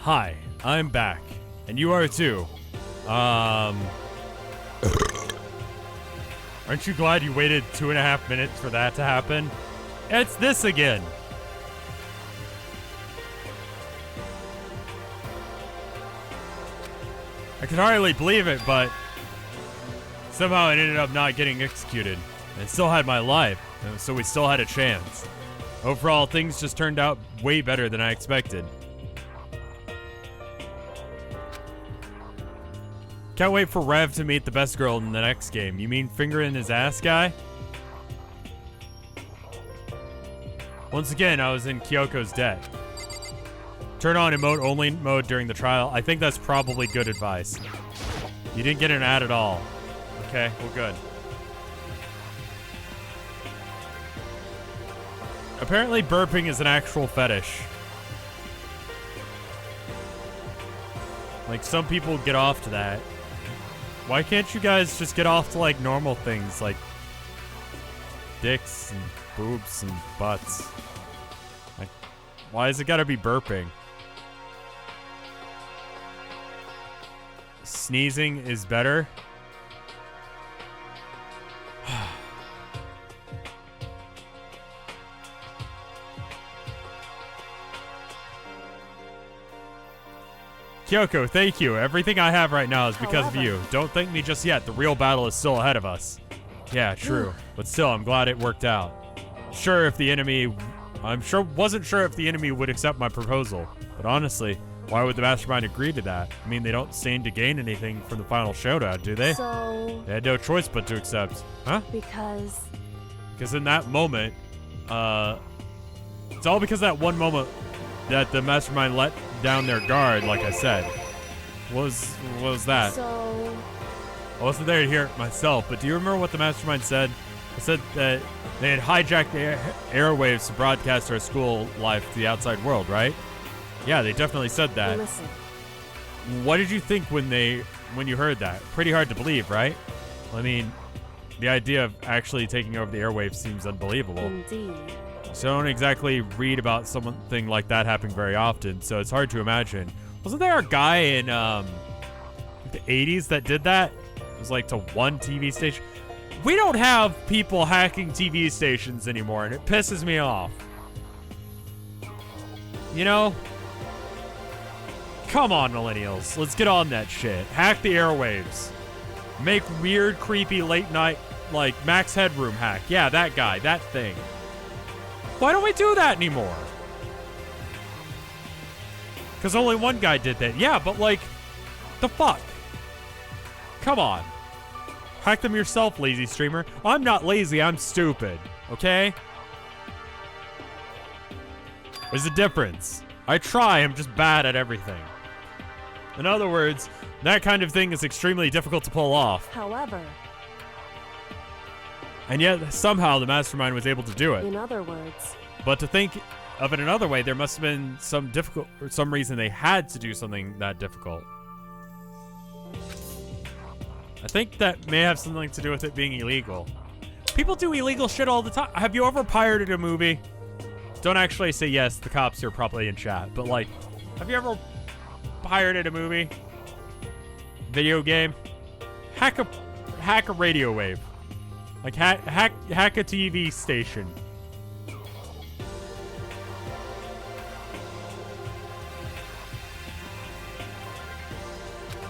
Hi, I'm back. And you are too. Aren't you glad you waited 2.5 minutes for that to happen? It's this again. I can hardly believe it, but somehow it ended up not getting executed. And it still had my life, so we still had a chance. Overall, things just turned out way better than I expected. Can't wait for Rev to meet the best girl in the next game. You mean finger in his ass guy? Once again, I was in Kyoko's debt. Turn on emote only mode during the trial. I think that's probably good advice. You didn't get an ad at all. Okay, well good. Apparently burping is an actual fetish. Like, some people get off to that. Why can't you guys just get off to, like, normal things, like dicks and boobs and butts? Like, why has it gotta be burping? Sneezing is better? Kyoko, thank you. Everything I have right now is because of you. Don't thank me just yet. The real battle is still ahead of us. Yeah, true. But still, I'm glad it worked out. Wasn't sure if the enemy would accept my proposal. But honestly, why would the Mastermind agree to that? I mean, they don't stand to gain anything from the final showdown, do they? So... They had no choice but to accept. Huh? Because in that moment, it's all because that one moment that the Mastermind let down their guard, like I said. What was that? So... I wasn't there to hear it myself, but do you remember what the Mastermind said? It said that they had hijacked the airwaves to broadcast our school life to the outside world, right? Yeah, they definitely said that. Listen. What did you think when you heard that? Pretty hard to believe, right? I mean, the idea of actually taking over the airwaves seems unbelievable. Indeed. So I don't exactly read about something like that happening very often, so it's hard to imagine. Wasn't there a guy in the 80s that did that? It was like to one TV station. We don't have people hacking TV stations anymore, and it pisses me off. You know? Come on, millennials. Let's get on that shit. Hack the airwaves. Make weird, creepy, late night, like, Max Headroom hack. Yeah, that guy. That thing. Why don't we do that anymore? Because only one guy did that. Yeah, but, like, the fuck? Come on. Hack them yourself, lazy streamer. I'm not lazy, I'm stupid. Okay? There's a difference. I try, I'm just bad at everything. In other words, that kind of thing is extremely difficult to pull off. However... And yet, somehow, the Mastermind was able to do it. In other words... But to think of it another way, there must have been some reason they had to do something that difficult. I think that may have something to do with it being illegal. People do illegal shit all the time. Have you ever pirated a movie? Don't actually say yes, the cops are probably in chat. But, like, have you ever pirated a movie? Video game? Hack a radio wave. Like, hack a TV station.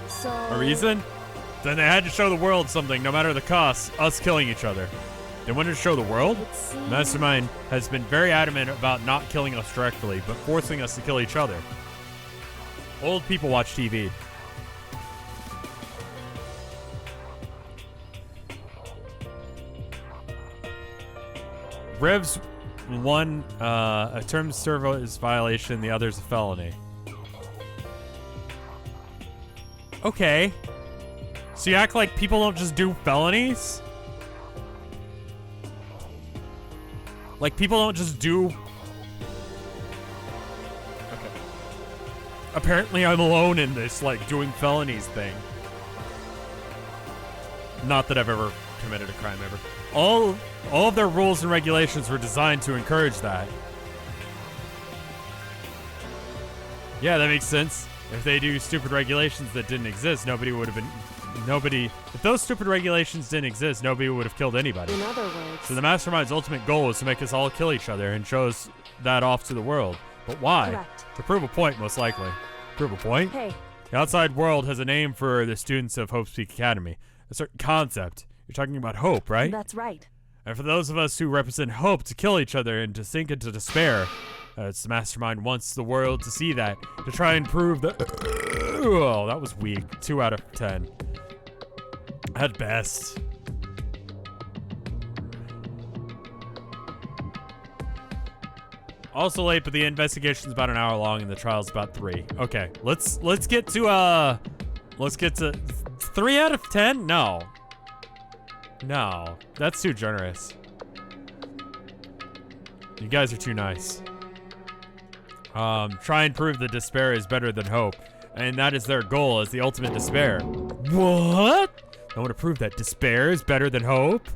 So... A reason? Then they had to show the world something, no matter the cost, us killing each other. They wanted to show the world? Mastermind has been very adamant about not killing us directly, but forcing us to kill each other. Old people watch TV. Revs one, a term service violation, the other's a felony. Okay. So you act like people don't just do felonies? Like people don't just do... Okay. Apparently I'm alone in this, like, doing felonies thing. Not that I've ever committed a crime ever. All of their rules and regulations were designed to encourage that. Yeah, that makes sense. If they do stupid regulations that didn't exist, nobody would have been... If those stupid regulations didn't exist, nobody would have killed anybody. In other words... So the Mastermind's ultimate goal was to make us all kill each other and show us that off to the world. But why? Correct. To prove a point, most likely. Prove a point? Hey. The outside world has a name for the students of Hope's Peak Academy. A certain concept. You're talking about hope, right? That's right. And for those of us who represent hope to kill each other and to sink into despair, it's the Mastermind wants the world to see that, to try and prove that... Oh, that was weak. 2 out of 10. At best. Also late, but the investigation's about an hour long and the trial's about 3. Okay, let's get to 3 out of 10? No. No, that's too generous. You guys are too nice. Try and prove that despair is better than hope. And that is their goal, is the ultimate despair. What? I want to prove that despair is better than hope?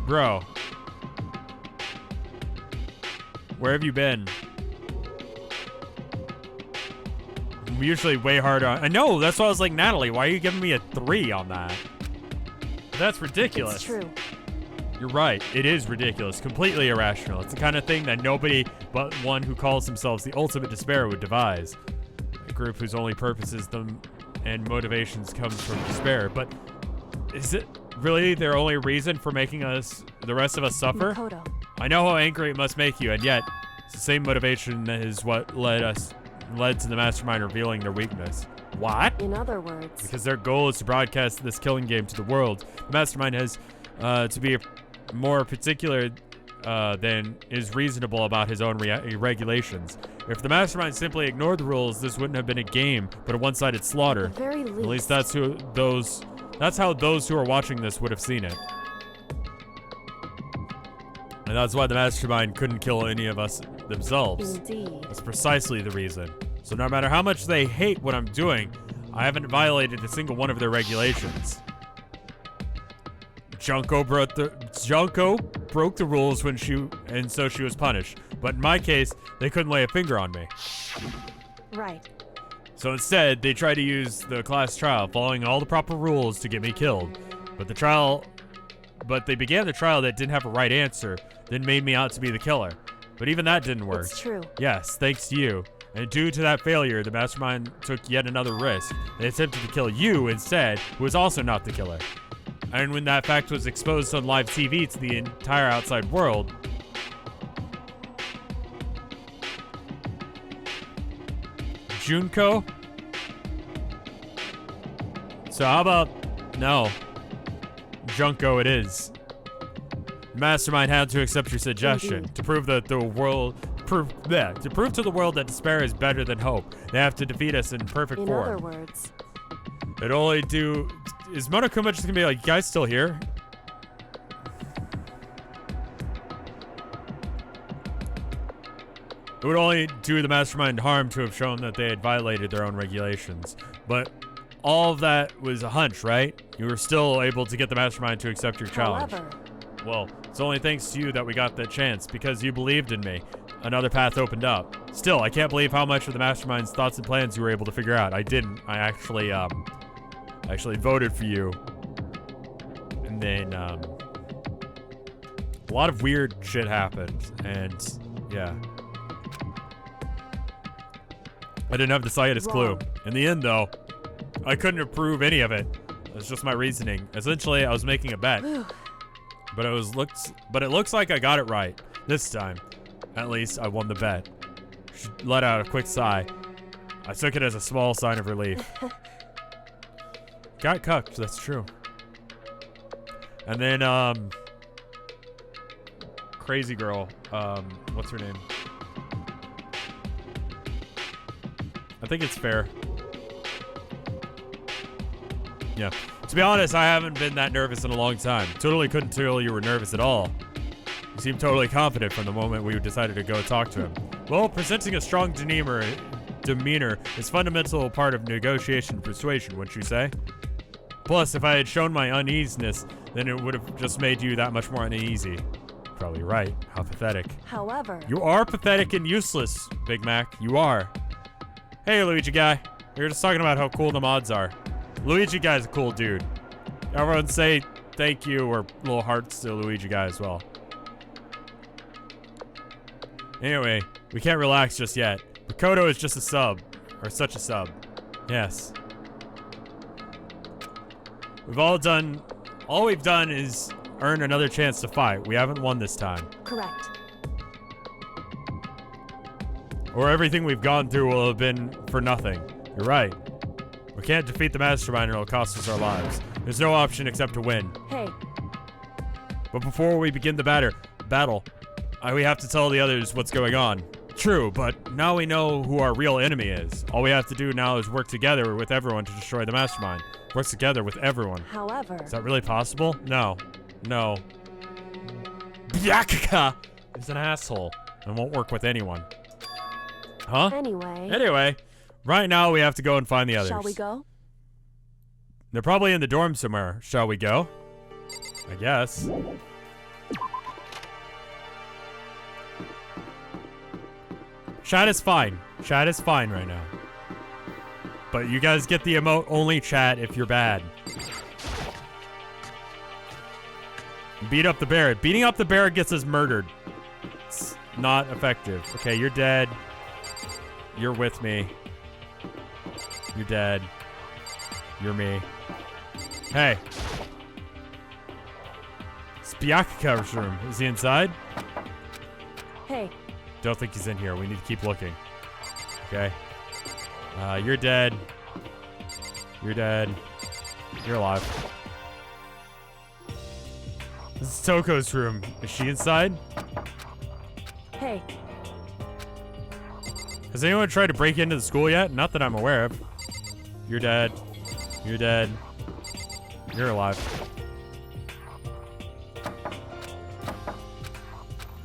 Bro. Where have you been? I'm usually way harder on... I know, that's why I was like, Natalie, why are you giving me a 3 on that? That's ridiculous. It's true. You're right. It is ridiculous. Completely irrational. It's the kind of thing that nobody but one who calls themselves the ultimate despair would devise. A group whose only purposes and motivations comes from despair. But is it really their only reason for making the rest of us suffer? Makoto. I know how angry it must make you, and yet it's the same motivation that is what led to the Mastermind revealing their weakness. What? In other words... Because their goal is to broadcast this killing game to the world. The Mastermind has to be more particular than is reasonable about his own regulations. If the Mastermind simply ignored the rules, this wouldn't have been a game, but a one-sided slaughter. At the very least. At least that's how those who are watching this would have seen it. And that's why the Mastermind couldn't kill any of us themselves. Indeed. That's precisely the reason. So no matter how much they hate what I'm doing, I haven't violated a single one of their regulations. Junko broke the rules so she was punished. But in my case, they couldn't lay a finger on me. Right. So instead, they tried to use the class trial, following all the proper rules to get me killed. But they began the trial that didn't have a right answer, then made me out to be the killer. But even that didn't work. It's true. Yes, thanks to you. And due to that failure, the Mastermind took yet another risk. They attempted to kill you instead, who was also not the killer. And when that fact was exposed on live TV to the entire outside world, Junko? So how about... No. Junko it is. Mastermind had to accept your suggestion. To prove that the world... to prove to the world that despair is better than hope, they have to defeat us in perfect form. In other words... It only do... Is Monokuma just gonna be like, you guys still here? It would only do the Mastermind harm to have shown that they had violated their own regulations. But all of that was a hunch, right? You were still able to get the Mastermind to accept your challenge. However... Well, it's only thanks to you that we got that chance, because you believed in me. Another path opened up. Still, I can't believe how much of the Mastermind's thoughts and plans you were able to figure out. I didn't. I actually voted for you. And then, a lot of weird shit happened, and, yeah. I didn't have the slightest clue. In the end, though, I couldn't approve any of it. It's just my reasoning. Essentially, I was making a bet. But it looks like I got it right. This time. At least, I won the bet. She let out a quick sigh. I took it as a small sign of relief. Got cucked, that's true. And then, crazy girl. What's her name? I think it's fair. Yeah. To be honest, I haven't been that nervous in a long time. Totally couldn't tell you were nervous at all. You seemed totally confident from the moment we decided to go talk to him. Well, presenting a strong demeanor is fundamental part of negotiation persuasion, wouldn't you say? Plus, if I had shown my uneasiness, then it would have just made you that much more uneasy. Probably right. How pathetic. However... You are pathetic and useless, Big Mac. You are. Hey, Luigi guy. We were just talking about how cool the mods are. Luigi guy's a cool dude. Everyone say thank you or little hearts to Luigi guy as well. Anyway, we can't relax just yet. Makoto is just a sub. Or such a sub. Yes. All we've done is earn another chance to fight. We haven't won this time. Correct. Or everything we've gone through will have been for nothing. You're right. We can't defeat the Mastermind or it'll cost us our lives. There's no option except to win. Hey. But before we begin the battle, we have to tell the others what's going on. True, but now we know who our real enemy is. All we have to do now is work together with everyone to destroy the Mastermind. Work together with everyone. However... Is that really possible? No. No. Byakuya is an asshole and won't work with anyone. Huh? Anyway, right now we have to go and find the others. Shall we go? They're probably in the dorm somewhere. Shall we go? I guess. Chat is fine. Chat is fine right now. But you guys get the emote only chat if you're bad. Beat up the bear. Beating up the bear gets us murdered. It's not effective. Okay, you're dead. You're with me. You're dead. You're me. Hey. It's Byakuya's room. Is he inside? Hey. Don't think he's in here. We need to keep looking. Okay. You're dead. You're dead. You're alive. This is Toko's room. Is she inside? Hey. Has anyone tried to break into the school yet? Not that I'm aware of. You're dead. You're dead. You're alive.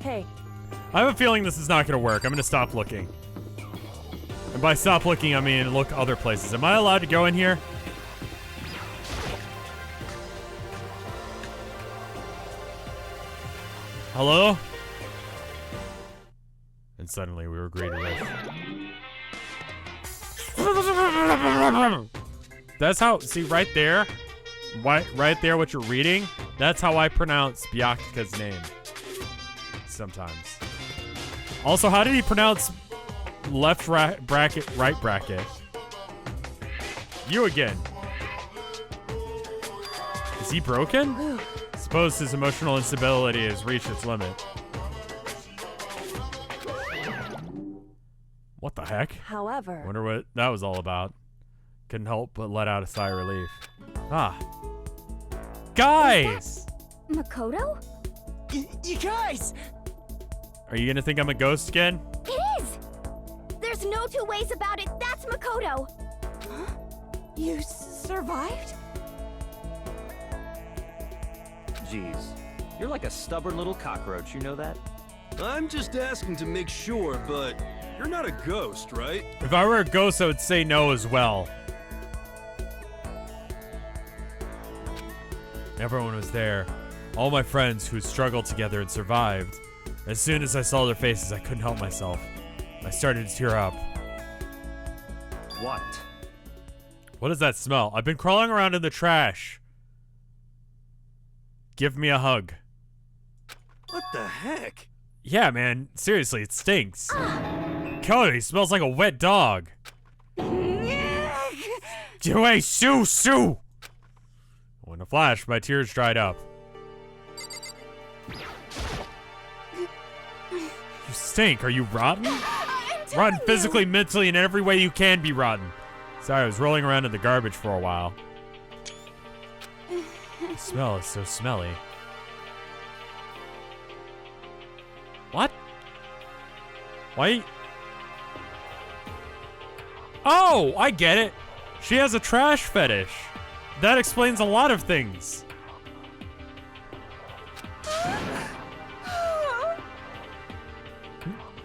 Hey. I have a feeling this is not going to work. I'm going to stop looking. And by stop looking, I mean look other places. Am I allowed to go in here? Hello? And suddenly we were greeted with... That's how... See, right there? Right there, what you're reading? That's how I pronounce Byakuya's name. Sometimes. Also, how did he pronounce left bracket, right bracket? You again. Is he broken? Suppose his emotional instability has reached its limit. What the heck? However... Wonder what that was all about. Couldn't help but let out a sigh of relief. Ah. Guys! Makoto? You guys! Are you gonna think I'm a ghost again? It is! There's no two ways about it. That's Makoto. Huh? You survived? Jeez, you're like a stubborn little cockroach, you know that? I'm just asking to make sure, but you're not a ghost, right? If I were a ghost, I would say no as well. Everyone was there. All my friends who struggled together and survived. As soon as I saw their faces, I couldn't help myself. I started to tear up. What? What does that smell? I've been crawling around in the trash. Give me a hug. What the heck? Yeah, man. Seriously, it stinks. Cody smells like a wet dog. Get away, Sue! In a flash, my tears dried up. You stink. Are you rotten? Rotten physically, mentally, in every way you can be rotten. Sorry, I was rolling around in the garbage for a while. The smell is so smelly. What? Why? Oh, I get it. She has a trash fetish. That explains a lot of things.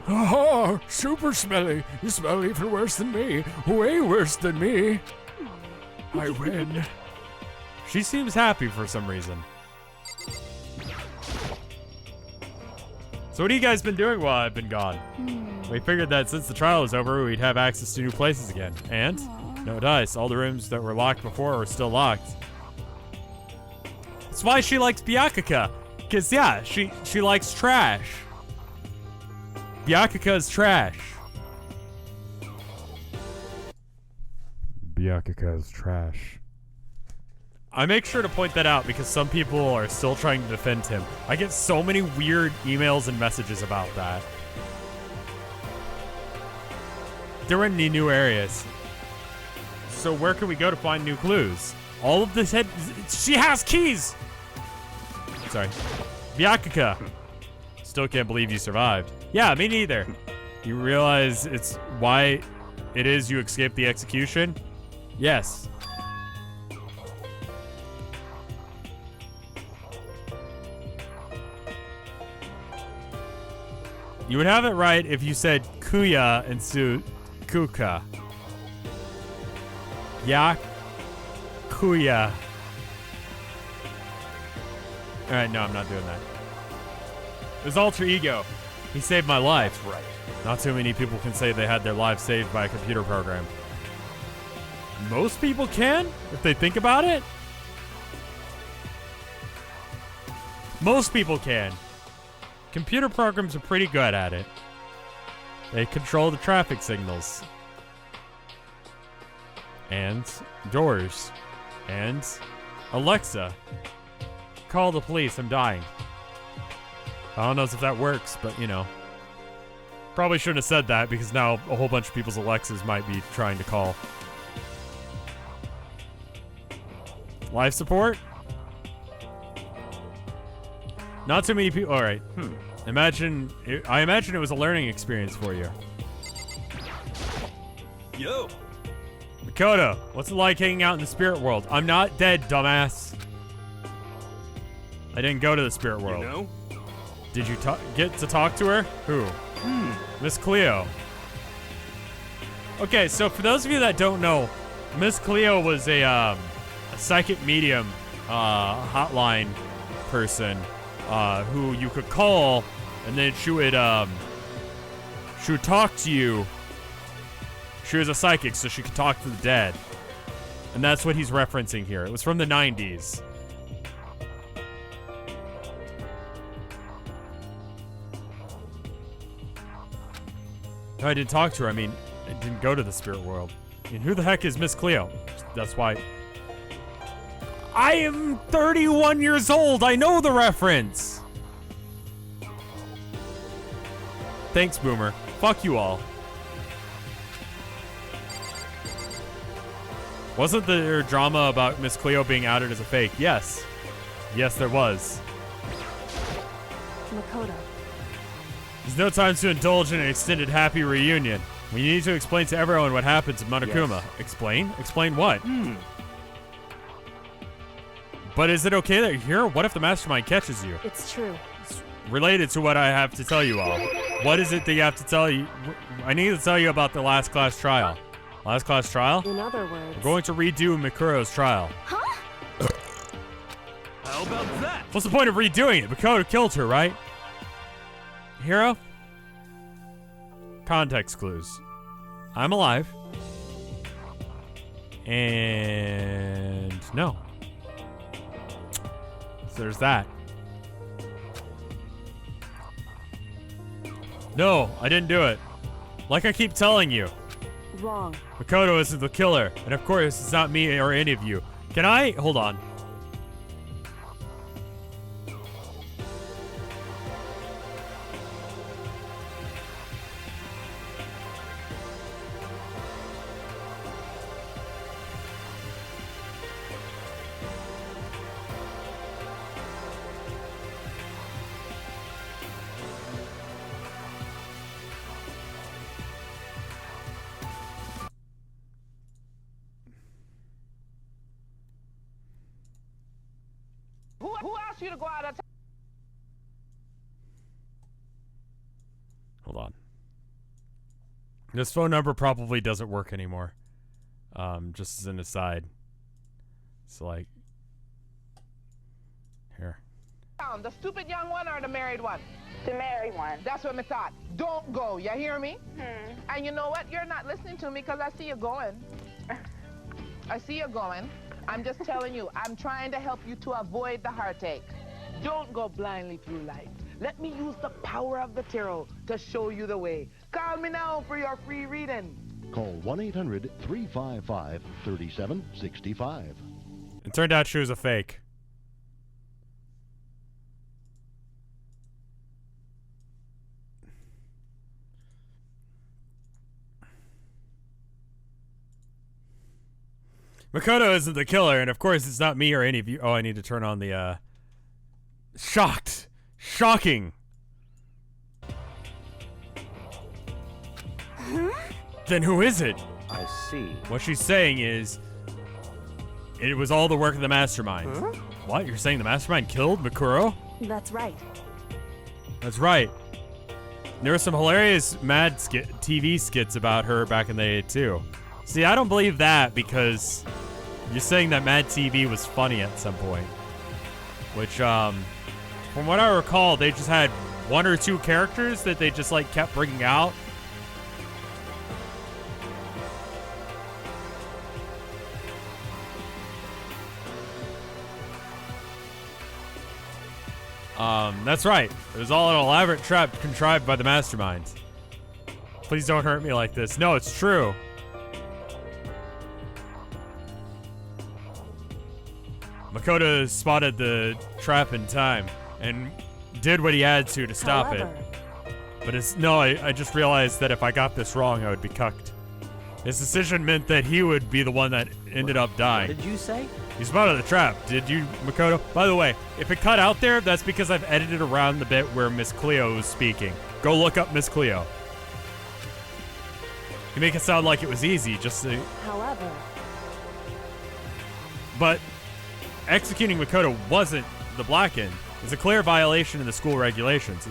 Oh, super smelly. You smell even worse than me. Way worse than me. I win. She seems happy for some reason. So what have you guys been doing while I've been gone? We figured that since the trial is over, we'd have access to new places again. And? No dice. All the rooms that were locked before are still locked. That's why she likes Byakuya. Because, yeah, she likes trash. Byakuya is trash. Byakuya is trash. I make sure to point that out because some people are still trying to defend him. I get so many weird emails and messages about that. There are any new areas. So where can we go to find new clues? All of this head... She has keys! Sorry. Byakuya. Still can't believe you survived. Yeah, me neither. You realize it's why it is you escaped the execution? Yes. You would have it right if you said Kuya and Kuka. Yeah. Kuya. Alright, no, I'm not doing that. His alter ego. He saved my life. Right. Not too many people can say they had their lives saved by a computer program. Most people can, if they think about it. Most people can. Computer programs are pretty good at it. They control the traffic signals. And doors. And Alexa. Call the police, I'm dying. I don't know if that works, but you know. Probably shouldn't have said that because now a whole bunch of people's Alexas might be trying to call. Life support? Not too many people. All right. I imagine it was a learning experience for you. Yo. Makoto, what's it like hanging out in the spirit world? I'm not dead, dumbass. I didn't go to the spirit world. You know? Did you get to talk to her? Who? Miss Cleo. Okay, so for those of you that don't know, Miss Cleo was a psychic medium hotline person who you could call, and then she would talk to you. She was a psychic, so she could talk to the dead. And that's what he's referencing here. It was from the 90s. No, I didn't talk to her. I mean, I didn't go to the spirit world. I mean, who the heck is Miss Cleo? That's why... I am 31 years old. I know the reference. Thanks, Boomer. Fuck you all. Wasn't there drama about Miss Cleo being outed as a fake? Yes. Yes, there was. Makoto. There's no time to indulge in an extended happy reunion. We need to explain to everyone what happened to Monokuma. Yes. Explain? Explain what? But is it okay that you're here? What if the Mastermind catches you? It's true. It's related to what I have to tell you all. What is it that you have to tell you? I need to tell you about the last class trial. Last class trial? In other words... We're going to redo Mikuro's trial. Huh? How about that? What's the point of redoing it? Makoto killed her, right? Hero? Context clues. I'm alive. And no. So there's that. No, I didn't do it. Like I keep telling you. Wrong. Makoto isn't the killer. And of course, it's not me or any of you. Can I? Hold on. Who asked you to go out of town? Hold on. This phone number probably doesn't work anymore. Just as an aside. It's like... Here. The stupid young one or the married one? The married one. That's what I thought. Don't go, you hear me? And you know what? You're not listening to me because I see you going. I see you going. I'm just telling you, I'm trying to help you to avoid the heartache. Don't go blindly through life. Let me use the power of the tarot to show you the way. Call me now for your free reading. Call 1-800-355-3765. It turned out she was a fake. Makoto isn't the killer, and of course it's not me or any of you. Oh, I need to turn on the, shocked. Shocking. Then who is it? I see. What she's saying is, it was all the work of the Mastermind. What? You're saying the Mastermind killed Mikuro? That's right. That's right. There were some hilarious mad TV skits about her back in the day, too. See, I don't believe that because you're saying that Mad TV was funny at some point. Which, from what I recall, they just had one or two characters that they just, like, kept bringing out. That's right. It was all an elaborate trap contrived by the Mastermind. Please don't hurt me like this. No, it's true. Makoto spotted the trap in time and did what he had to stop it. But I just realized that if I got this wrong, I would be cucked. His decision meant that he would be the one that ended up dying. What did you say? You spotted the trap, did you, Makoto? By the way, if it cut out there, that's because I've edited around the bit where Miss Cleo was speaking. Go look up Miss Cleo. You make it sound like it was easy, just so... However... But executing Makoto wasn't the black end. It's a clear violation of the school regulations.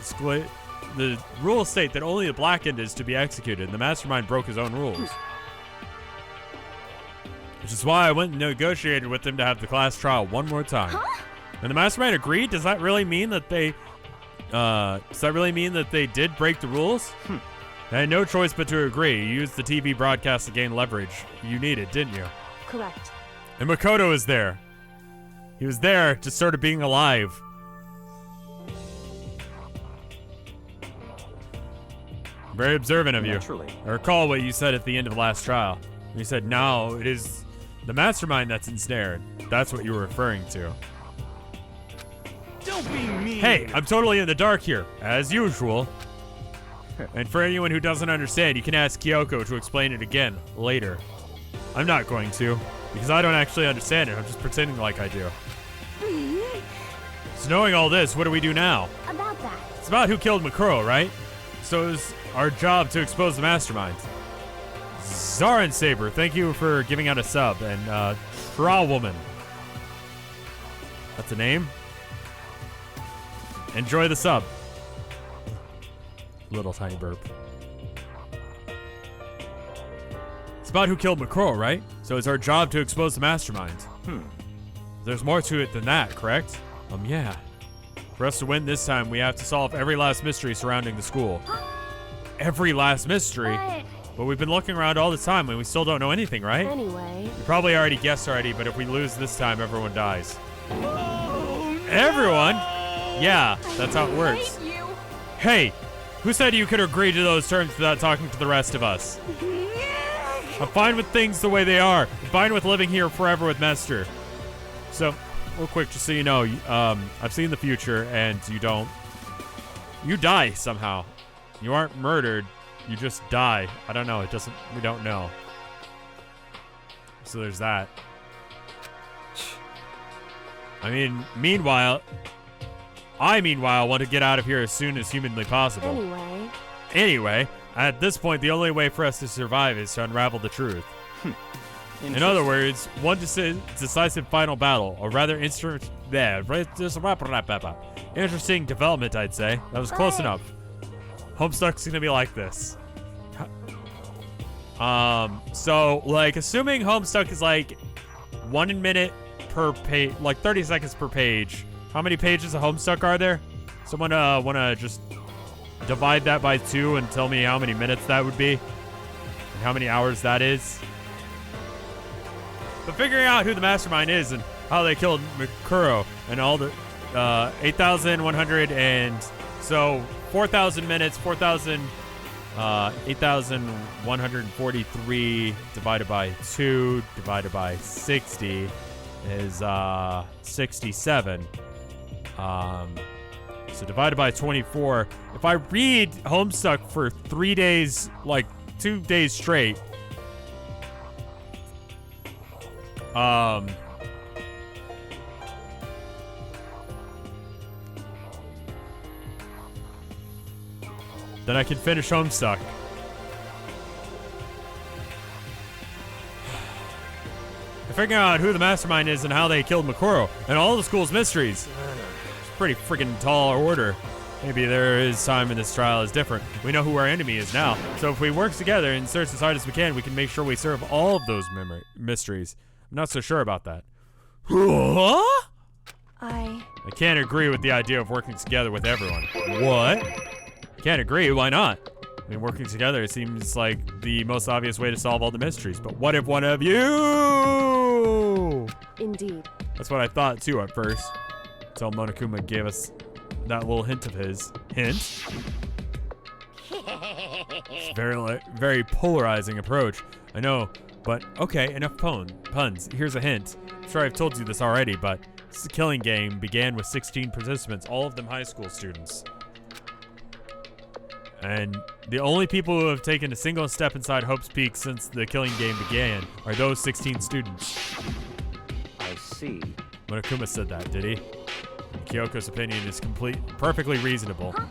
The rules state that only the black end is to be executed, and the Mastermind broke his own rules. Which is why I went and negotiated with him to have the class trial one more time. Huh? And the Mastermind agreed? Does that really mean that they did break the rules? I had no choice but to agree. You used the TV broadcast to gain leverage. You needed, didn't you? Correct. And Makoto was there. He was there, just sort of being alive. Very observant of you. Naturally. I recall what you said at the end of the last trial. You said, no, it is the Mastermind that's ensnared. That's what you were referring to. Don't be mean. Hey, I'm totally in the dark here, as usual. And for anyone who doesn't understand, you can ask Kyoko to explain it again later. I'm not going to, because I don't actually understand it. I'm just pretending like I do. So knowing all this, what do we do now? About that. It's about who killed Mikuro, right? So it's our job to expose the Mastermind. Zarin Saber, thank you for giving out a sub. And Tra Woman. That's a name? Enjoy the sub. Little tiny burp. It's about who killed Mikuro, right? So it's our job to expose the Mastermind. There's more to it than that, correct? Yeah. For us to win this time, we have to solve every last mystery surrounding the school. Every last mystery? But we've been looking around all the time and we still don't know anything, right? Anyway... You probably already guessed already, but if we lose this time, everyone dies. Everyone? Yeah, that's how it works. Hey, who said you could agree to those terms without talking to the rest of us? I'm fine with things the way they are. I'm fine with living here forever with Mester. So, real quick, just so you know, I've seen the future, and you die somehow. You aren't murdered, you just die. I don't know, we don't know. So there's that. I mean, meanwhile, I want to get out of here as soon as humanly possible. Anyway, at this point, the only way for us to survive is to unravel the truth. In other words, one decisive final battle, or rather interesting development, I'd say. That was close enough. Homestuck's gonna be like this. So, like, assuming Homestuck is like 1 minute per page, like 30 seconds per page. How many pages of Homestuck are there? Someone wanna just divide that by 2 and tell me how many minutes that would be and how many hours that is. But figuring out who the mastermind is and how they killed Mikuro and all the 8,100 and so 4,000 minutes, 8,143 divided by 2 divided by 60 is 67. So divided by 24. If I read Homestuck for 3 days, like 2 days straight, then I can finish Homestuck. Figuring out who the mastermind is and how they killed Mikuro and all the school's mysteries. It's a pretty freaking tall order. Maybe there is time in this trial is different. We know who our enemy is now. So if we work together and search as hard as we can make sure we serve all of those mysteries. I'm not so sure about that. Huh? I can't agree with the idea of working together with everyone. What? Can't agree, why not? I mean, working together seems like the most obvious way to solve all the mysteries, but what if one of you? indeed. That's what I thought too at first, until Monokuma gave us that little hint of his. Hint? It's very polarizing approach. I know, but okay, enough puns. Here's a hint. I'm sure I've told you this already, but this killing game began with 16 participants, all of them high school students. And the only people who have taken a single step inside Hope's Peak since the killing game began are those 16 students. I see. Monokuma said that, did he? Kyoko's opinion is perfectly reasonable. Huh?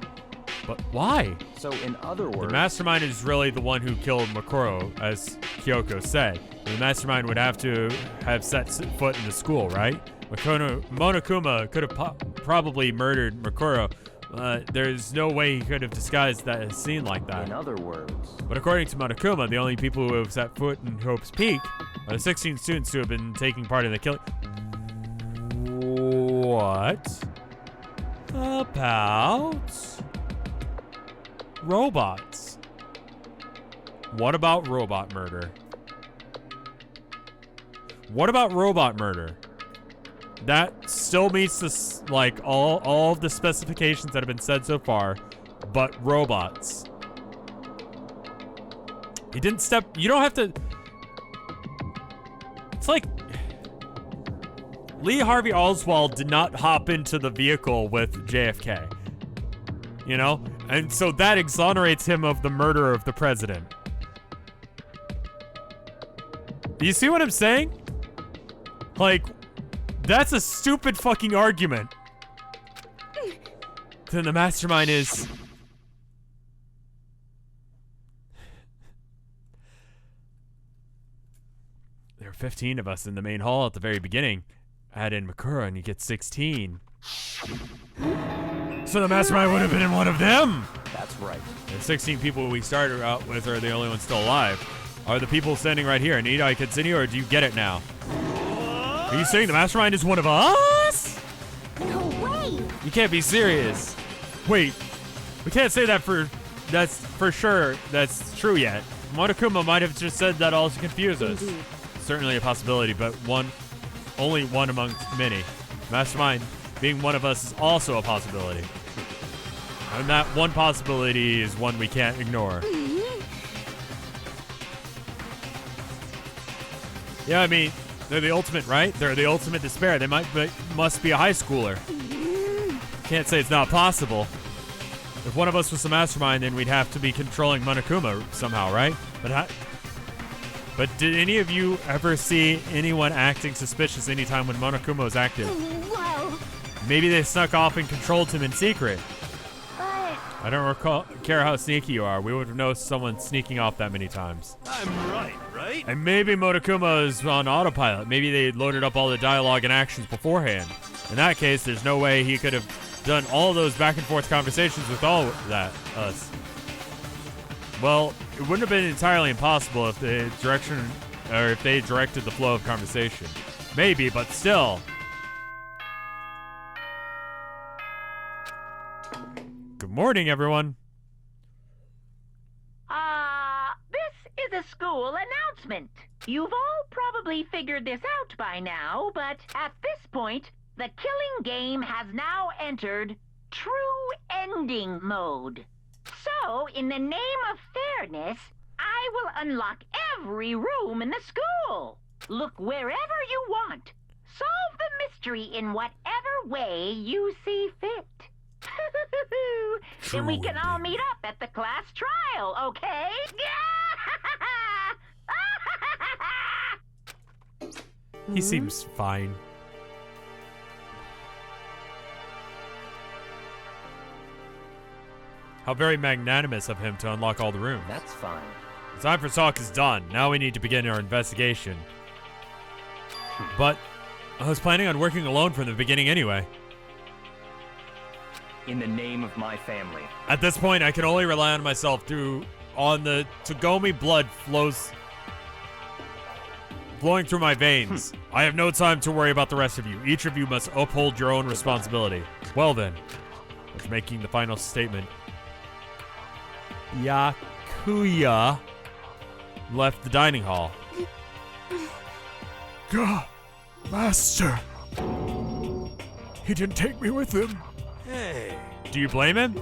But why? So in other words, The mastermind is really the one who killed Mikuro, as Kyoko said. The mastermind would have to have set foot in the school, right? Monokuma could have probably murdered Mikuro. There's no way he could have disguised that scene like that. in other words, But according to Monokuma, the only people who have set foot in Hope's Peak are the 16 students who have been taking part in the killing. What about robots? What about robot murder? What about robot murder? That still meets this, like, all of the specifications that have been said so far, but robots. He didn't step. You don't have to. It's like Lee Harvey Oswald did not hop into the vehicle with JFK. You know? And so that exonerates him of the murder of the president. Do you see what I'm saying? Like, that's a stupid fucking argument. Then the mastermind is... There were 15 of us in the main hall at the very beginning. Add in Mikuro and you get 16. So the mastermind would have been one of them. that's right. The 16 people we started out with are the only ones still alive. Are the people standing right here? Need I continue or do you get it now? Are you saying the mastermind is one of us? No way! You can't be serious. Wait, we can't say that's for sure that's true yet. Monokuma might have just said that all to confuse us. Indeed. Certainly a possibility, but only one among many. Mastermind being one of us is also a possibility. And that one possibility is one we can't ignore. Yeah, I mean, they're the ultimate, right? They're the ultimate despair. They must be a high schooler. Can't say it's not possible. If one of us was the mastermind, then we'd have to be controlling Monokuma somehow, right? But did any of you ever see anyone acting suspicious anytime when Monokuma was active? Well, Maybe they snuck off and controlled him in secret. but I don't care how sneaky you are. We would have noticed someone sneaking off that many times. I'm right? And maybe Monokuma is on autopilot. Maybe they loaded up all the dialogue and actions beforehand. In that case, there's no way he could have done all those back and forth conversations with all that us. Well, it wouldn't have been entirely impossible if they directed the flow of conversation. Maybe, but still. Good morning, everyone. cool announcement. You've all probably figured this out by now, but at this point, the killing game has now entered true ending mode. So, in the name of fairness, I will unlock every room in the school. Look wherever you want. Solve the mystery in whatever way you see fit. Then we can all meet up at the class trial, okay? He seems fine. How very magnanimous of him to unlock all the rooms. That's fine. The time for talk is done. Now we need to begin our investigation. But I was planning on working alone from the beginning anyway. In the name of my family. At this point, I can only rely on myself on the Tagomi blood flowing through my veins. I have no time to worry about the rest of you. Each of you must uphold your own responsibility. Well then, with making the final statement, Yakuya left the dining hall. God, Master. He didn't take me with him. Hey. Do you blame him?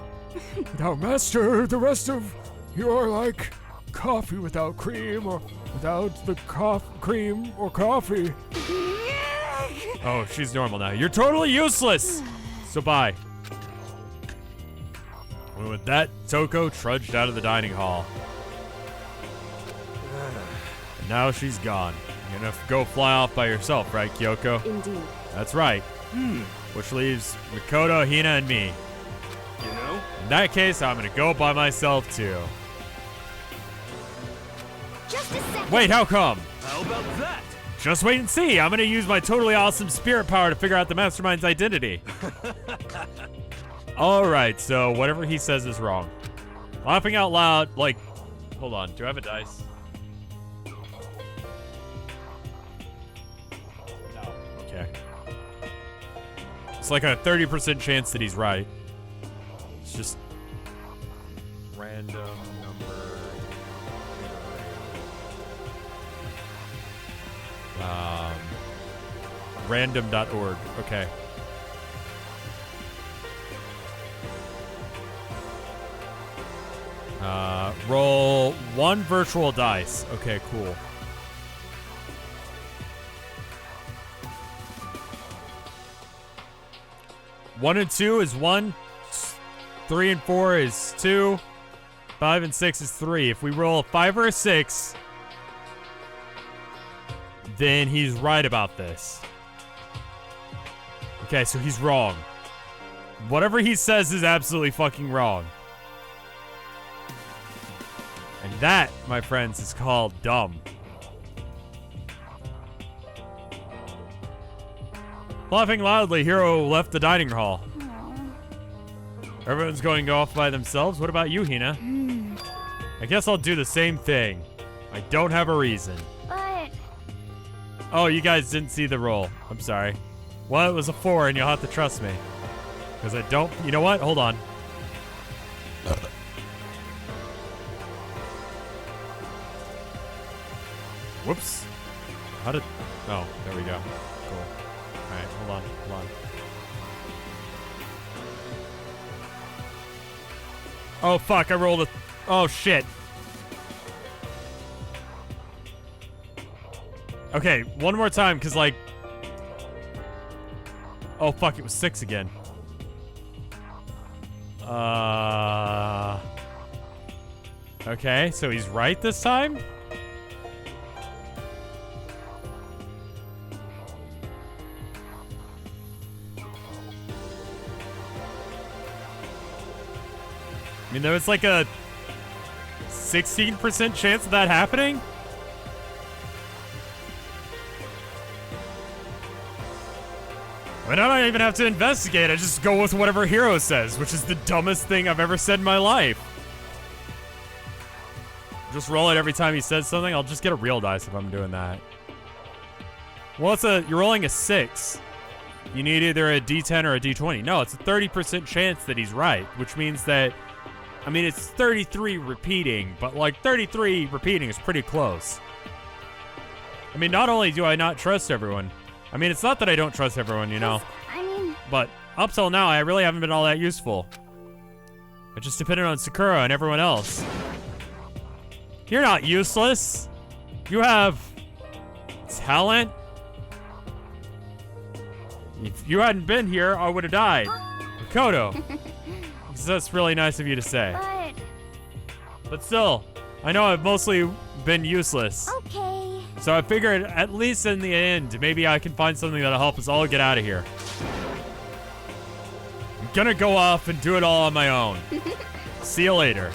Now, Master, the rest of you are like coffee without cream, or without the cream or coffee. Oh, she's normal now. You're totally useless! So bye. And with that, Toko trudged out of the dining hall. And now she's gone. You're gonna go fly off by yourself, right, Kyoko? Indeed. That's right. Which leaves Mikoto, Hina, and me. You know? In that case, I'm gonna go by myself, too. Just a second. Wait, how come? How about that? Just wait and see. I'm gonna use my totally awesome spirit power to figure out the Mastermind's identity. Alright, so whatever he says is wrong. Laughing out loud, like... Hold on, do I have a dice? No. Okay. It's like a 30% chance that he's right. It's just... random number... random.org. Okay. Roll one virtual dice. Okay, cool. One and two is 1. 3 and 4 is 2. 5 and 6 is 3. If we roll a 5 or a 6, then he's right about this. Okay, so he's wrong. Whatever he says is absolutely fucking wrong. And that, my friends, is called dumb. Laughing loudly, Hiro left the dining hall. Everyone's going off by themselves. What about you, Hina? I guess I'll do the same thing. I don't have a reason. But... Oh, you guys didn't see the roll. I'm sorry. Well, it was a 4, and you'll have to trust me. Because I don't... You know what? Hold on. Whoops. How did... Oh, there we go. Cool. Alright, hold on. Oh, fuck. I rolled a... Oh, shit. Okay, one more time, because, like... Oh, fuck. It was 6 again. Okay, so he's right this time? I mean, there was like a 16% chance of that happening? I mean, I don't even have to investigate. I just go with whatever Hiro says, which is the dumbest thing I've ever said in my life. Just roll it every time he says something. I'll just get a real dice if I'm doing that. Well, you're rolling a 6. You need either a D10 or a D20. No, it's a 30% chance that he's right, which means that I mean, it's 33 repeating, but like 33 repeating is pretty close. I mean, not only do I not trust everyone, I mean, it's not that I don't trust everyone, you know. I mean, But up till now, I really haven't been all that useful. I just depended on Sakura and everyone else. You're not useless. You have talent. If you hadn't been here, I would have died. Makoto. That's really nice of you to say. But still, I know I've mostly been useless. okay. So I figured, at least in the end, maybe I can find something that'll help us all get out of here. I'm gonna go off and do it all on my own. See you later.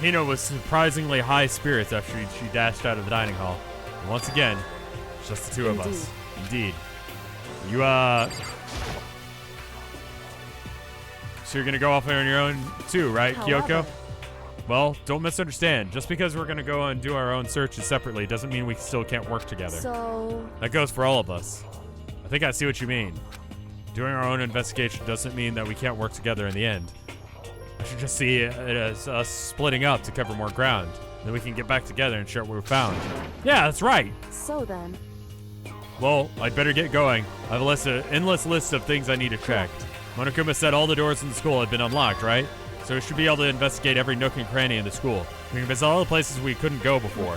Hina was surprisingly high spirits after she dashed out of the dining hall. And once again, it's just the two of us. Indeed. You, So you're gonna go off on your own too, right, Kyoko? Well, don't misunderstand. Just because we're gonna go and do our own searches separately doesn't mean we still can't work together. So... That goes for all of us. I think I see what you mean. Doing our own investigation doesn't mean that we can't work together in the end. I should just see it as us splitting up to cover more ground. Then we can get back together and share what we found. Yeah, that's right. So then... Well, I'd better get going. I have an endless list of things I need to check. Monokuma said all the doors in the school had been unlocked, right? So we should be able to investigate every nook and cranny in the school. We can visit all the places we couldn't go before.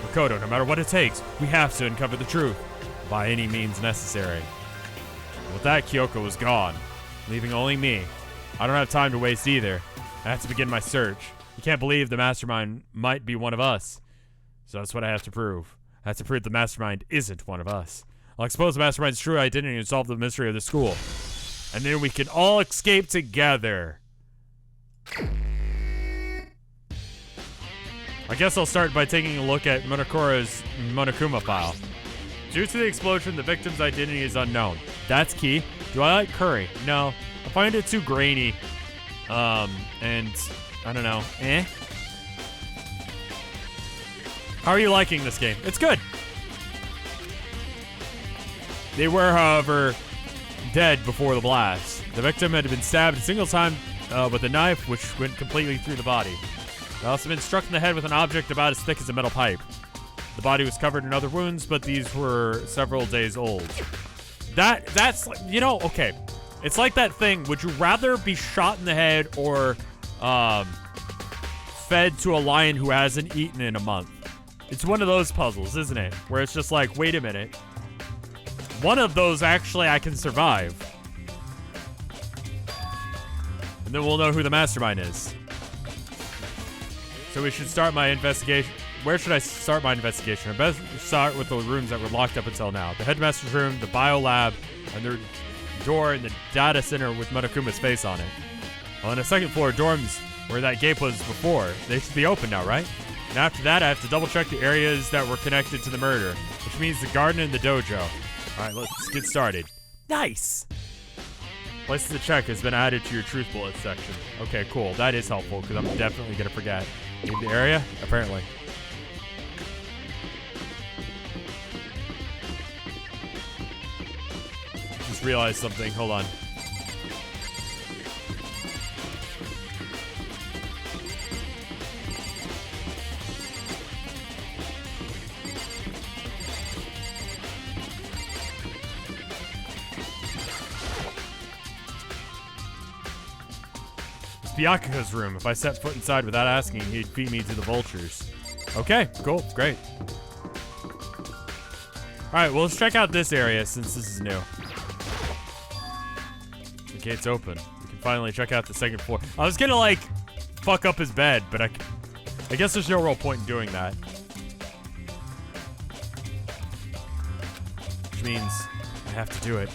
Makoto, no matter what it takes, we have to uncover the truth. By any means necessary. With that, Kyoko was gone, leaving only me. I don't have time to waste either. I have to begin my search. You can't believe the Mastermind might be one of us. So that's what I have to prove. I have to prove the Mastermind isn't one of us. I'll expose the Mastermind's true identity and solve the mystery of the school. And then we can all escape together. I guess I'll start by taking a look at Monokura's Monokuma file. Due to the explosion, the victim's identity is unknown. That's key. Do I like curry? No. I find it too grainy. And I don't know. How are you liking this game? It's good. They were, however, dead before the blast. The victim had been stabbed a single time with a knife, which went completely through the body. They also been struck in the head with an object about as thick as a metal pipe. The body was covered in other wounds, but these were several days old. That's, you know, okay. It's like that thing, would you rather be shot in the head or fed to a lion who hasn't eaten in a month? It's one of those puzzles, isn't it? Where it's just like, wait a minute. One of those, actually, I can survive. And then we'll know who the Mastermind is. So we should start my investigation. Where should I start my investigation? I best start with the rooms that were locked up until now. The headmaster's room, the bio lab, and the door in the data center with Monokuma's face on it. On the second floor, dorms where that gate was before. They should be open now, right? And after that, I have to double check the areas that were connected to the murder, which means the garden and the dojo. All right, let's get started. Nice! Places to check has been added to your truth bullet section. Okay, cool. That is helpful because I'm definitely going to forget. Need the area? Apparently. Just realized something. Hold on. Byakuya's room. If I set foot inside without asking, he'd feed me to the vultures. Okay, cool, great. Alright, well, let's check out this area since this is new. The gate's open. We can finally check out the second floor. I was gonna, like, fuck up his bed, but I guess there's no real point in doing that. Which means I have to do it.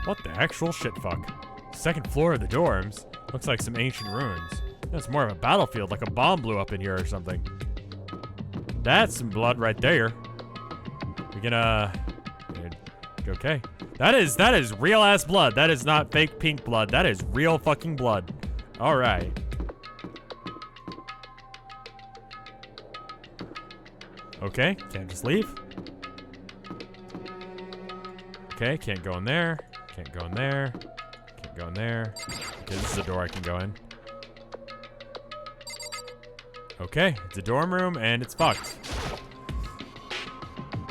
What the actual shit fuck? Second floor of the dorms. Looks like some ancient ruins. That's more of a battlefield, like a bomb blew up in here or something. That's some blood right there. We gonna... Okay. That is real ass blood. That is not fake pink blood. That is real fucking blood. Alright. Okay, can't just leave. Okay, can't go in there. Can't go in there. Can't go in there. Okay, this is a door I can go in. Okay, it's a dorm room and it's fucked.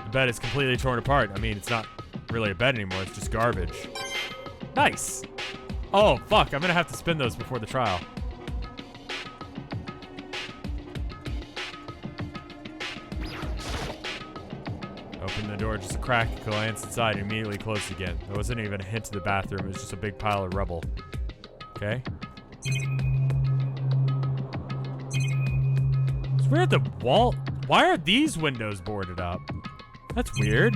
The bed is completely torn apart. I mean, it's not really a bed anymore. It's just garbage. Nice. Oh, fuck. I'm gonna have to spin those before the trial. Open the door just a crack, glance inside, and immediately closed again. There wasn't even a hint to the bathroom. It was just a big pile of rubble. Okay. It's weird the wall... Why are these windows boarded up? That's weird.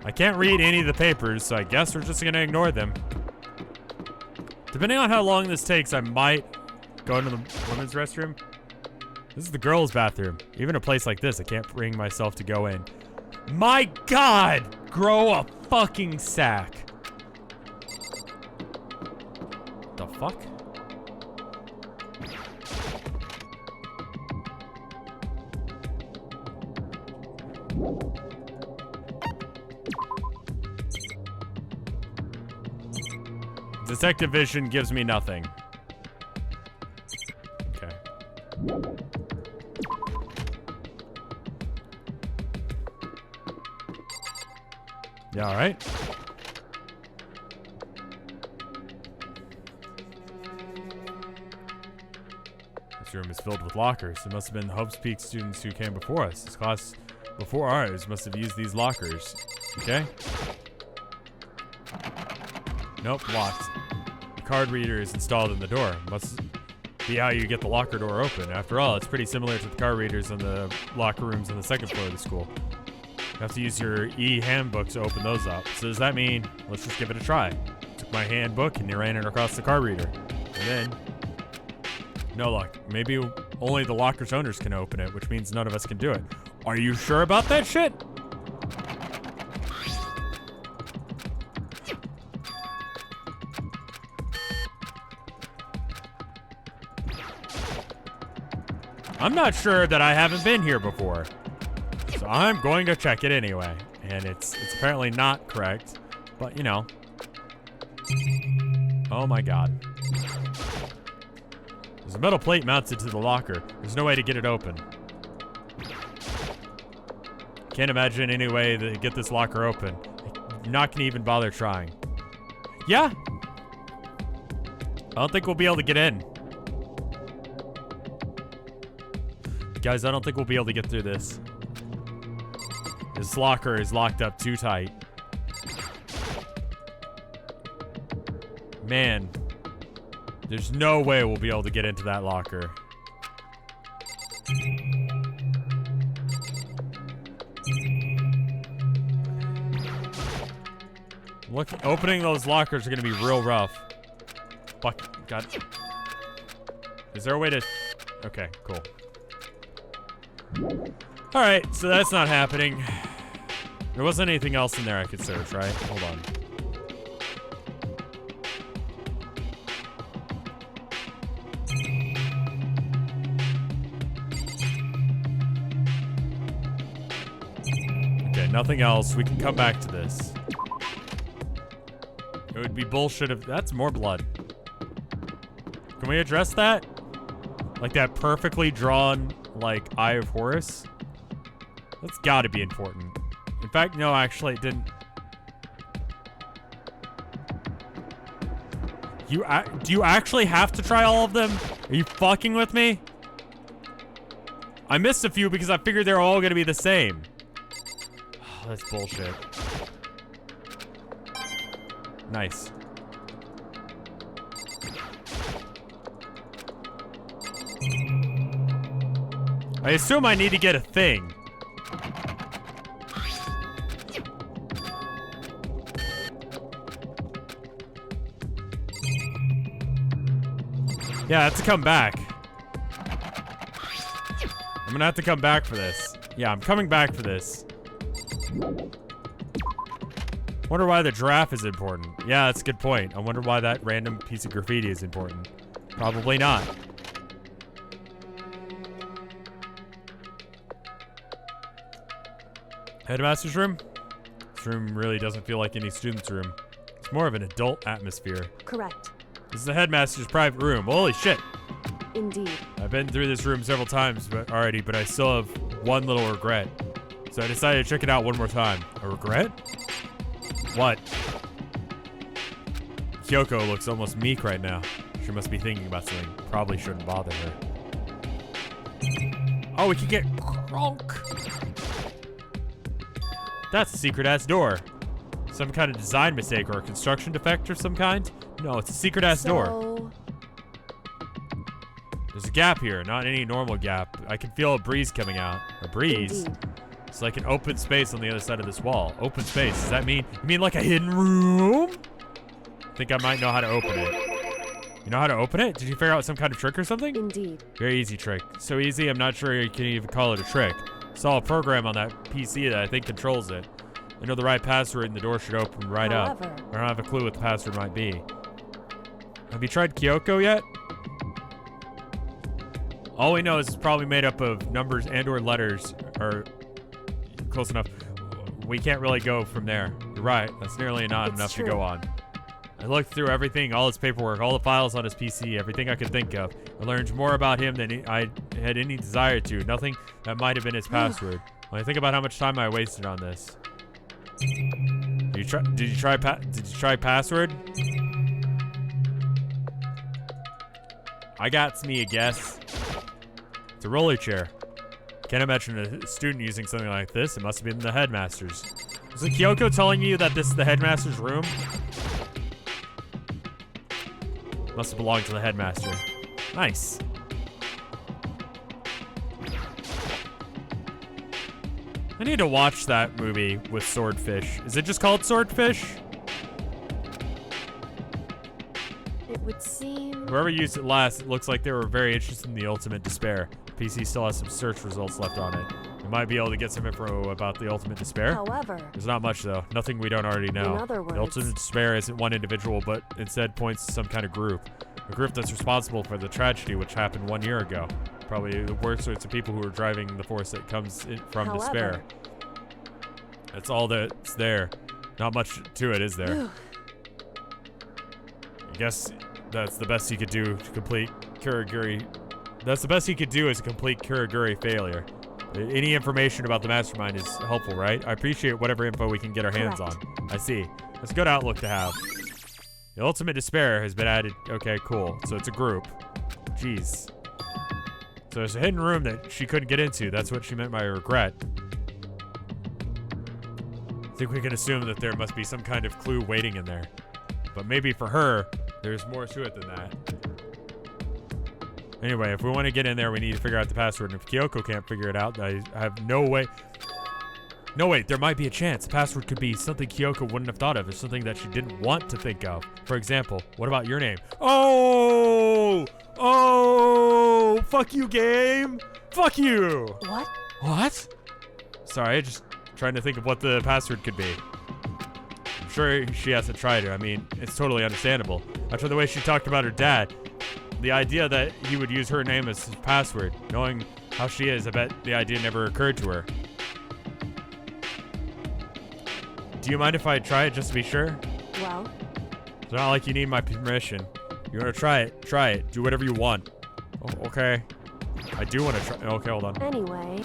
I can't read any of the papers, so I guess we're just gonna ignore them. Depending on how long this takes, I might go into the women's restroom. This is the girls' bathroom. Even a place like this, I can't bring myself to go in. My God! Grow a fucking sack. The fuck? Detective vision gives me nothing. Okay. Yeah, all right. This room is filled with lockers. It must have been the Hubs Peak students who came before us. This class before ours must have used these lockers. Okay. Nope, locked. The card reader is installed in the door. Must be how you get the locker door open. After all, it's pretty similar to the card readers in the locker rooms on the second floor of the school. You have to use your e-handbook to open those up. So does that mean, let's just give it a try. Took my handbook and ran it across the card reader. And then, no luck. Maybe only the locker's owners can open it, which means none of us can do it. Are you sure about that shit? I'm not sure that I haven't been here before. So I'm going to check it anyway. And it's apparently not correct. But, you know. Oh my God. There's a metal plate mounted to the locker. There's no way to get it open. Can't imagine any way to get this locker open. I'm not gonna even bother trying. Yeah. I don't think we'll be able to get in. Guys, I don't think we'll be able to get through this. This locker is locked up too tight. Man. There's no way we'll be able to get into that locker. Look, opening those lockers are gonna be real rough. Fuck, God. Is there a way to... Okay, cool. Alright, so that's not happening. There wasn't anything else in there I could search, right? Hold on. Okay, nothing else. We can come back to this. It would be bullshit if... That's more blood. Can we address that? Like that perfectly drawn, like, Eye of Horus? That's gotta be important. In fact, no, actually, it didn't. Do you actually have to try all of them? Are you fucking with me? I missed a few because I figured they're all gonna be the same. Oh, that's bullshit. Nice. I assume I need to get a thing. Yeah, I have to come back. I'm gonna have to come back for this. Yeah, I'm coming back for this. Wonder why the giraffe is important. Yeah, that's a good point. I wonder why that random piece of graffiti is important. Probably not. Headmaster's room? This room really doesn't feel like any student's room. It's more of an adult atmosphere. Correct. This is the headmaster's private room. Holy shit. Indeed. I've been through this room several times already, but I still have one little regret. So I decided to check it out one more time. A regret? What? Kyoko looks almost meek right now. She must be thinking about something. Probably shouldn't bother her. Oh, we can get crunk. That's a secret-ass door. Some kind of design mistake or a construction defect of some kind? No, it's a secret-ass door. There's a gap here, not any normal gap. I can feel a breeze coming out. A breeze? Indeed. It's like an open space on the other side of this wall. Open space, does that mean, you mean like a hidden room? I think I might know how to open it. You know how to open it? Did you figure out some kind of trick or something? Indeed. Very easy trick. So easy, I'm not sure you can even call it a trick. Saw a program on that PC that I think controls it. I know the right password and the door should open right up. However, I don't have a clue what the password might be. Have you tried Kyoko yet? All we know is it's probably made up of numbers and or letters, or close enough. We can't really go from there. You're right, that's nearly not It's enough true. to go on. I looked through everything, all his paperwork, all the files on his PC, everything I could think of. I learned more about him than I had any desire to. Nothing that might have been his password. When I think about how much time I wasted on this. Did you try password? I got me a guess. It's a roller chair. Can't imagine a student using something like this. It must have been the headmaster's. Is it Kyoko telling you that this is the headmaster's room? Must have belonged to the headmaster. Nice. I need to watch that movie with Swordfish. Is it just called Swordfish? it would seem. Whoever used it last, it looks like they were very interested in the ultimate despair. The PC still has some search results left on it. We might be able to get some info about the ultimate despair. However, There's not much though. Nothing we don't already know. In other The words- ultimate despair isn't one individual, but instead points to some kind of group. A group that's responsible for the tragedy which happened 1 year ago. Probably the worst sorts of people who are driving the force that comes from However- despair. That's all that's there. Not much to it, is there? I guess that's the best he could do to complete Kurogiri. That's the best he could do is a complete Kurogiri failure. Any information about the Mastermind is helpful, right? I appreciate whatever info we can get our hands Correct. on. I see. That's a good outlook to have. The ultimate despair has been added. Okay, cool. So it's a group. Jeez. So there's a hidden room that she couldn't get into. That's what she meant by regret. I think we can assume that there must be some kind of clue waiting in there. But maybe for her, there's more to it than that. Anyway, if we want to get in there, we need to figure out the password. And if Kyoko can't figure it out, I have no way. No, wait, there might be a chance. The password could be something Kyoko wouldn't have thought of. It's something that she didn't want to think of. For example, what about your name? Oh! Oh! Fuck you, game! Fuck you! what? What? Sorry, just trying to think of what the password could be. I'm sure she hasn't tried it. I mean, it's totally understandable. After the way she talked about her dad, the idea that he would use her name as his password, knowing how she is, I bet the idea never occurred to her. Do you mind if I try it just to be sure? Well, It's not like you need my permission. You want to try it? Try it. Do whatever you want. Oh, okay. I do want to try. Okay, hold on. anyway,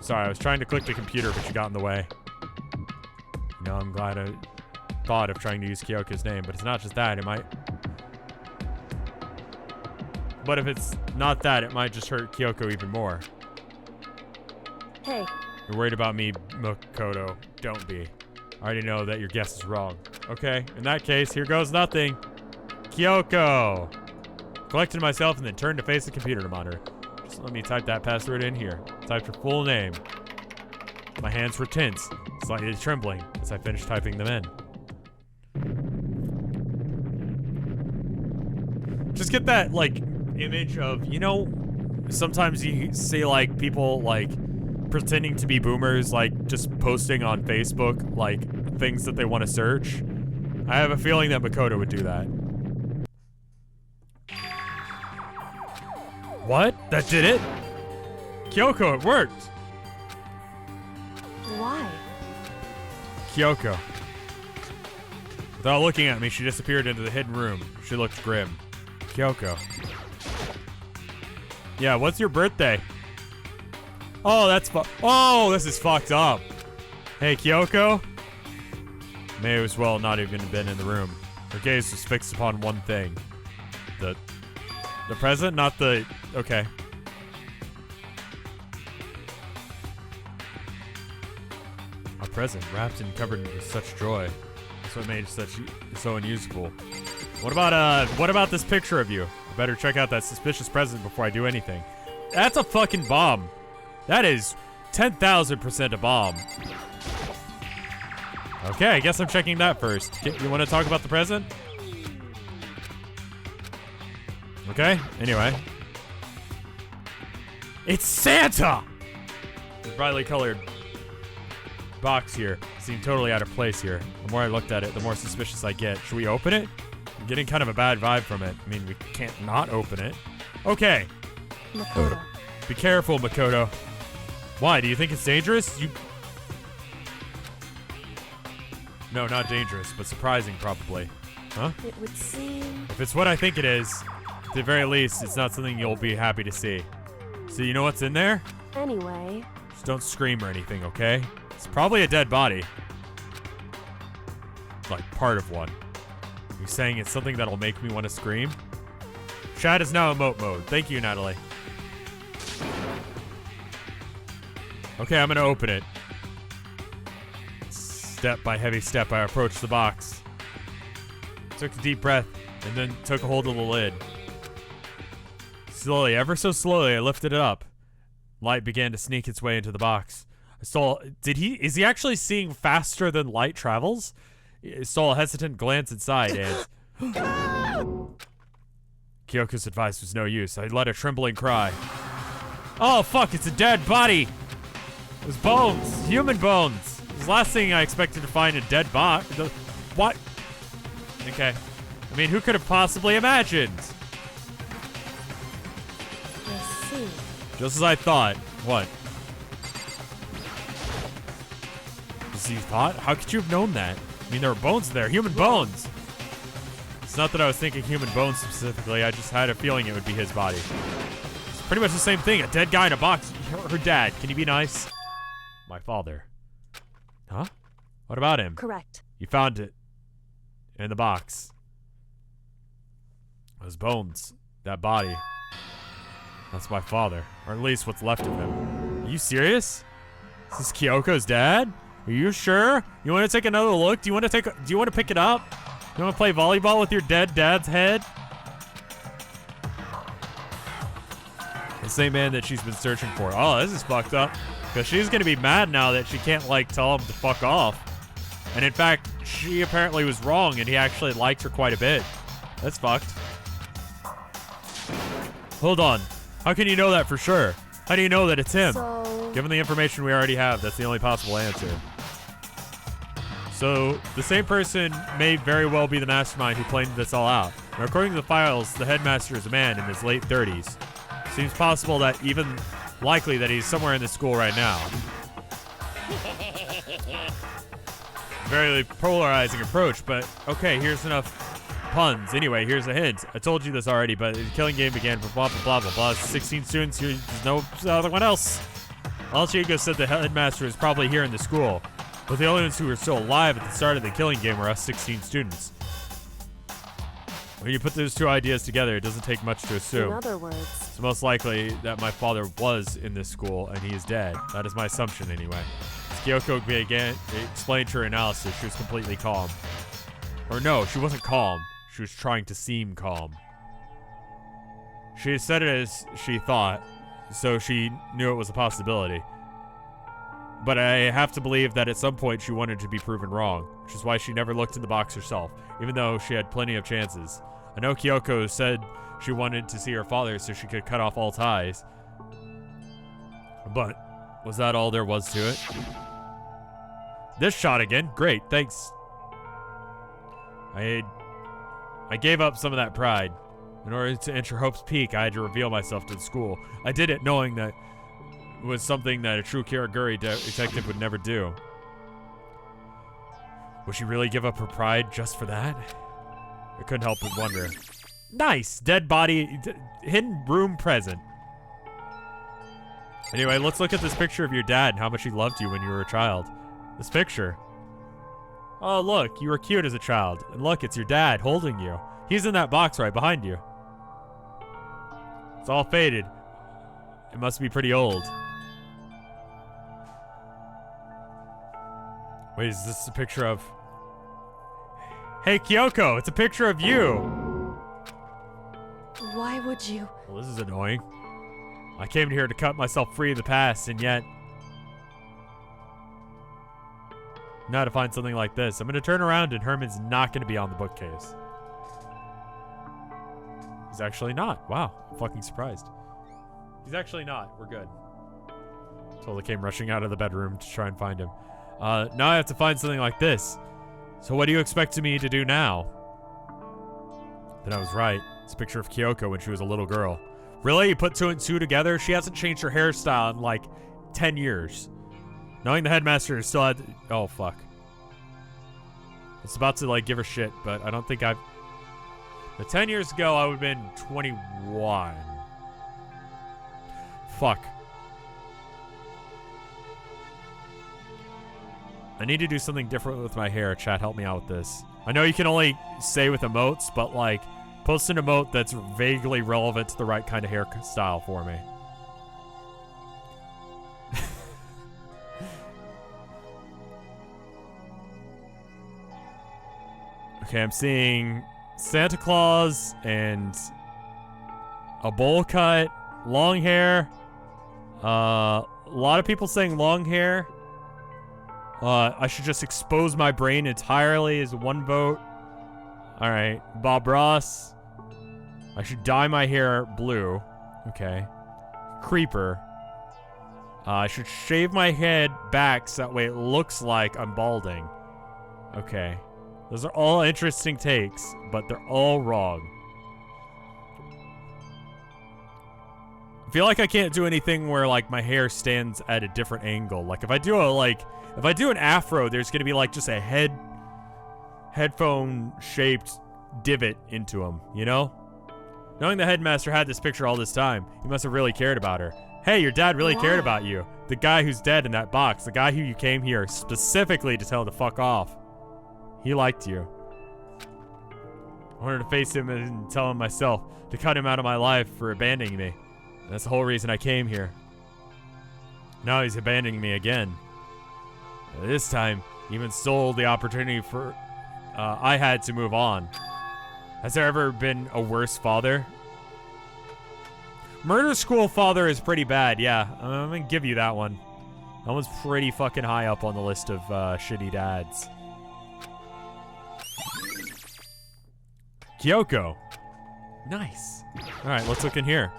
Sorry, I was trying to click the computer, but you got in the way. You know, I'm glad I thought of trying to use Kyoko's name, but it's not just that. It might... But if it's not that, it might just hurt Kyoko even more. hey, You're worried about me, Makoto. Don't be. I already know that your guess is wrong. Okay, in that case, here goes nothing. Kyoko! Collected myself and then turned to face the computer monitor. Just let me type that password in here. Typed her full name. My hands were tense, slightly trembling as I finished typing them in. Just get that, like, image of, you know, sometimes you see, like, people, like, pretending to be boomers, like, just posting on Facebook, like, things that they want to search. I have a feeling that Makoto would do that. What? That did it? Kyoko, it worked! why? Kyoko. Without looking at me, she disappeared into the hidden room. She looked grim. Kyoko. Yeah, what's your birthday? Oh, oh, this is fucked up. Hey, Kyoko? May as well not even been in the room. Her gaze was fixed upon one thing. The present, not the... Okay. A present wrapped and covered with such joy. That's what made it so unusable. What about this picture of you? I better check out that suspicious present before I do anything. That's a fucking bomb. That is 10,000% a bomb. Okay, I guess I'm checking that first. You want to talk about the present? Okay, anyway. It's Santa! The brightly colored box here seemed totally out of place here. The more I looked at it, the more suspicious I get. Should we open it? I'm getting kind of a bad vibe from it. I mean, we can't not open it. Okay. Makoto. Be careful, Makoto. Why? Do you think it's dangerous? No, not dangerous, but surprising probably. Huh? It would seem... If it's what I think it is, at the very least, it's not something you'll be happy to see. So you know what's in there? Anyway... Just don't scream or anything, okay? It's probably a dead body. Like, part of one. You saying it's something that'll make me want to scream? Chat is now emote mode. Thank you, Natalie. Okay, I'm gonna open it. Step by heavy step, I approached the box. Took a deep breath, and then took a hold of the lid. Slowly, ever so slowly, I lifted it up. Light began to sneak its way into the box. I saw... Is he actually seeing faster than light travels? I saw a hesitant glance inside, and... Kyoko's advice was no use. I let a trembling cry. Oh, fuck, it's a dead body! It was bones! Human bones! It was the last thing I expected to find, a dead body. What? Okay. I mean, who could have possibly imagined? I see. Just as I thought. What? As you thought? How could you have known that? I mean, there were bones there. Human bones! It's not that I was thinking human bones specifically. I just had a feeling it would be his body. It's pretty much the same thing. A dead guy in a box. Her dad. Can you be nice? My father. Huh? What about him? Correct. You found it. In the box. Those bones. That body. That's my father. Or at least what's left of him. Are you serious? Is this Kyoko's dad? Are you sure? You want to take another look? Do you want to pick it up? You want to play volleyball with your dead dad's head? The same man that she's been searching for. Oh, this is fucked up. Because she's going to be mad now that she can't, like, tell him to fuck off. And in fact, she apparently was wrong and he actually liked her quite a bit. That's fucked. Hold on. How can you know that for sure? How do you know that it's him? So... Given the information we already have, that's the only possible answer. So, the same person may very well be the mastermind who planned this all out. Now, according to the files, the headmaster is a man in his late 30s. Seems possible that even likely that he's somewhere in the school right now. Very polarizing approach, but okay, here's enough puns. Anyway, here's a hint. I told you this already, but the killing game began with blah, blah, blah, blah, blah. 16 students, there's no other one else. Alchigo said the headmaster is probably here in the school, but the only ones who were still alive at the start of the killing game were us 16 students. When you put those two ideas together, it doesn't take much to assume. In other words... It's most likely that my father was in this school and he is dead. That is my assumption anyway. As Kyoko began explained her analysis, she was completely calm. Or no, she wasn't calm. She was trying to seem calm. She said it as she thought, so she knew it was a possibility. But I have to believe that at some point she wanted to be proven wrong, which is why she never looked in the box herself, even though she had plenty of chances. I know Kyoko said she wanted to see her father so she could cut off all ties. But was that all there was to it? This shot again. Great, thanks. I gave up some of that pride. In order to enter Hope's Peak, I had to reveal myself to the school. I did it knowing that it was something that a true Kiriguri detective would never do. Would she really give up her pride just for that? I couldn't help but wonder. Nice! Dead body, hidden room present. Anyway, let's look at this picture of your dad and how much he loved you when you were a child. This picture. Oh, look, you were cute as a child. And look, it's your dad holding you. He's in that box right behind you. It's all faded. It must be pretty old. Wait, is this a picture of... Hey, Kyoko, it's a picture of you! Why would you? Well, this is annoying. I came here to cut myself free of the past, and yet... Now to find something like this. I'm gonna turn around and Herman's not gonna be on the bookcase. He's actually not. Wow, I'm fucking surprised. He's actually not. We're good. Totally came rushing out of the bedroom to try and find him. Now I have to find something like this. So what do you expect me to do now? Then I was right. It's a picture of Kyoko when she was a little girl. Really? You put two and two together? She hasn't changed her hairstyle in like 10 years. Knowing the headmaster still had... Oh, fuck. I was about to like give her shit, but I don't think I've... But 10 years ago, I would have been 21. Fuck. I need to do something different with my hair. Chat, help me out with this. I know you can only say with emotes, but like, post an emote that's vaguely relevant to the right kind of hairstyle for me. Okay, I'm seeing Santa Claus and a bowl cut, long hair. A lot of people saying long hair. I should just expose my brain entirely as one vote. Alright, Bob Ross. I should dye my hair blue. Okay. Creeper. I should shave my head back so that way it looks like I'm balding. Okay. Those are all interesting takes, but they're all wrong. I feel like I can't do anything where like my hair stands at a different angle. Like if I do an afro, there's gonna be like just a headphone shaped divot into him, you know? Knowing the headmaster had this picture all this time, he must have really cared about her. Hey, your dad really cared about you. The guy who's dead in that box, the guy who you came here specifically to tell to fuck off. He liked you. I wanted to face him and tell him myself, to cut him out of my life for abandoning me. That's the whole reason I came here. Now he's abandoning me again. This time, he even stole the opportunity for I had to move on. Has there ever been a worse father? Murder school father is pretty bad, yeah. I'm gonna give you that one. That one's pretty fucking high up on the list of shitty dads. Kyoko. Nice. Alright, let's look in here.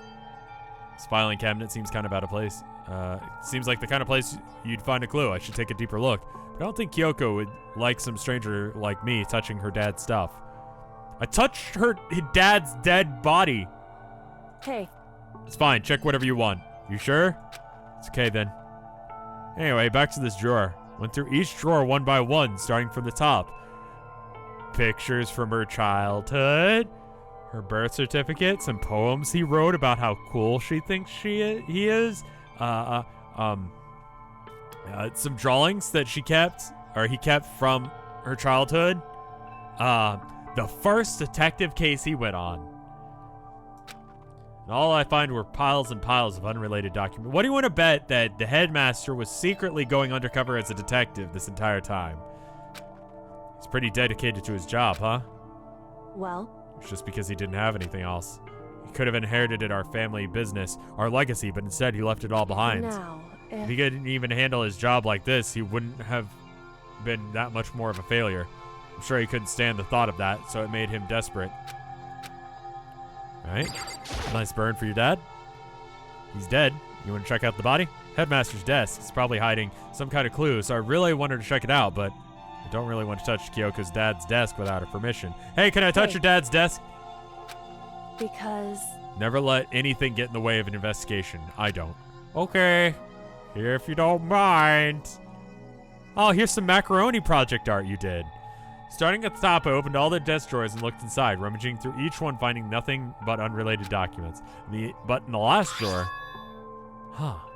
This filing cabinet seems kind of out of place. It seems like the kind of place you'd find a clue. I should take a deeper look. But I don't think Kyoko would like some stranger like me touching her dad's stuff. I touched her dad's dead body. Hey. It's fine. Check whatever you want. You sure? It's okay then. Anyway, back to this drawer. Went through each drawer one by one, starting from the top. Pictures from her childhood. Her birth certificate. Some poems he wrote about how cool she thinks he is. Some drawings that she kept, or he kept from her childhood. The first detective case he went on. And all I find were piles and piles of unrelated documents. What do you want to bet that the headmaster was secretly going undercover as a detective this entire time? He's pretty dedicated to his job, huh? Well? It's just because he didn't have anything else. He could have inherited our family business, our legacy, but instead he left it all behind. Now, if he couldn't even handle his job like this, he wouldn't have been that much more of a failure. I'm sure he couldn't stand the thought of that, so it made him desperate. Alright. Nice burn for your dad. He's dead. You want to check out the body? Headmaster's desk. It's probably hiding some kind of clue, so I really wanted to check it out, but I don't really want to touch Kyoko's dad's desk without her permission. Hey, can I touch your dad's desk? Because... Never let anything get in the way of an investigation. I don't. Okay. Here if you don't mind. Oh, here's some macaroni project art you did. Starting at the top, I opened all the desk drawers and looked inside, rummaging through each one, finding nothing but unrelated documents. But in the last drawer,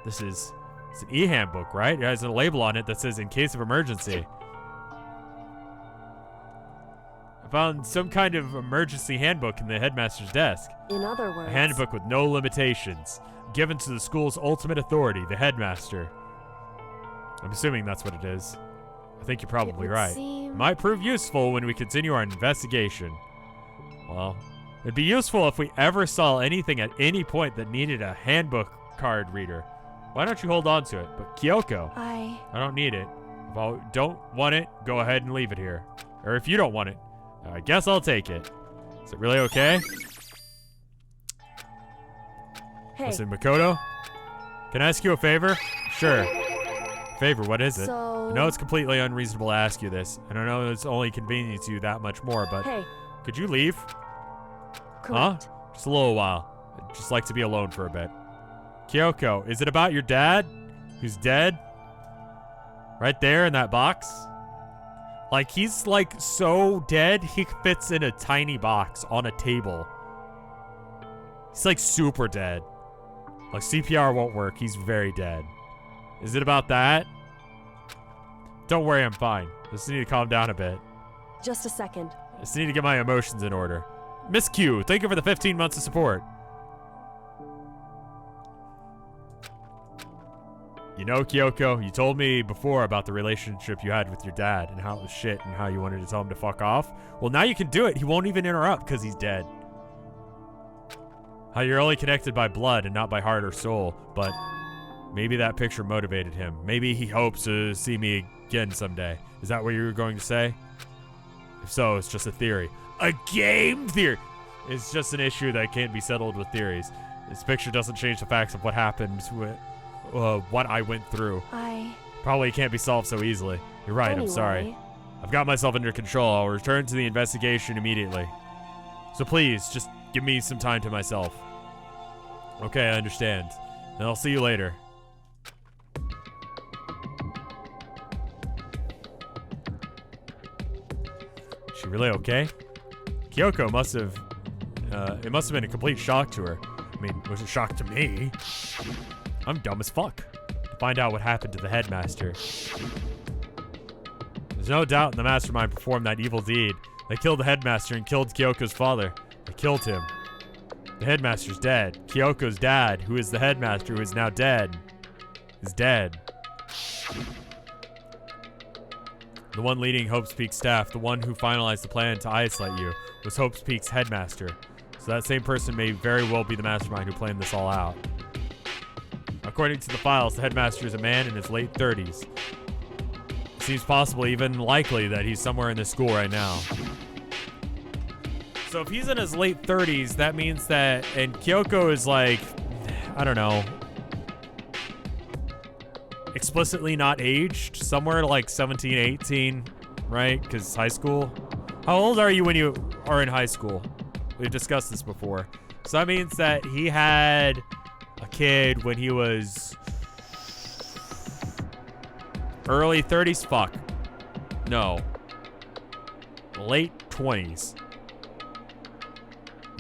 it's an e-handbook, right? It has a label on it that says, in case of emergency. I found some kind of emergency handbook in the headmaster's desk. In other words, A handbook with no limitations, given to the school's ultimate authority, the headmaster. I'm assuming that's what it is. I think you're probably right. Might prove useful when we continue our investigation. Well, it'd be useful if we ever saw anything at any point that needed a handbook card reader. Why don't you hold on to it? But Kyoko, I don't need it. If I don't want it, go ahead and leave it here. Or if you don't want it, I guess I'll take it. Is it really okay? Hey. Listen, Makoto, can I ask you a favor? Sure. Favor, what is it? I know it's completely unreasonable to ask you this, and I know it's only convenienced you that much more, but could you leave? Correct. Huh? Just a little while. I'd just like to be alone for a bit. Kyoko, is it about your dad? Who's dead? Right there in that box? Like, he's like so dead, he fits in a tiny box on a table. He's like super dead. Like, CPR won't work. He's very dead. Is it about that? Don't worry, I'm fine. Just need to calm down a bit. Just a second. I just need to get my emotions in order. Miss Q, thank you for the 15 months of support. You know, Kyoko, you told me before about the relationship you had with your dad and how it was shit and how you wanted to tell him to fuck off. Well, now you can do it. He won't even interrupt because he's dead. How you're only connected by blood and not by heart or soul, but maybe that picture motivated him. Maybe he hopes to see me again someday. Is that what you were going to say? If so, it's just a theory. A game theory! It's just an issue that can't be settled with theories. This picture doesn't change the facts of what happened with what I went through. Probably can't be solved so easily. You're right, I'm sorry. I've got myself under control. I'll return to the investigation immediately. So please, just give me some time to myself. Okay, I understand. And I'll see you later. Is she really okay? Kyoko must have... it must have been a complete shock to her. I mean, it was a shock to me. I'm dumb as fuck. To find out what happened to the headmaster. There's no doubt the Mastermind performed that evil deed. They killed the headmaster and killed Kyoko's father. They killed him. The headmaster's dead. Kyoko's dad, who is the headmaster, who is now dead, is dead. The one leading Hope's Peak staff, the one who finalized the plan to isolate you, was Hope's Peak's headmaster. So that same person may very well be the Mastermind who planned this all out. According to the files, the headmaster is a man in his late 30s. It seems possible, even likely, that he's somewhere in this school right now. So if he's in his late 30s, that means that... And Kyoko is like... I don't know. Explicitly not aged. Somewhere like 17, 18, right? Because high school. How old are you when you are in high school? We've discussed this before. So that means that he had a kid when he was... early 30s? Fuck. No. Late 20s.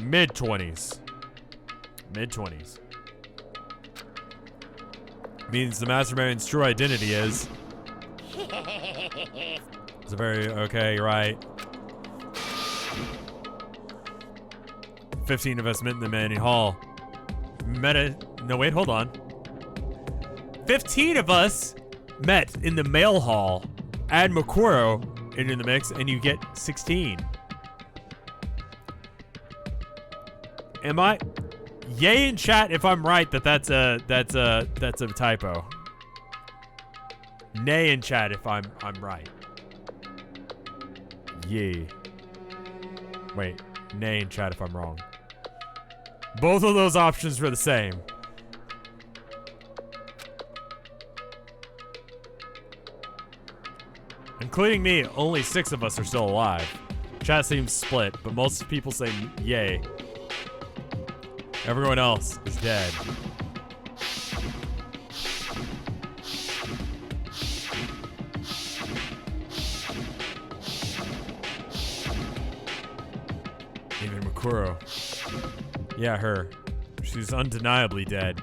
Mid-20s. Mid-20s. Means the Mastermind's true identity is... It's a very... Okay, you're right. 15 of us met in the Manning Hall. No, wait, hold on. 15 of us met in the mail hall. Add Makuro into the mix, and you get 16. Am I? Yay in chat if I'm right that's a typo. Nay in chat if I'm right. Yay. Wait, nay in chat if I'm wrong. Both of those options were the same. Including me, only 6 of us are still alive. Chat seems split, but most people say yay. Everyone else is dead. Kuro. Yeah, her. She's undeniably dead.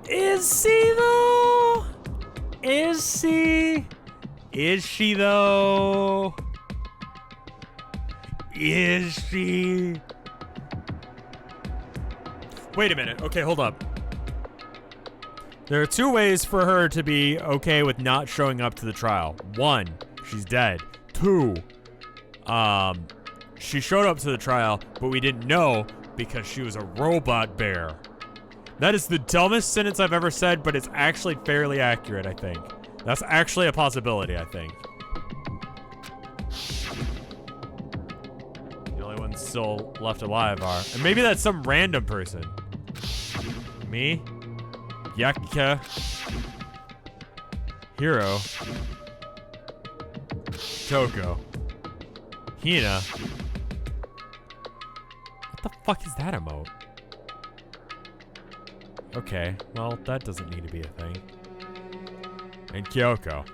Is she though? Is she? Is she though? Is she? Wait a minute. Okay, hold up. There are two ways for her to be okay with not showing up to the trial. One, she's dead. Two, she showed up to the trial, but we didn't know because she was a robot bear. That is the dumbest sentence I've ever said, but it's actually fairly accurate, I think. That's actually a possibility, I think. The only ones still left alive are... And maybe that's some random person. Me? Yakka. Hiro. Kyoko. Hina. What the fuck is that emote? Okay, well, that doesn't need to be a thing. And Kyoko.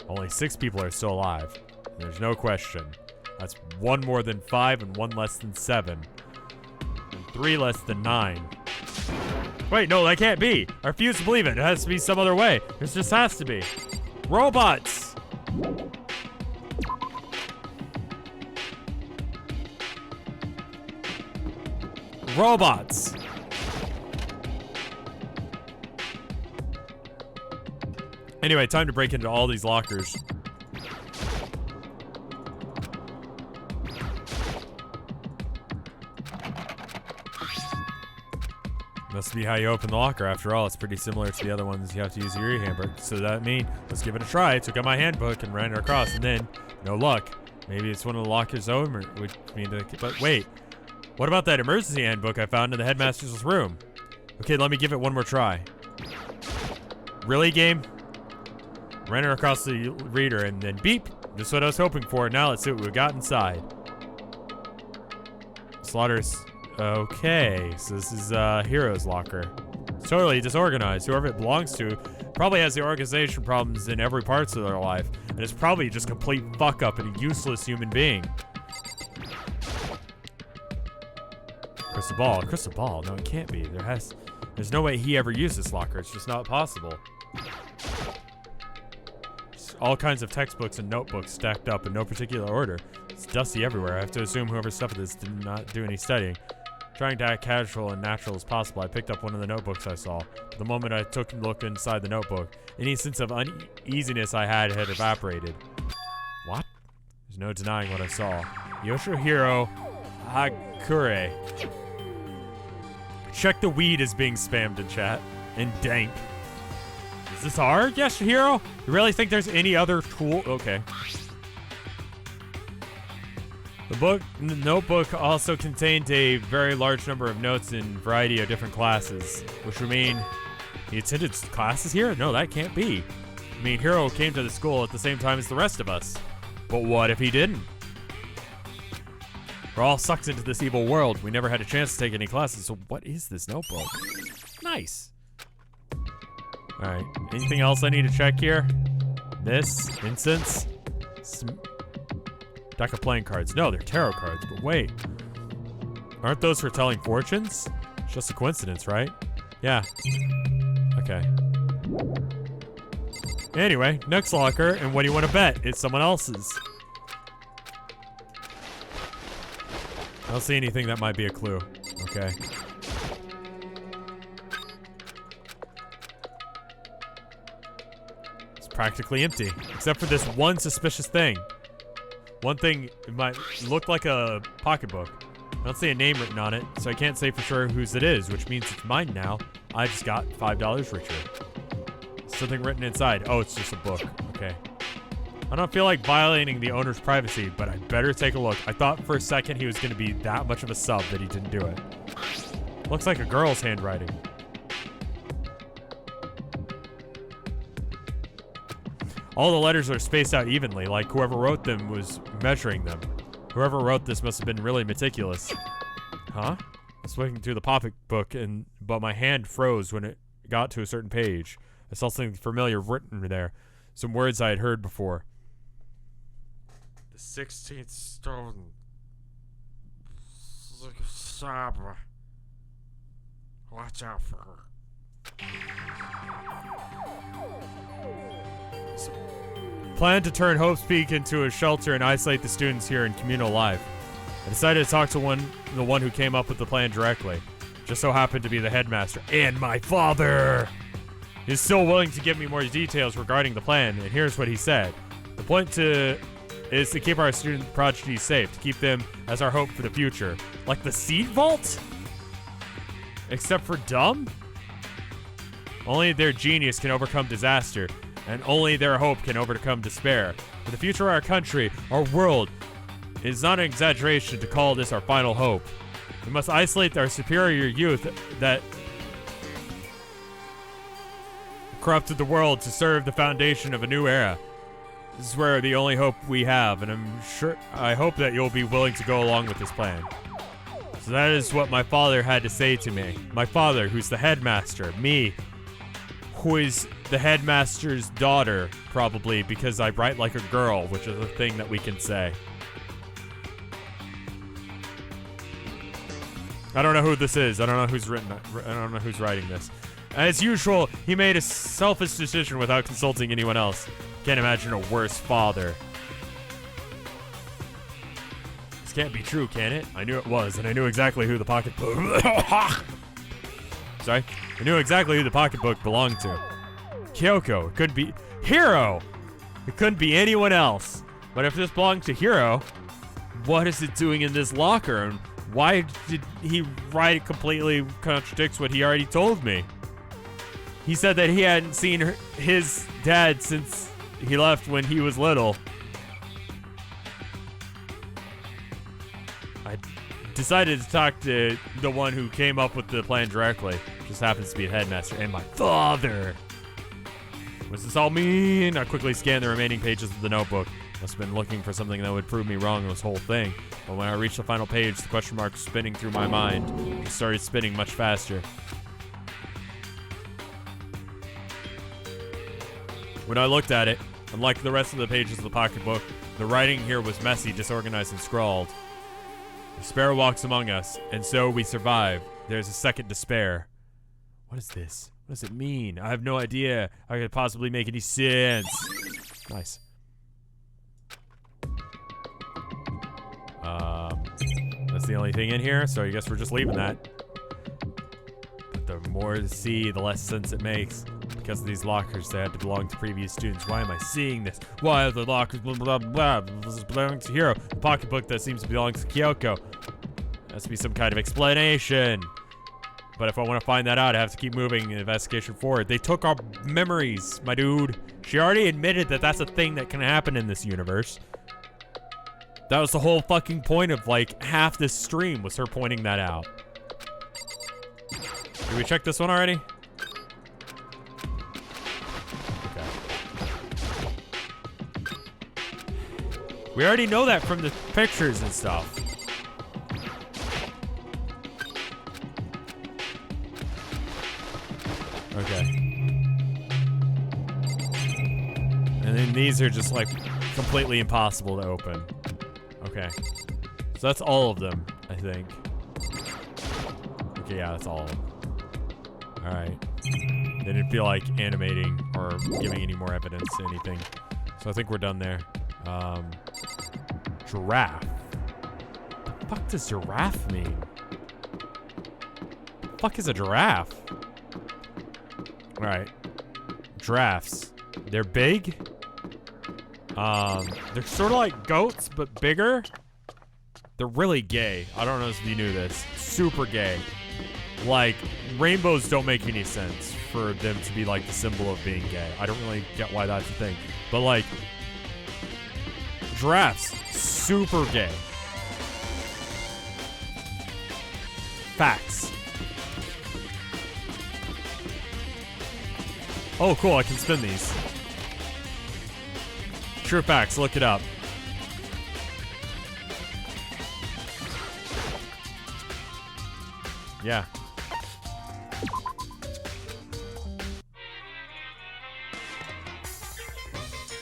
Only 6 people are still alive. There's no question. That's 1 more than 5 and 1 less than 7. And 3 less than 9. Wait, no, that can't be. I refuse to believe it. It has to be some other way. This just has to be. Robots! Robots! Anyway, time to break into all these lockers. Must be how you open the locker. After all, it's pretty similar to the other ones. You have to use your e-handbook. So that means, let's give it a try. I took out my handbook and ran it across, and then, no luck. Maybe it's one of the lockers over, which means, but wait. What about that emergency handbook I found in the headmaster's room? Okay, let me give it one more try. Really, game? Ran it across the reader, and then beep. Just what I was hoping for. Now let's see what we got inside. Slaughter's... Okay, so this is Hero's locker. It's totally disorganized. Whoever it belongs to probably has the organization problems in every parts of their life, and is probably just complete fuck up and a useless human being. Crystal ball. Crystal ball. No, it can't be. There's no way he ever used this locker. It's just not possible. Just all kinds of textbooks and notebooks stacked up in no particular order. It's dusty everywhere. I have to assume whoever stuffed this did not do any studying. Trying to act casual and natural as possible, I picked up one of the notebooks I saw. The moment I took a look inside the notebook, any sense of uneasiness I had evaporated. What? There's no denying what I saw. Yoshihiro Hakure. Check the weed is being spammed in chat. And dank. Is this hard, Yoshihiro? You really think there's any other tool? Okay. The notebook also contained a very large number of notes in a variety of different classes, which would mean he attended classes here? No, that can't be. I mean, Hiro came to the school at the same time as the rest of us. But what if he didn't? We're all sucked into this evil world. We never had a chance to take any classes, so what is this notebook? Nice. Alright, anything else I need to check here? This, incense, deck of playing cards. No, they're tarot cards, but wait. Aren't those for telling fortunes? It's just a coincidence, right? Yeah. Okay. Anyway, next locker, and what do you want to bet? It's someone else's. I don't see anything that might be a clue. Okay. It's practically empty, except for this one suspicious thing. One thing, it might look like a pocketbook. I don't see a name written on it, so I can't say for sure whose it is, which means it's mine now. I just got $5 richer. Something written inside. Oh, it's just a book. Okay. I don't feel like violating the owner's privacy, but I better take a look. I thought for a second he was going to be that much of a sub that he didn't do it. Looks like a girl's handwriting. All the letters are spaced out evenly, like whoever wrote them was measuring them. Whoever wrote this must have been really meticulous. Huh? I was looking through the pocketbook, but my hand froze when it got to a certain page. I saw something familiar written there. Some words I had heard before. 16th stone. Sabra. Watch out for her. Plan to turn Hope's Peak into a shelter and isolate the students here in communal life. I decided to talk to the one who came up with the plan directly. Just so happened to be the headmaster and my father. He's still willing to give me more details regarding the plan, and here's what he said. The point is to keep our student prodigies safe, to keep them as our hope for the future. Like the seed vault? Except for dumb? Only their genius can overcome disaster, and only their hope can overcome despair. For the future of our country, our world, it is not an exaggeration to call this our final hope. We must isolate our superior youth that corrupted the world to serve the foundation of a new era. This is where the only hope we have, and I hope that you'll be willing to go along with this plan. So that is what my father had to say to me. My father, who's the headmaster, me, who is the headmaster's daughter, probably, because I write like a girl, which is a thing that we can say. I don't know who this is. I don't know who's writing this. As usual, he made a selfish decision without consulting anyone else. Can't imagine a worse father. This can't be true, can it? I knew it was, and I knew exactly who the pocketbook... Sorry. I knew exactly who the pocketbook belonged to. Kyoko. It couldn't be... Hiro! It couldn't be anyone else. But if this belonged to Hiro, what is it doing in this locker? And why did he write it completely contradicts what he already told me? He said that he hadn't seen his dad since he left when he was little. I decided to talk to the one who came up with the plan directly. Just happens to be a headmaster and my father. What does this all mean? I quickly scanned the remaining pages of the notebook. Must have been looking for something that would prove me wrong in this whole thing. But when I reached the final page, the question mark spinning through my mind just started spinning much faster. When I looked at it, unlike the rest of the pages of the pocketbook, the writing here was messy, disorganized, and scrawled. Despair walks among us, and so we survive. There's a second despair. What is this? What does it mean? I have no idea how it could possibly make any sense. Nice. That's the only thing in here, so I guess we're just leaving that. But the more to see, the less sense it makes. Because of these lockers that had to belong to previous students. Why am I seeing this? Why are the lockers blah blah blah? This belongs to Hiro. The pocketbook that seems to belong to Kyoko. There has to be some kind of explanation. But if I want to find that out, I have to keep moving the investigation forward. They took our memories, my dude. She already admitted that that's a thing that can happen in this universe. That was the whole fucking point of like half this stream was her pointing that out. Did we check this one already? We already know that from the pictures and stuff. Okay. And then these are just like completely impossible to open. Okay. So that's all of them, I think. Okay, yeah, that's all of them. Alright. They didn't feel like animating or giving any more evidence to anything. So I think we're done there. Giraffe. The fuck does giraffe mean? The fuck is a giraffe? Alright. Giraffes. They're big. They're sort of like goats, but bigger. They're really gay. I don't know if you knew this. Super gay. Like, rainbows don't make any sense for them to be like the symbol of being gay. I don't really get why that's a thing. But like, giraffes, super gay. Facts. Oh, cool, I can spin these. True facts, look it up. Yeah.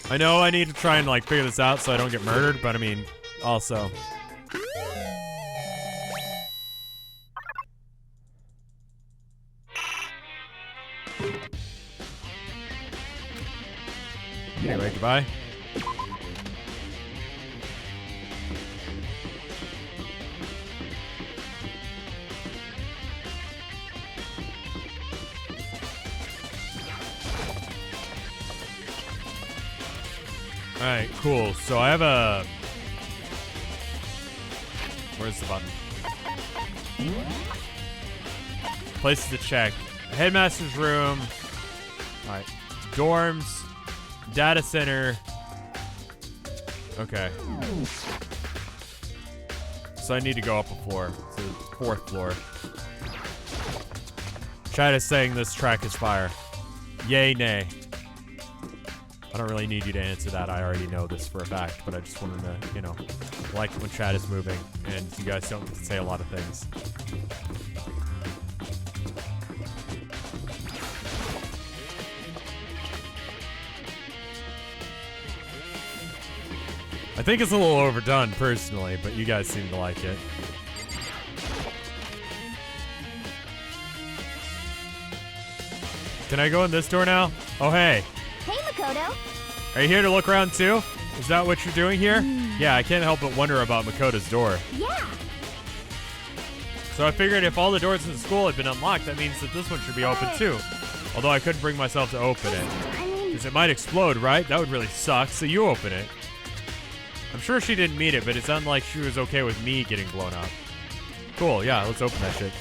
I know I need to try and like figure this out so I don't get murdered, but I mean, also. Anyway, goodbye. Alright, cool. So I have a... Where's the button? Places to check. Headmaster's room. Alright. Dorms. Data center. Okay. So I need to go up a floor. To the 4th floor. Chat is saying this track is fire. Yay, nay. I don't really need you to answer that. I already know this for a fact, but I just wanted to, you know, like when chat is moving and you guys don't get to say a lot of things. I think it's a little overdone personally, but you guys seem to like it. Can I go in this door now? Oh, hey. Hey, Makoto. Are you here to look around too? Is that what you're doing here? Yeah, I can't help but wonder about Makoto's door. Yeah. So I figured if all the doors in the school had been unlocked, that means that this one should be open too. Although I couldn't bring myself to open it. Because it might explode, right? That would really suck, so you open it. I'm sure she didn't mean it, but it sounded like she was okay with me getting blown up. Cool, yeah, let's open that shit.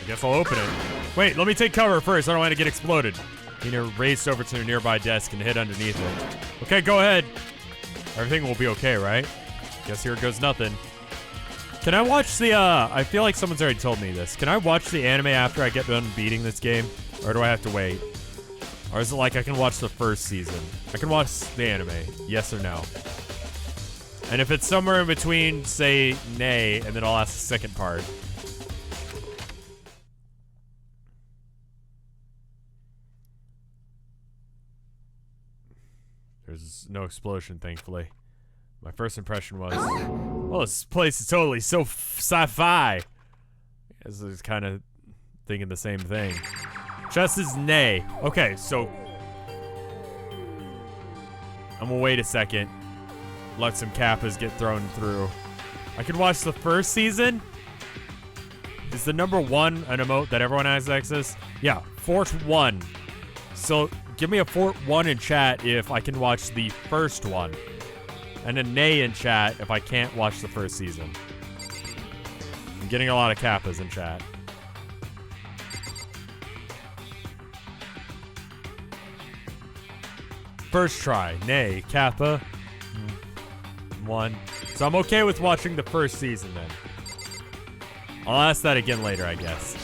I guess I'll open it. Wait, let me take cover first. I don't want to get exploded. Nina raced over to the nearby desk and hid underneath it. Okay, go ahead. Everything will be okay, right? Guess here goes nothing. Can I watch the, I feel like someone's already told me this. Can I watch the anime after I get done beating this game? Or do I have to wait? Or is it like I can watch the first season? I can watch the anime, yes or no? And if it's somewhere in between, say nay, and then I'll ask the second part. There's no explosion, thankfully. My first impression was, well, this place is totally so sci-fi. This is kind of thinking the same thing. Chess is nay. Okay, so I'm gonna wait a second. Let some kappas get thrown through. I can watch the first season. Is the number 1 an emote that everyone has access? Yeah, Fort 1. So give me a Fort 1 in chat if I can watch the first one. And a nay in chat if I can't watch the first season. I'm getting a lot of kappas in chat. First try, nay, kappa. 1. So I'm okay with watching the first season then. I'll ask that again later, I guess.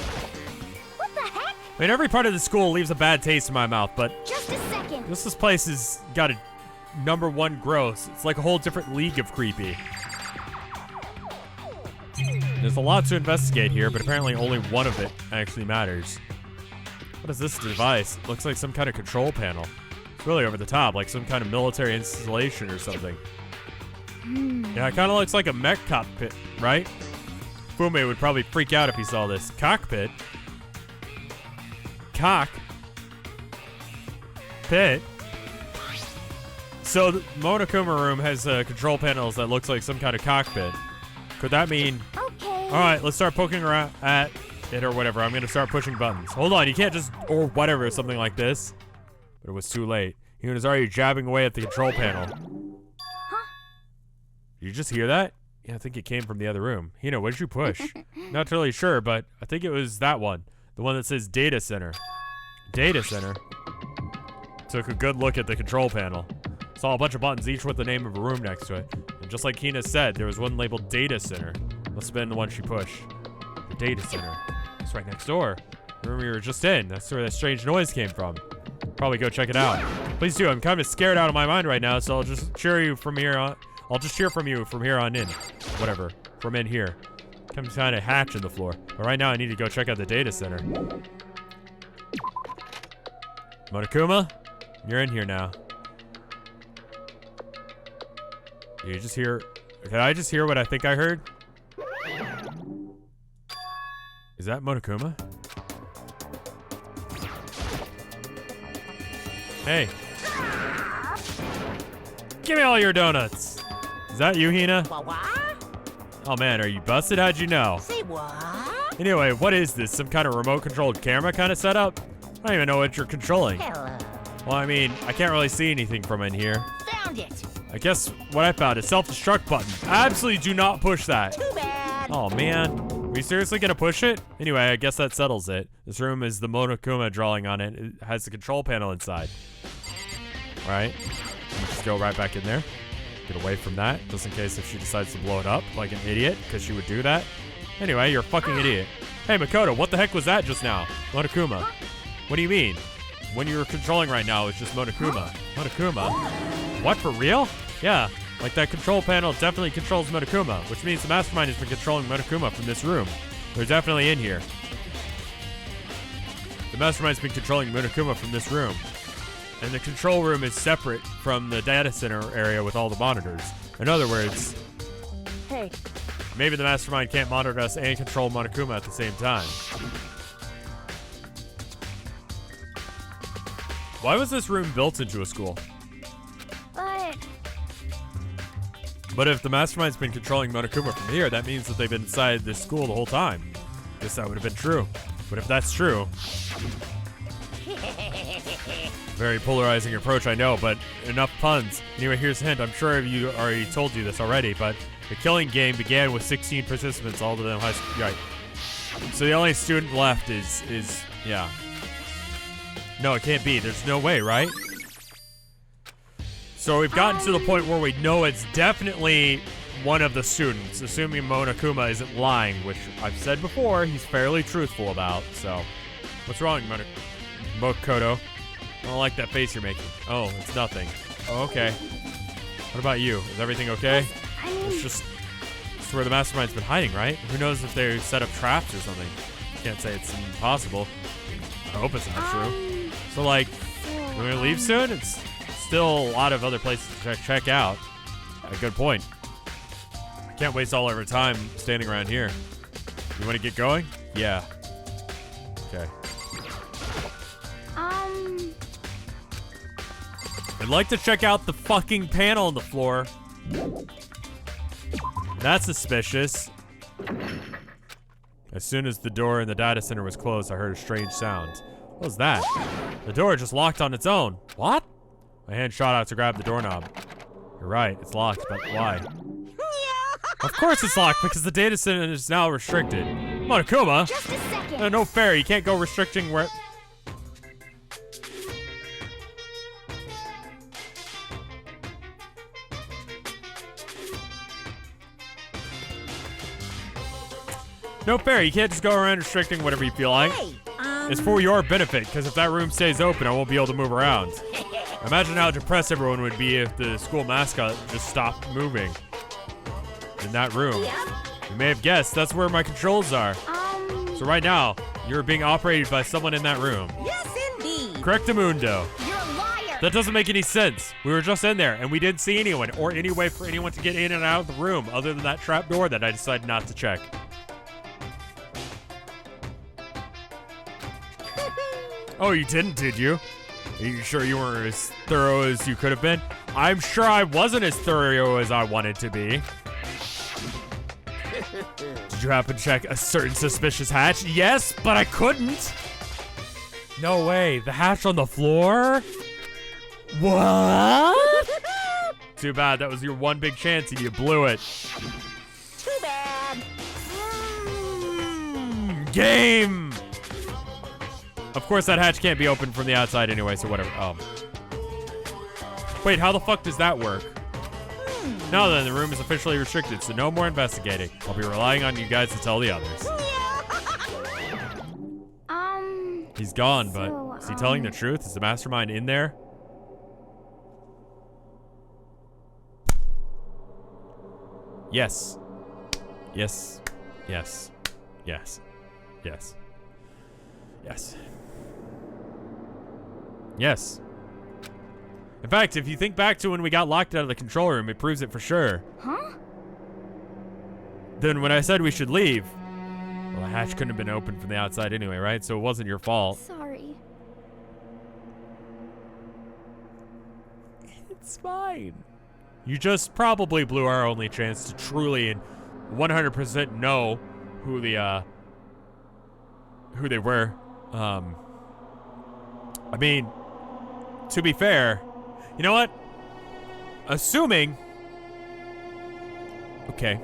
What the heck? I mean, every part of the school leaves a bad taste in my mouth, but Just a second. this place has got a number 1 gross. It's like a whole different league of creepy. There's a lot to investigate here, but apparently only one of it actually matters. What is this device? It looks like some kind of control panel. It's really over the top, like some kind of military installation or something. Yeah, it kind of looks like a mech cockpit, right? Fume would probably freak out if he saw this. Cockpit? Cock? Pit? So the Monokuma room has control panels that looks like some kind of cockpit. Could that mean... Okay. Alright, let's start poking around at it or whatever. I'm going to start pushing buttons. Hold on, you can't just... Or whatever, something like this. But it was too late. He was already jabbing away at the control panel. Huh? Did you just hear that? Yeah, I think it came from the other room. Hina, what did you push? Not totally sure, but I think it was that one. The one that says Data Center. Data Center? Took a good look at the control panel. Saw a bunch of buttons, each with the name of a room next to it. And just like Hina said, there was one labeled Data Center. Must have been the one she pushed. The Data Center. It's right next door. The room we were just in. That's where that strange noise came from. Probably go check it out. Please do. I'm kind of scared out of my mind right now, so I'll just cheer you from here on. I'll just cheer from you from here on in. Whatever. From in here. Some kind of hatch in the floor. But right now I need to go check out the data center. Monokuma? You're in here now. Do you just hear... Can I just hear what I think I heard? Is that Monokuma? Hey. Give me all your donuts. Is that you, Hina? Oh man, are you busted? How'd you know? Say what? Anyway, what is this? Some kind of remote-controlled camera kind of setup? I don't even know what you're controlling. Hello. Well, I mean, I can't really see anything from in here. Found it. I guess what I found is self-destruct button. Absolutely do not push that. Too bad. Oh man, are we seriously gonna push it? Anyway, I guess that settles it. This room is the Monokuma drawing on it. It has the control panel inside. Right? Just go right back in there. Get away from that, just in case if she decides to blow it up like an idiot, because she would do that. Anyway, you're a fucking idiot. Hey, Makoto, what the heck was that just now? Monokuma. What do you mean? When you're controlling right now, it's just Monokuma. Monokuma? What, for real? Yeah, like that control panel definitely controls Monokuma, which means the Mastermind has been controlling Monokuma from this room. They're definitely in here. The Mastermind's been controlling Monokuma from this room. And the control room is separate from the data center area with all the monitors. In other words, Hey, maybe the Mastermind can't monitor us and control Monokuma at the same time. Why was this room built into a school? But if the Mastermind's been controlling Monokuma from here, that means that they've been inside this school the whole time. Guess that would have been true. But if that's true... Very polarizing approach, I know, but enough puns. Anyway, here's a hint. I'm sure you already told you this already, but the killing game began with 16 participants, all of them high school. Right. So the only student left is yeah. No, it can't be. There's no way, right? So we've gotten to the point where we know it's definitely one of the students, assuming Monokuma isn't lying, which I've said before, he's fairly truthful about, so. What's wrong, Makoto? I don't like that face you're making. Oh, it's nothing. Oh, okay. What about you? Is everything okay? It's just where the Mastermind's been hiding, right? Who knows if they set up traps or something. Can't say it's impossible. I hope it's not true. So, like, we're gonna leave soon? It's still a lot of other places to check out. A good point. Can't waste all of our time standing around here. You want to get going? Yeah. Okay. I'd like to check out the fucking panel on the floor. That's suspicious. As soon as the door in the data center was closed, I heard a strange sound. What was that? The door just locked on its own. What? My hand shot out to grab the doorknob. You're right, it's locked, but why? Of course it's locked, because the data center is now restricted. Monokuma? Just a second. No fair, you can't go restricting where... No fair, you can't just go around restricting whatever you feel like. Hey, It's for your benefit, because if that room stays open, I won't be able to move around. Imagine how depressed everyone would be if the school mascot just stopped moving. In that room. You may have guessed, that's where my controls are. So right now, you're being operated by someone in that room. yes, indeed. Correctamundo. You're a liar. That doesn't make any sense. We were just in there, and we didn't see anyone, or any way for anyone to get in and out of the room, other than that trap door that I decided not to check. Oh, you didn't, did you? Are you sure you weren't as thorough as you could have been? I'm sure I wasn't as thorough as I wanted to be. Did you happen to check a certain suspicious hatch? Yes, but I couldn't. No way. The hatch on the floor? What? Too bad. That was your one big chance and you blew it. Too bad. Game! Of course, that hatch can't be opened from the outside anyway, so whatever. Wait, how the fuck does that work? Now then, the room is officially restricted, so no more investigating. I'll be relying on you guys to tell the others. He's gone, but is he telling the truth? Is the Mastermind in there? Yes. Yes. Yes. Yes. Yes. Yes. Yes. In fact, if you think back to when we got locked out of the control room, it proves it for sure. Huh? Then when I said we should leave, well, the hatch couldn't have been opened from the outside anyway, right? So it wasn't your fault. Sorry. It's fine. You just probably blew our only chance to truly and 100% know who they were. I mean, to be fair, you know what? Assuming. Okay.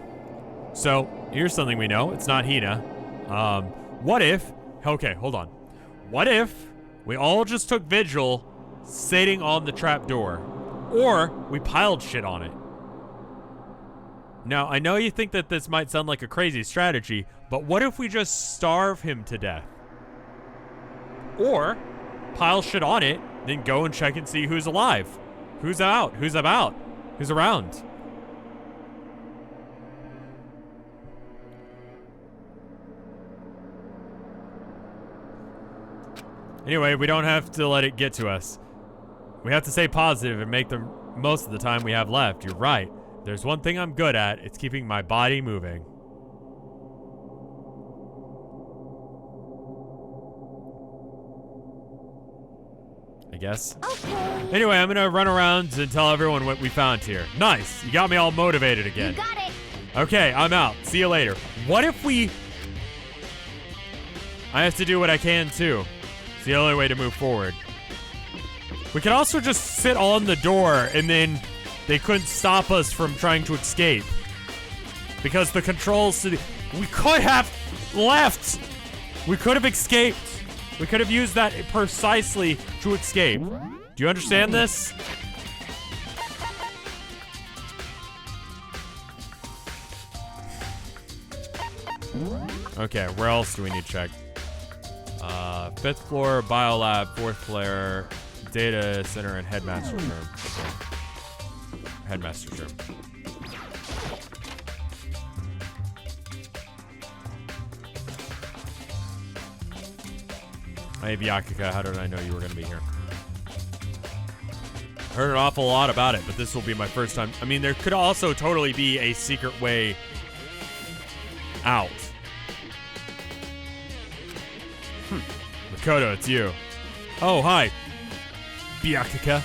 So here's something we know. It's not Hina. What if? Okay, hold on. What if we all just took vigil, sitting on the trap door, or we piled shit on it? Now, I know you think that this might sound like a crazy strategy, but what if we just starve him to death? Or pile shit on it, then go and check and see who's alive, who's out, who's about, who's around. Anyway, we don't have to let it get to us. We have to stay positive and make the most of the time we have left. You're right. There's one thing I'm good at. It's keeping my body moving. I guess. Okay. Anyway, I'm gonna run around and tell everyone what we found here. Nice. You got me all motivated again. You got it. Okay, I'm out. See you later. What if we... I have to do what I can too. It's the only way to move forward. We could also just sit on the door and then they couldn't stop us from trying to escape. Because the controls to the... We could have left. We could have escaped. We could have used that precisely to escape. Do you understand this? Okay, where else do we need to check? 5th floor, biolab, 4th floor, data center, and headmaster's room. Okay. Headmaster's room. Hey, Byakuya, how did I know you were going to be here? I heard an awful lot about it, but this will be my first time. I mean, there could also totally be a secret way out. Makoto, it's you. Oh, hi. Byakuya.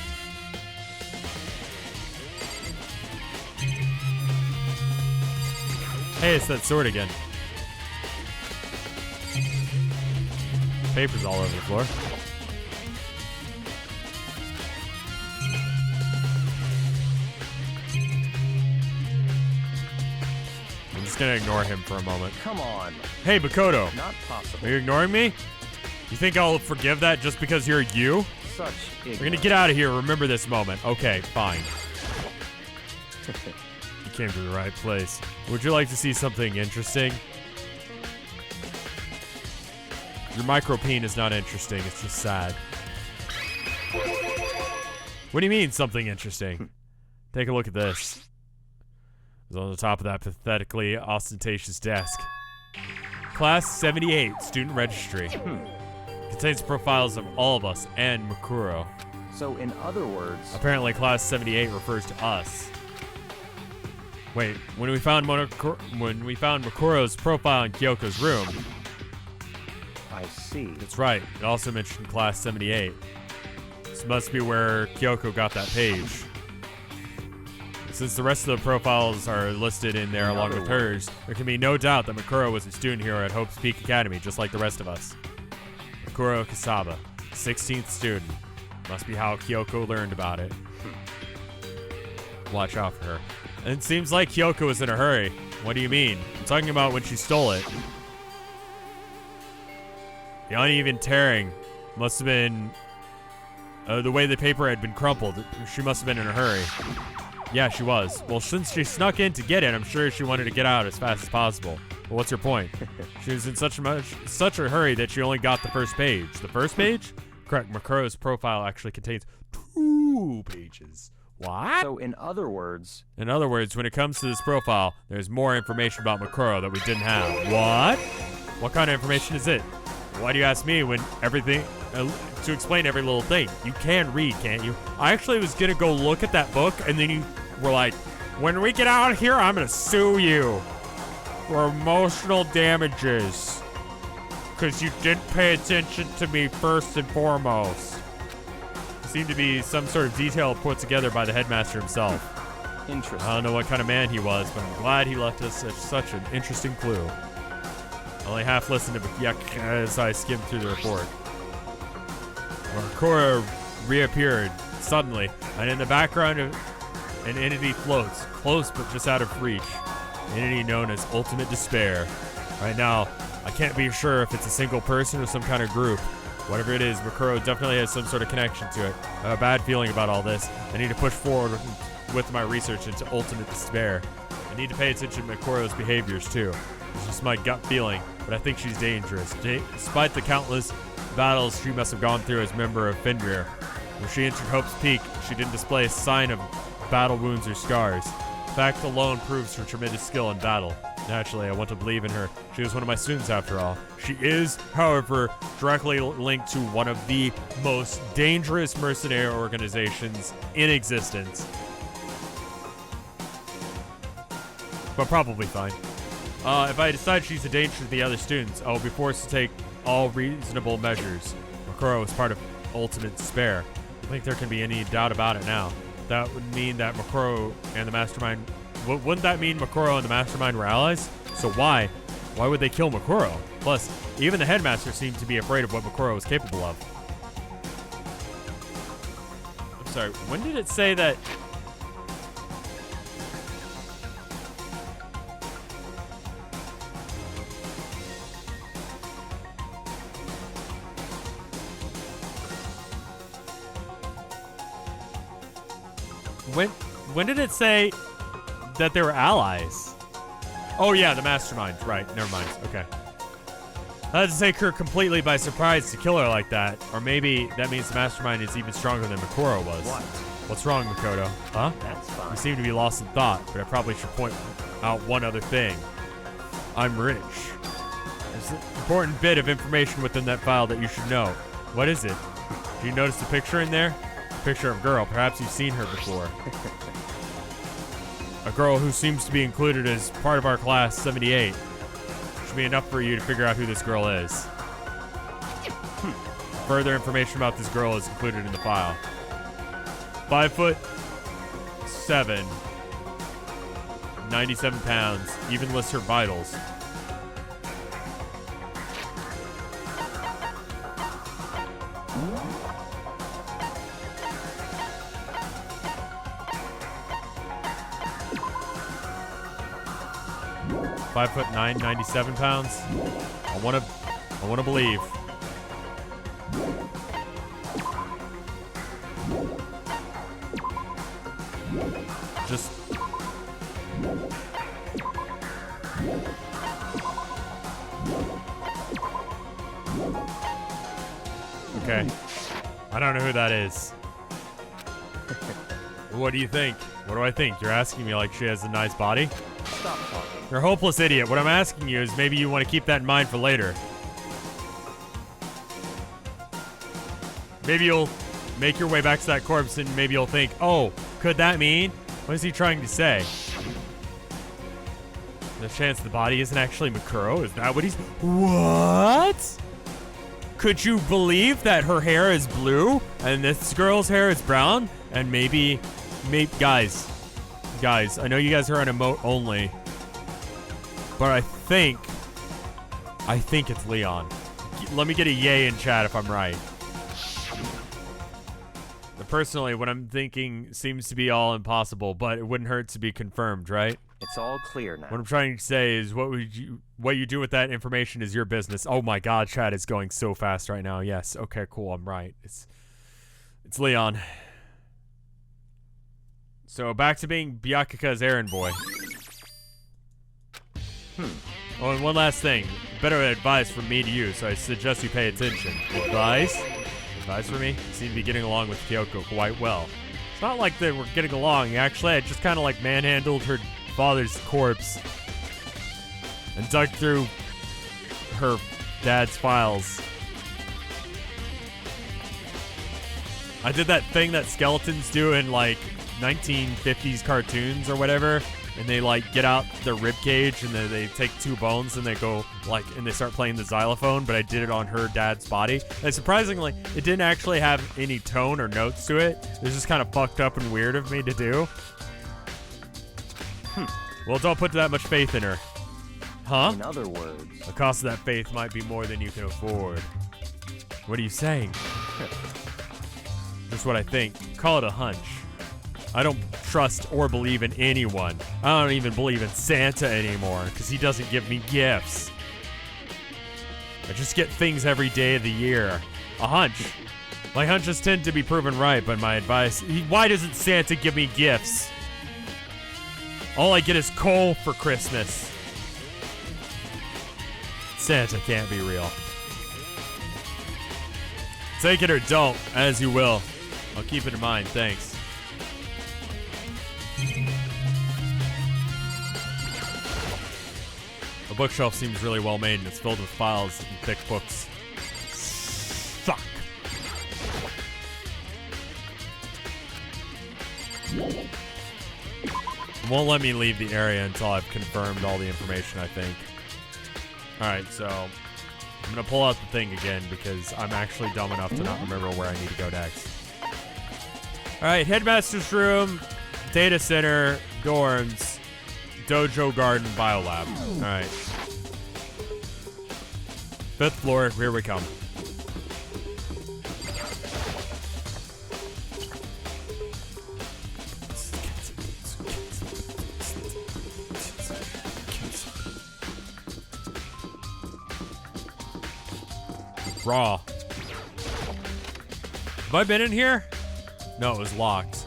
Hey, it's that sword again. Papers all over the floor. I'm just gonna ignore him for a moment. Come on. Hey, Makoto. Not possible. Are you ignoring me? You think I'll forgive that just because you're you? Such We're gonna get out of here. Remember this moment. Okay, fine. You came to the right place. Would you like to see something interesting? Your micropene is not interesting. It's just sad. What do you mean, something interesting? Take a look at this. It's on the top of that pathetically ostentatious desk. Class 78, student registry. Contains profiles of all of us and Makuro. So, in other words... Apparently, Class 78 refers to us. Wait, when we found Makuro's profile in Kyoko's room... I see. That's right. It also mentioned Class 78. This must be where Kyoko got that page. Since the rest of the profiles are listed in there along with hers, there can be no doubt that Makuro was a student here at Hope's Peak Academy, just like the rest of us. Makuro Kasaba, 16th student. Must be how Kyoko learned about it. Watch out for her. And it seems like Kyoko was in a hurry. What do you mean? I'm talking about when she stole it. The uneven tearing must have been the way the paper had been crumpled. She must have been in a hurry. Yeah, she was. Well, since she snuck in to get it, I'm sure she wanted to get out as fast as possible. But what's your point? She was in such a hurry that she only got the first page. The first page? Correct. Makuro's profile actually contains 2 pages. What? So, in other words... In other words, when it comes to this profile, there's more information about Makuro that we didn't have. What? What kind of information is it? Why do you ask me when everything, to explain every little thing? You can read, can't you? I actually was gonna go look at that book, and then you were like, when we get out of here, I'm gonna sue you for emotional damages. Because you didn't pay attention to me first and foremost. It seemed to be some sort of detail put together by the headmaster himself. Interesting. I don't know what kind of man he was, but I'm glad he left us such an interesting clue. I only half listened to Yuck as I skimmed through the report. Makuro reappeared suddenly, and in the background an entity floats, close but just out of reach. An entity known as Ultimate Despair. Right now, I can't be sure if it's a single person or some kind of group. Whatever it is, Makuro definitely has some sort of connection to it. I have a bad feeling about all this. I need to push forward with my research into Ultimate Despair. I need to pay attention to Makuro's behaviors too. It's just my gut feeling, but I think she's dangerous. Despite the countless battles she must have gone through as member of Fenrir, when she entered Hope's Peak, she didn't display a sign of battle wounds or scars. The fact alone proves her tremendous skill in battle. Naturally, I want to believe in her. She was one of my students after all. She is, however, directly linked to one of the most dangerous mercenary organizations in existence. But probably fine. If I decide she's a danger to the other students, I will be forced to take all reasonable measures. Makuro is part of Ultimate Despair. I don't think there can be any doubt about it now. That would mean that Makuro and the Mastermind... Wouldn't that mean Makuro and the Mastermind were allies? So why? Why would they kill Makuro? Plus, even the headmaster seemed to be afraid of what Makuro was capable of. I'm sorry, when did it say that... When did it say that they were allies? Oh yeah, the Mastermind. Right, never mind. Okay. That doesn't take her completely by surprise to kill her like that. Or maybe that means the Mastermind is even stronger than Makuro was. What? What's wrong, Makoto? Huh? That's fine. You seem to be lost in thought, but I probably should point out one other thing. I'm rich. There's an important bit of information within that file that you should know. What is it? Do you notice the picture in there? A picture of a girl. Perhaps you've seen her before. A girl who seems to be included as part of our class 78. Should be enough for you to figure out who this girl is. Further information about this girl is included in the file. 5'7", 97 pounds. Even lists her vitals. Five 5'9", 97 pounds. I wanna believe. Just okay. I don't know who that is. What do you think? What do I think? You're asking me like she has a nice body? Stop talking. You're a hopeless idiot. What I'm asking you is maybe you want to keep that in mind for later. Maybe you'll make your way back to that corpse and maybe you'll think, oh, could that mean? What is he trying to say? The chance the body isn't actually Makuro? Is that what he's... What? Could you believe that her hair is blue and this girl's hair is brown? And maybe guys, I know you guys are on emote only, but I think it's Leon. Let me get a yay in chat if I'm right. Personally, what I'm thinking seems to be all impossible, but it wouldn't hurt to be confirmed, right? It's all clear now. What I'm trying to say is what you do with that information is your business. Oh my god, chat is going so fast right now. Yes, okay, cool, I'm right. It's Leon. So back to being Byakuka's errand boy. Oh, and one last thing. Better advice from me to you, so I suggest you pay attention. Advice? Advice for me? You seem to be getting along with Kyoko quite well. It's not like they were getting along. Actually, I just kind of like manhandled her father's corpse and dug through her Dad's files. I did that thing that skeletons do in like 1950s cartoons or whatever, and they like get out their rib cage and then they take 2 bones and they go like and they start playing the xylophone, but I did it on her dad's body. And surprisingly, it didn't actually have any tone or notes to it. It was just kind of fucked up and weird of me to do. Well, don't put that much faith in her. Huh? In other words, The cost of that faith might be more than you can afford. What are you saying? Just what I think. Call it a hunch. I don't trust or believe in anyone. I don't even believe in Santa anymore because he doesn't give me gifts. I just get things every day of the year. A hunch. My hunches tend to be proven right, but my advice... Why doesn't Santa give me gifts? All I get is coal for Christmas. Santa can't be real. Take it or don't, as you will. I'll keep it in mind, thanks. The bookshelf seems really well made and it's filled with files and thick books. Suck. It won't let me leave the area until I've confirmed all the information, I think. Alright, so I'm gonna pull out the thing again because I'm actually dumb enough to not remember where I need to go next. Alright, headmaster's room, data center, dorms, dojo garden, biolab. Alright. 5th floor, here we come. Raw. Have I been in here? No, it was locked.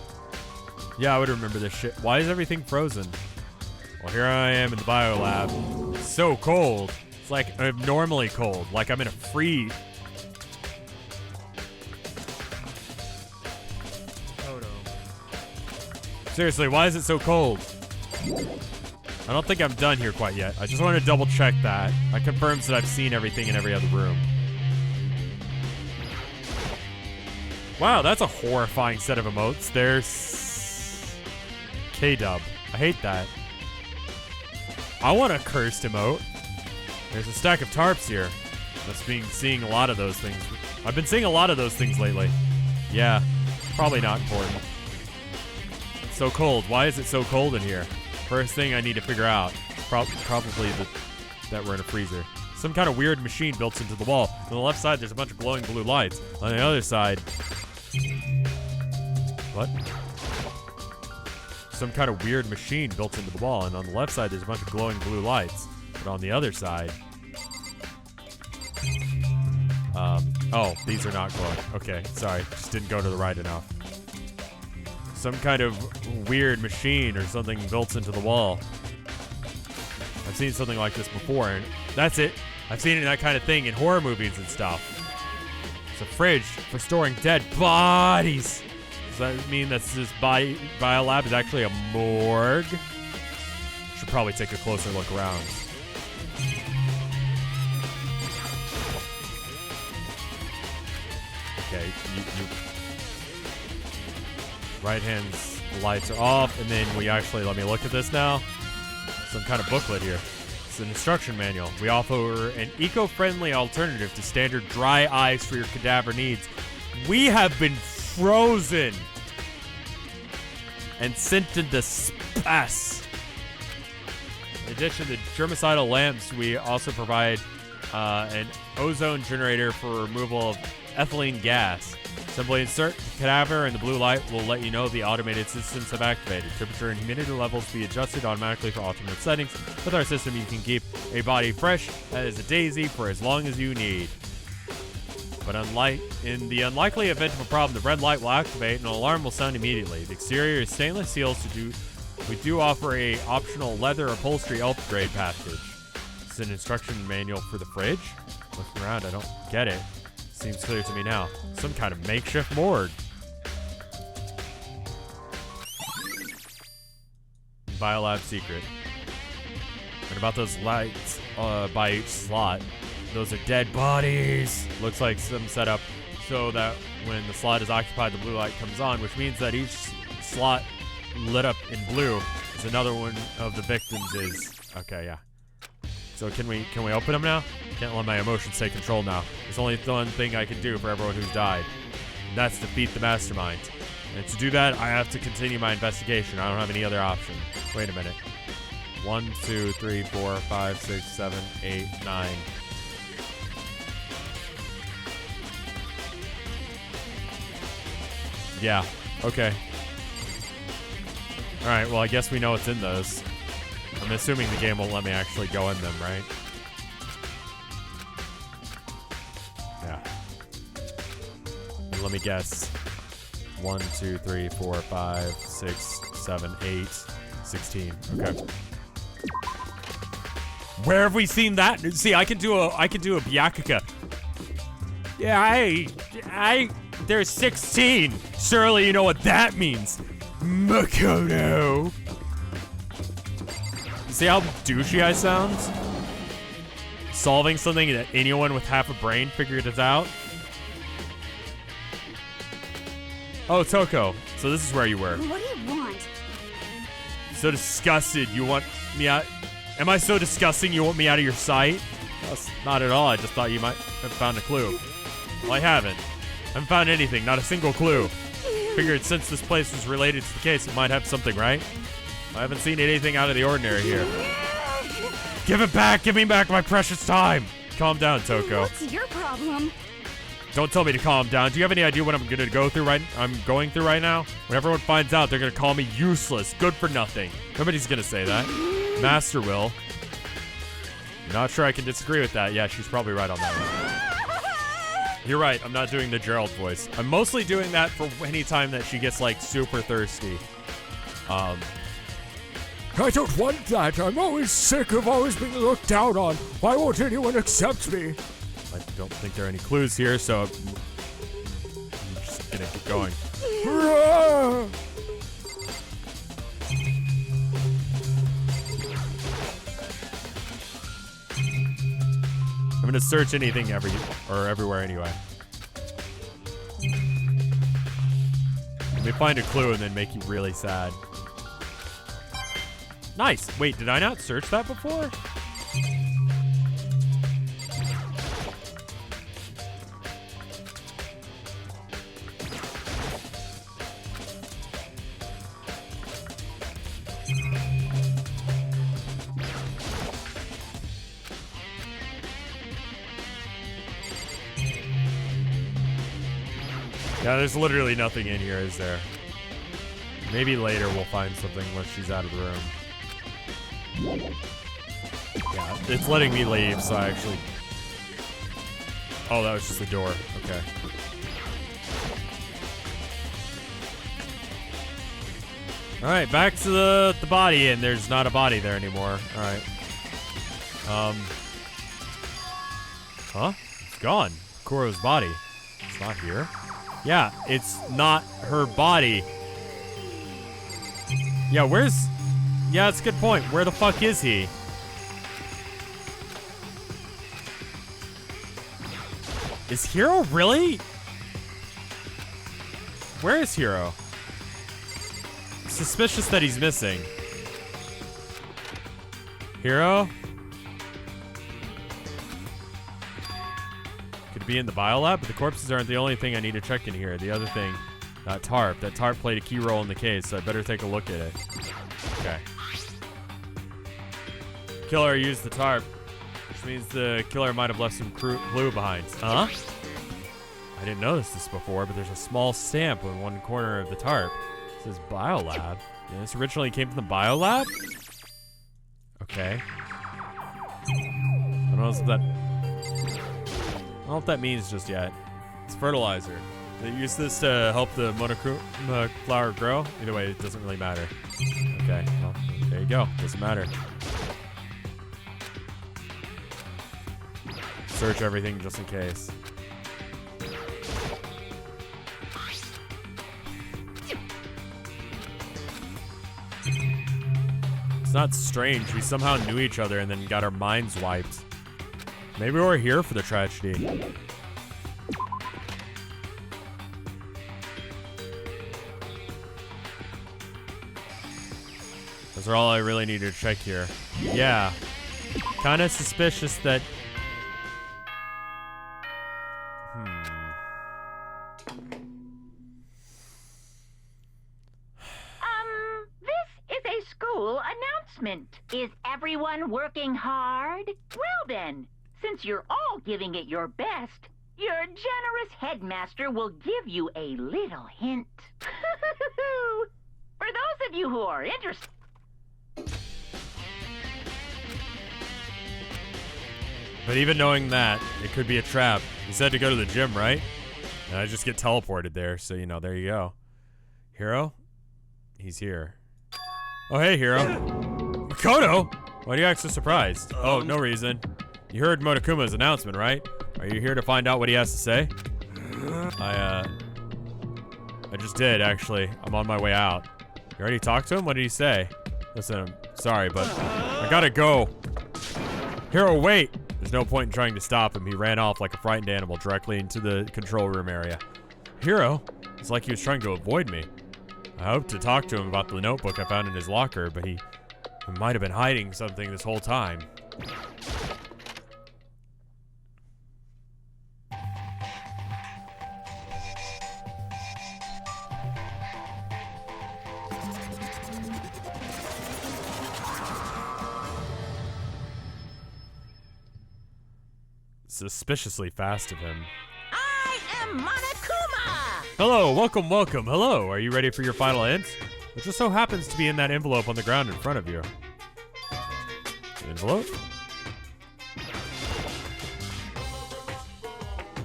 Yeah, I would remember this shit. Why is everything frozen? Well, here I am in the biolab. It's so cold. It's like abnormally cold. Like I'm in a freeze. Oh no. Seriously, why is it so cold? I don't think I'm done here quite yet. I just want to double check that. That confirms that I've seen everything in every other room. Wow, that's a horrifying set of emotes. There's K-dub. I hate that. I want a cursed emote. There's a stack of tarps here. That's seeing a lot of those things. I've been seeing a lot of those things lately. Yeah, probably not important. It's so cold. Why is it so cold in here? First thing I need to figure out. Probably that we're in a freezer. Some kind of weird machine built into the wall. On the left side, there's a bunch of glowing blue lights. On the other side... What? Some kind of weird machine built into the wall, and on the left side there's a bunch of glowing blue lights. But on the other side... oh, these are not glowing. Okay, sorry. Just didn't go to the right enough. Some kind of weird machine or something built into the wall. I've seen something like this before, and that's it. I've seen that kind of thing in horror movies and stuff. It's a fridge for storing dead bodies. Does that mean that this biolab is actually a morgue? Should probably take a closer look around. Okay, right hand's lights are off, and then we actually, let me look at this now. Some kind of booklet here. It's an instruction manual. We offer an eco-friendly alternative to standard dry ice for your cadaver needs. We have been frozen and sent into space. In addition to germicidal lamps, we also provide an ozone generator for removal of ethylene gas. Simply insert the cadaver and the blue light will let you know the automated systems have activated. Temperature and humidity levels be adjusted automatically for alternate settings. With our system, you can keep a body fresh as a daisy for as long as you need. But in the unlikely event of a problem, the red light will activate and an alarm will sound immediately. The exterior is stainless steel, so we do offer a optional leather upholstery upgrade package. It's an instruction manual for the fridge. Looking around, I don't get it. Seems clear to me now. Some kind of makeshift morgue. Biolab secret. And about those lights by each slot. Those are dead bodies. Looks like some setup so that when the slot is occupied, the blue light comes on, which means that each slot lit up in blue is another one of the victims is. Okay, yeah. So can we open them now? Can't let my emotions take control now. There's only one thing I can do for everyone who's died. And that's defeat the Mastermind. And to do that, I have to continue my investigation. I don't have any other option. Wait a minute. 1, 2, 3, 4, 5, 6, 7, 8, 9. Yeah, okay. Alright, well I guess we know what's in those. I'm assuming the game won't let me actually go in them, right? Yeah. Let me guess. 1, 2, 3, 4, 5, 6, 7, 8, 16. Okay. Where have we seen that? See, I can do a Byakuga. Yeah, there's 16. Surely you know what that means. Makoto. See how douchey I sound? Solving something that anyone with half a brain figured it out. Oh, Toko. So this is where you were. What do you want? So disgusted. You want me out? Am I so disgusting you want me out of your sight? That's not at all. I just thought you might have found a clue. Well, I haven't. I haven't found anything. Not a single clue. Figured since this place was related to the case, it might have something, right? I haven't seen anything out of the ordinary here. Give it back! Give me back my precious time! Calm down, Toko. What's your problem? Don't tell me to calm down. Do you have any idea what I'm going through right now? When everyone finds out, they're going to call me useless, good for nothing. Nobody's going to say that. Master will. Not sure I can disagree with that. Yeah, she's probably right on that one. You're right. I'm not doing the Gerald voice. I'm mostly doing that for any time that she gets, like, super thirsty. I don't want that. I'm always sick of always being looked down on. Why won't anyone accept me? I don't think there are any clues here, so I'm just gonna keep going. I'm gonna search anything everywhere anyway. Let me find a clue and then make you really sad. Nice. Wait, did I not search that before? Yeah, there's literally nothing in here, is there? Maybe later we'll find something once she's out of the room. Yeah, it's letting me leave, so I actually... Oh, that was just the door. Okay. Alright, back to the body, and there's not a body there anymore. Alright. Huh? It's gone. Kuro's body. It's not here. Yeah, it's not her body. Yeah, where's... Yeah, that's a good point. Where the fuck is he? Is Hiro really? Where is Hiro? Suspicious that he's missing. Hiro? Could be in the biolab, but the corpses aren't the only thing I need to check in here. The other thing, tarp. That tarp played a key role in the case, so I better take a look at it. Okay. Killer used the tarp, which means the killer might have left some clue behind. Huh? I didn't notice this before, but there's a small stamp on one corner of the tarp. It says biolab. Yeah, this originally came from the biolab? Okay. I don't know what that means just yet. It's fertilizer. They use this to help the Monokuma flower grow. Either way, it doesn't really matter. Okay, well, there you go. Doesn't matter. Search everything just in case. It's not strange. We somehow knew each other and then got our minds wiped. Maybe we're here for the tragedy. Those are all I really need to check here. Yeah. Kind of suspicious that... This is a school announcement. Is everyone working hard? Well then, since you're all giving it your best, your generous headmaster will give you a little hint. For those of you who are interested... But even knowing that, it could be a trap. He said to go to the gym, right? And I just get teleported there, so, you know, there you go. Hero? He's here. Oh, hey, Hero. Makoto? Why do you act so surprised? Oh, no reason. You heard Monokuma's announcement, right? Are you here to find out what he has to say? I just did, actually. I'm on my way out. You already talked to him? What did he say? Listen, I'm sorry, but I gotta go. Hero, wait! There's no point in trying to stop him. He ran off like a frightened animal directly into the control room area. Hero? It's like he was trying to avoid me. I hoped to talk to him about the notebook I found in his locker, but he might have been hiding something this whole time. Suspiciously fast of him. I am Monokuma! Hello, welcome, welcome. Hello, are you ready for your final hint? It just so happens to be in that envelope on the ground in front of you. Envelope?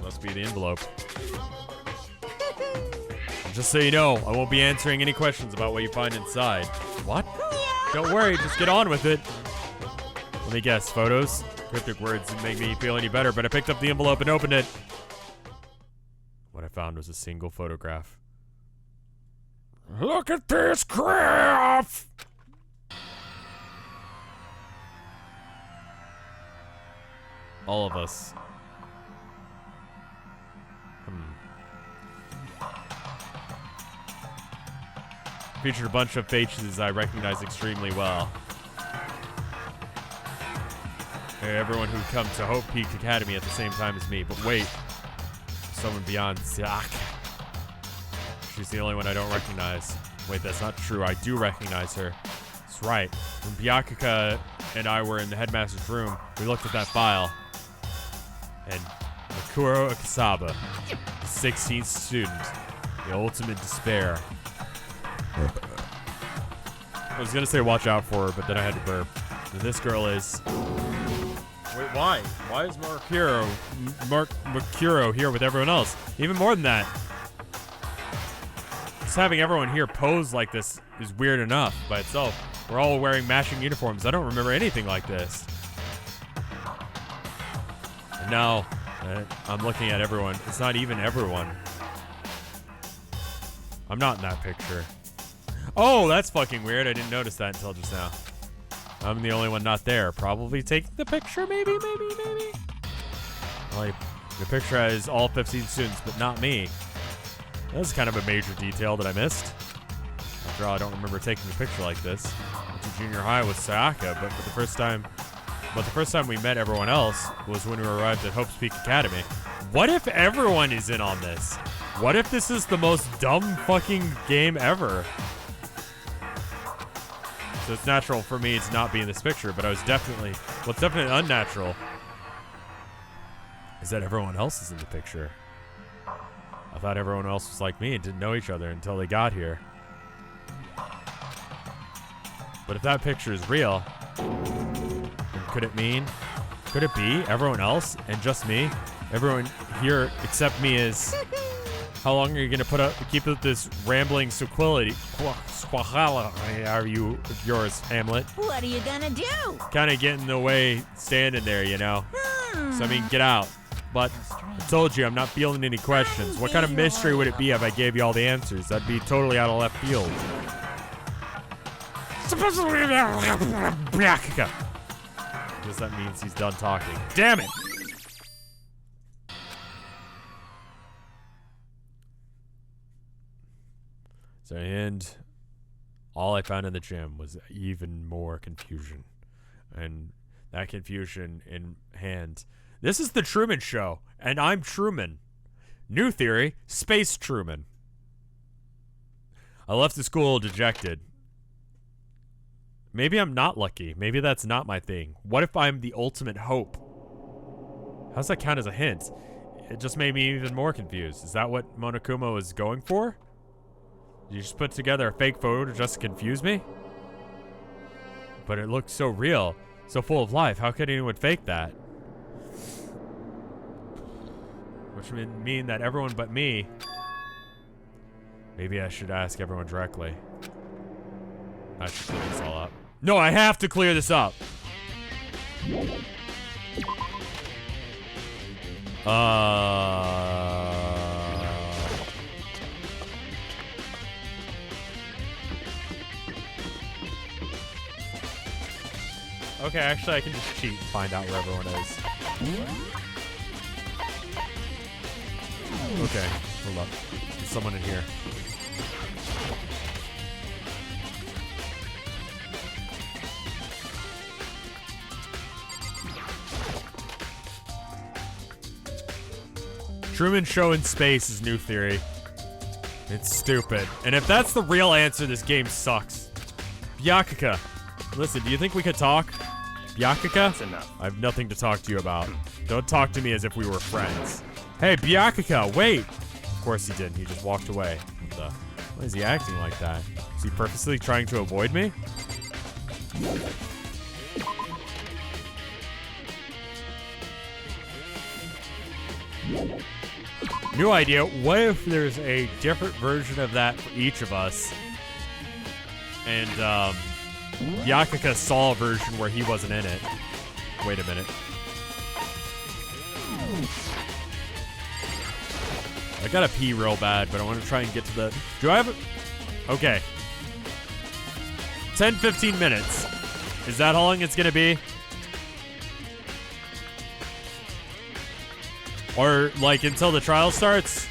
Must be the envelope. Just so you know, I won't be answering any questions about what you find inside. What? Don't worry, just get on with it. Let me guess, photos? Cryptic words didn't make me feel any better, but I picked up the envelope and opened it. What I found was a single photograph. Look at this graph! All of us. Featured a bunch of faces I recognize extremely well. Everyone who come to Hope Peak Academy at the same time as me. But wait, someone beyond Siak. She's the only one I don't recognize. Wait, that's not true. I do recognize her. That's right. When Byakuya and I were in the headmaster's room, we looked at that file. And Makuro Akasaba, the 16th student, the ultimate despair. I was gonna say watch out for her, but then I had to burp. And this girl is... Wait, why? Why is Makuro here with everyone else? Even more than that. Just having everyone here pose like this is weird enough by itself. We're all wearing matching uniforms. I don't remember anything like this. And now, I'm looking at everyone. It's not even everyone. I'm not in that picture. Oh, that's fucking weird. I didn't notice that until just now. I'm the only one not there. Probably taking the picture, maybe. Like, the picture has all 15 students, but not me. That's kind of a major detail that I missed. After all, I don't remember taking a picture like this. I went to junior high with Sayaka, but the first time we met everyone else was when we arrived at Hope's Peak Academy. What if everyone is in on this? What if this is the most dumb fucking game ever? So it's natural for me to not be in this picture, but what's definitely unnatural is that everyone else is in the picture. I thought everyone else was like me and didn't know each other until they got here. But if that picture is real, then could it be everyone else and just me? Everyone here except me is... How long are you gonna keep up this rambling sequelity? Are you yours, Hamlet? What are you gonna do? Kind of get in the way, standing there, you know. So I mean, get out. But I told you, I'm not fielding any questions. What kind of mystery would it be if I gave you all the answers? That'd be totally out of left field. Guess that means he's done talking. Damn it! So, and all I found in the gym was even more confusion. And that confusion in hand. This is the Truman Show, and I'm Truman. New theory, Space Truman. I left the school dejected. Maybe I'm not lucky. Maybe that's not my thing. What if I'm the ultimate hope? How does that count as a hint? It just made me even more confused. Is that what Monokuma was going for? Did you just put together a fake photo just to confuse me? But it looked so real, so full of life. How could anyone fake that? Which would mean that everyone but me... Maybe I should ask everyone directly. I should clear this all up. No, I have to clear this up! Okay, actually I can just cheat and find out where everyone is. Okay, hold up. There's someone in here. Truman Show in space is new theory. It's stupid. And if that's the real answer, this game sucks. Byakuya. Listen, do you think we could talk? Byakuya? That's enough. I have nothing to talk to you about. Don't talk to me as if we were friends. Hey, Byakuya, wait! Of course he didn't. He just walked away. Why is he acting like that? Is he purposely trying to avoid me? New idea. What if there's a different version of that for each of us? And, Byakuya saw a version where he wasn't in it. Wait a minute. I gotta pee real bad, but I want to try and get to the... Do I have a... Okay. 10-15 minutes. Is that how long it's gonna be? Or, like, until the trial starts?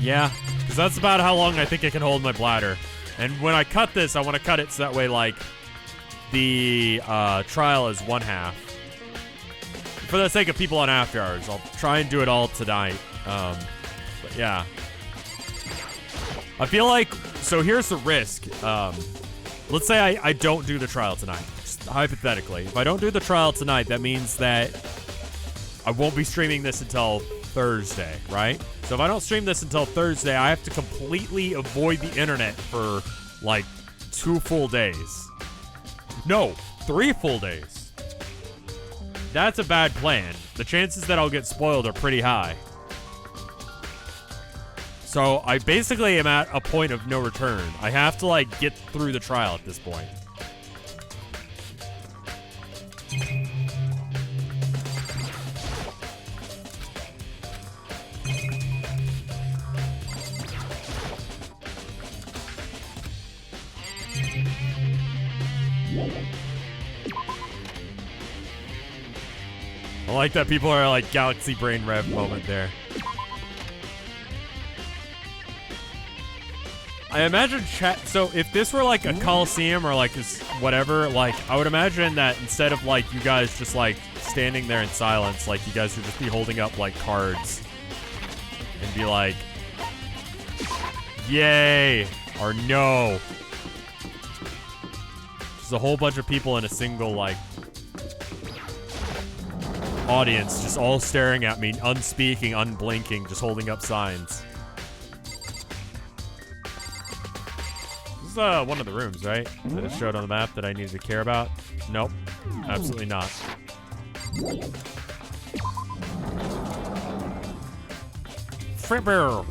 Yeah, because that's about how long I think I can hold my bladder. And when I cut this, I want to cut it so that way, like, the trial is one half. For the sake of people on After Hours, I'll try and do it all tonight. But yeah. I feel like, so here's the risk. Let's say I don't do the trial tonight. Just hypothetically. If I don't do the trial tonight, that means that I won't be streaming this until Thursday, right? So if I don't stream this until Thursday, I have to completely avoid the internet for, like, 2 full days. No, 3 full days. That's a bad plan. The chances that I'll get spoiled are pretty high. So I basically am at a point of no return. I have to, like, get through the trial at this point. I like that people are like Galaxy Brain Rev moment there. I imagine chat. So if this were like a Coliseum or like whatever, like I would imagine that instead of like you guys just like standing there in silence, like you guys would just be holding up like cards and be like, yay or no. Just a whole bunch of people in a single like audience just all staring at me, unspeaking, unblinking, just holding up signs. This is one of the rooms, right? That it showed on the map that I needed to care about? Nope. Absolutely not. Fripper.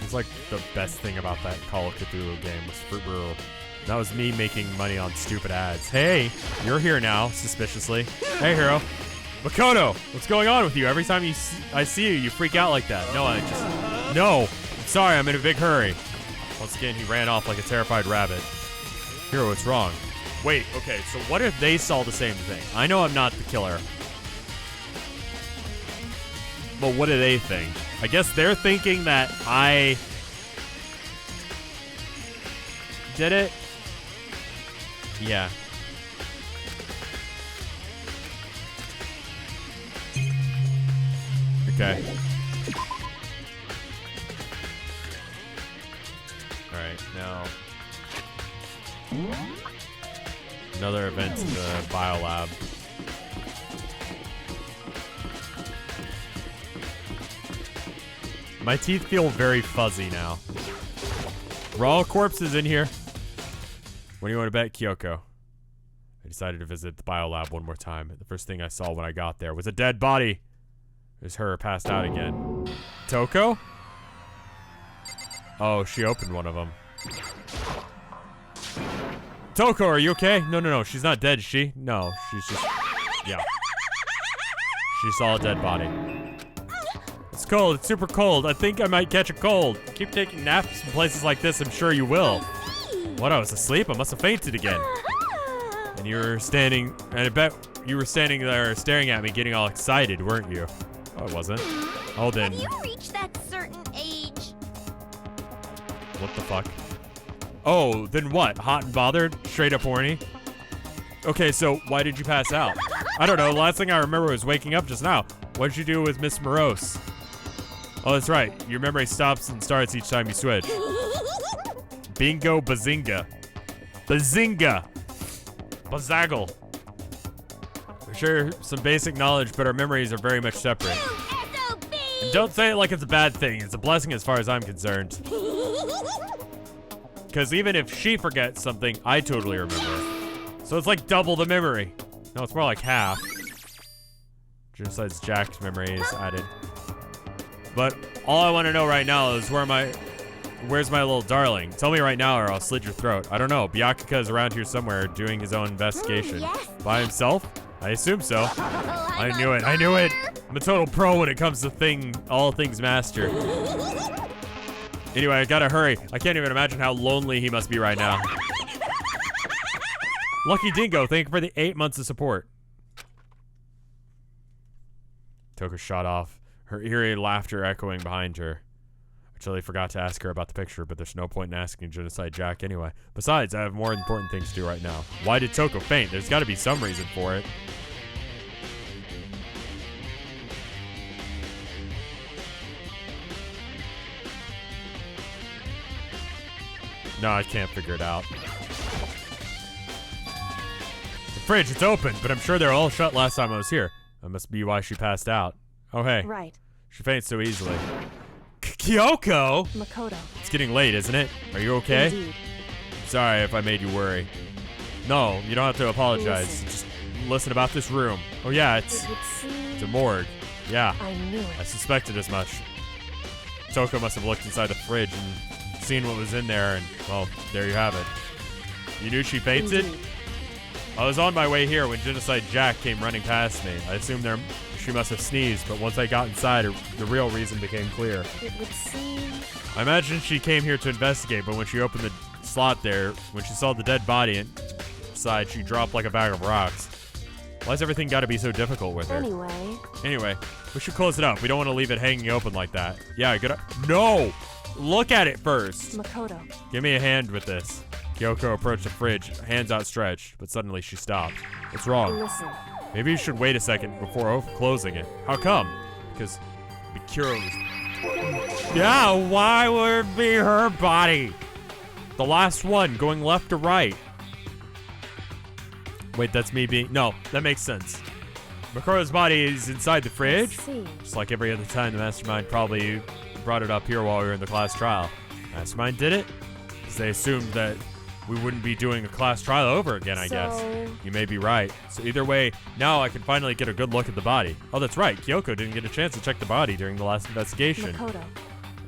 It's like the best thing about that Call of Cthulhu game was Fripper. That was me making money on stupid ads. Hey, you're here now, suspiciously. Hey, hero. Makoto, what's going on with you? Every time I see you, you freak out like that. No, No! I'm sorry, I'm in a big hurry. Once again, he ran off like a terrified rabbit. Hero, what's wrong? Wait, okay, so what if they saw the same thing? I know I'm not the killer. but what do they think? I guess they're thinking that I did it. Yeah. Okay. Alright, now another event in the biolab. My teeth feel very fuzzy now. Raw corpses in here. What do you want to bet, Kyoko? I decided to visit the biolab one more time. The first thing I saw when I got there was a dead body. It was her passed out again. Toko? Oh, she opened one of them. Toko, are you okay? No. She's not dead, is she? No, she's just... Yeah. She saw a dead body. It's cold. It's super cold. I think I might catch a cold. Keep taking naps in places like this. I'm sure you will. What? I was asleep? I must have fainted again. And you were standing... And I bet you were standing there staring at me getting all excited, weren't you? Oh, I wasn't. Oh, then... Have you reached that certain age? What the fuck? Oh, then what? Hot and bothered? Straight up horny? Okay, so why did you pass out? I don't know. The last thing I remember was waking up just now. What did you do with Miss Morose? Oh, that's right. Your memory stops and starts each time you switch. Bingo bazinga. Bazinga. Bazaggle. We share some basic knowledge, but our memories are very much separate. And don't say it like it's a bad thing. It's a blessing as far as I'm concerned. Because even if she forgets something, I totally remember. So it's like double the memory. No, it's more like half. Besides Jack's memory is added. But all I want to know right now is where's my little darling? Tell me right now or I'll slit your throat. I don't know. Byakuya is around here somewhere doing his own investigation. Yes. By himself? I assume so. I knew it. I knew it. I'm a total pro when it comes to all things master. Anyway, I gotta hurry. I can't even imagine how lonely he must be right now. Lucky Dingo, thank you for the 8 months of support. Toko shot off, her eerie laughter echoing behind her. I totally forgot to ask her about the picture, but there's no point in asking Genocide Jack anyway. Besides, I have more important things to do right now. Why did Toko faint? There's gotta be some reason for it. No, I can't figure it out. The fridge, it's open, but I'm sure they're all shut last time I was here. That must be why she passed out. Oh, hey. Right. She faints so easily. Kyoko! Makoto. It's getting late, isn't it? Are you okay? Indeed. Sorry if I made you worry. No, you don't have to apologize. Listen. Just listen about this room. Oh, yeah, It would seem... it's a morgue. Yeah. I knew it. I suspected as much. Toko must have looked inside the fridge and seen what was in there, and, well, there you have it. You knew she fainted? Indeed. I was on my way here when Genocide Jack came running past me. I assumed she must have sneezed, but once I got inside, the real reason became clear. It would seem... I imagine she came here to investigate, but when she opened the slot there, when she saw the dead body inside, she dropped like a bag of rocks. Why's everything got to be so difficult with her? Anyway, we should close it up. We don't want to leave it hanging open like that. Yeah, good. No! Look at it first! Makoto. Give me a hand with this. Kyoko approached the fridge, hands outstretched, but suddenly she stopped. What's wrong? Listen. Maybe you should wait a second before closing it. How come? Because Mikuro was... Yeah, why would it be her body? The last one, going left to right. Wait, that's me being... No, that makes sense. Mikuro's body is inside the fridge? Just like every other time the Mastermind probably brought it up here while we were in the class trial. Mastermind did it? Because they assumed that we wouldn't be doing a class trial over again, I guess. You may be right. So either way, now I can finally get a good look at the body. Oh, that's right. Kyoko didn't get a chance to check the body during the last investigation. Makoto.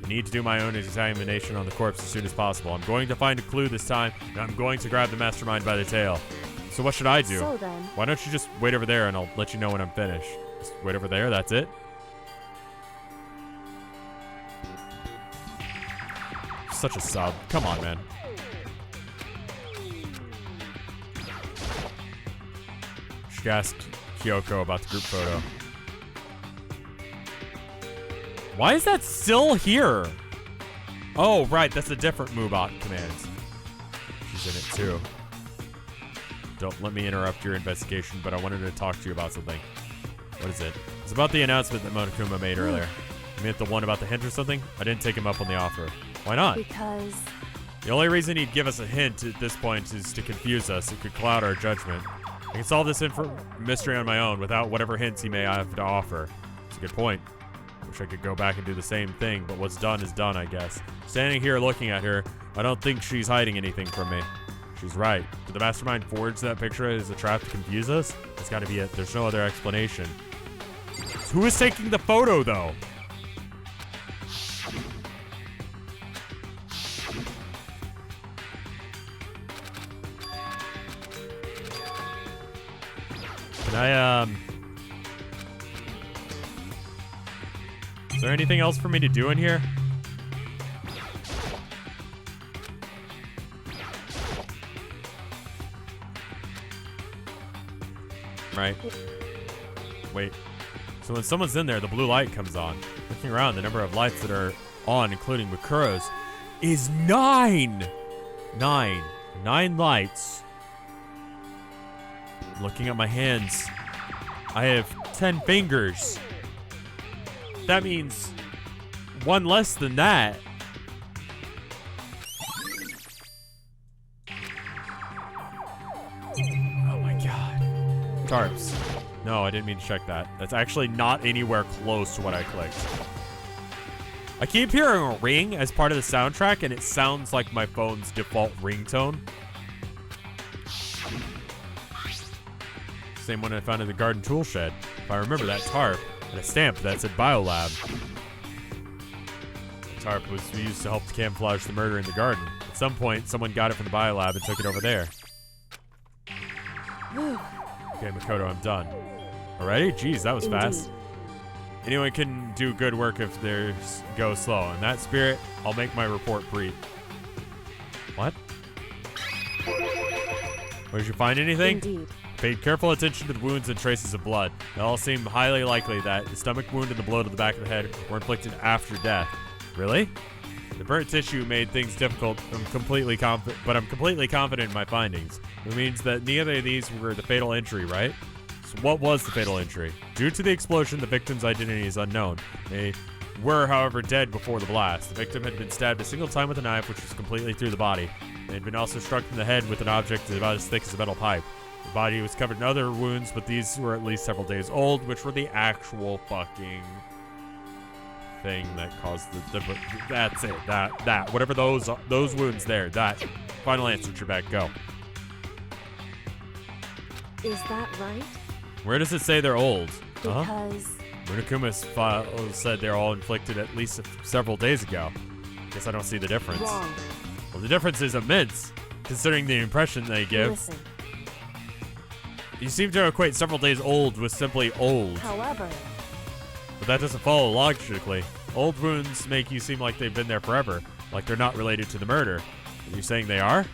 I need to do my own examination on the corpse as soon as possible. I'm going to find a clue this time, and I'm going to grab the Mastermind by the tail. So what should I do? So then... Why don't you just wait over there and I'll let you know when I'm finished. Just wait over there, that's it? Such a sub. Come on, man. Should ask Kyoko about the group photo. Why is that still here? Oh, right. That's a different Moobot command. She's in it, too. Don't let me interrupt your investigation, but I wanted to talk to you about something. What is it? It's about the announcement that Monokuma made earlier. You mean the one about the hint or something? I didn't take him up on the offer. Why not? Because... The only reason he'd give us a hint at this point is to confuse us. It could cloud our judgment. I can solve this mystery on my own without whatever hints he may have to offer. It's a good point. Wish I could go back and do the same thing, but what's done is done, I guess. Standing here looking at her, I don't think she's hiding anything from me. She's right. Did the Mastermind forge that picture as a trap to confuse us? That's gotta be it. There's no other explanation. Who is taking the photo, though? Can I, Is there anything else for me to do in here? Right. Wait. So when someone's in there, the blue light comes on. Looking around, the number of lights that are on, including Makuro's, is 9! 9 lights. Looking at my hands, I have 10 fingers. That means one less than that. Oh my god. Tarps. No, I didn't mean to check that. That's actually not anywhere close to what I clicked. I keep hearing a ring as part of the soundtrack, and it sounds like my phone's default ringtone. Same one I found in the garden tool shed. If I remember that tarp, and a stamp that said Biolab. The tarp was used to help camouflage the murder in the garden. At some point, someone got it from the Biolab and took it over there. Okay, Makoto, I'm done. Alrighty? Jeez, that was fast. Anyone can do good work if they go slow. In that spirit, I'll make my report brief. What? Did you find anything? Indeed. Paid careful attention to the wounds and traces of blood. It all seemed highly likely that the stomach wound and the blow to the back of the head were inflicted after death. Really? The burnt tissue made things difficult. I'm completely confident in my findings. It means that neither of these were the fatal injury, right? So what was the fatal injury? Due to the explosion, the victim's identity is unknown. They were, however, dead before the blast. The victim had been stabbed a single time with a knife, which was completely through the body. They had been also struck in the head with an object about as thick as a metal pipe. The body was covered in other wounds, but these were at least several days old, which were the actual fucking thing that caused the that's it. That. Whatever those wounds there. That. Final answer, Trebek. Go. Is that right? Where does it say they're old? Because... Monokuma's file said they're all inflicted at least several days ago. Guess I don't see the difference. Wrong. Well, the difference is immense, considering the impression they give. Listen. You seem to equate several days old with simply old. However... But that doesn't follow logically. Old wounds make you seem like they've been there forever, like they're not related to the murder. Are you saying they are?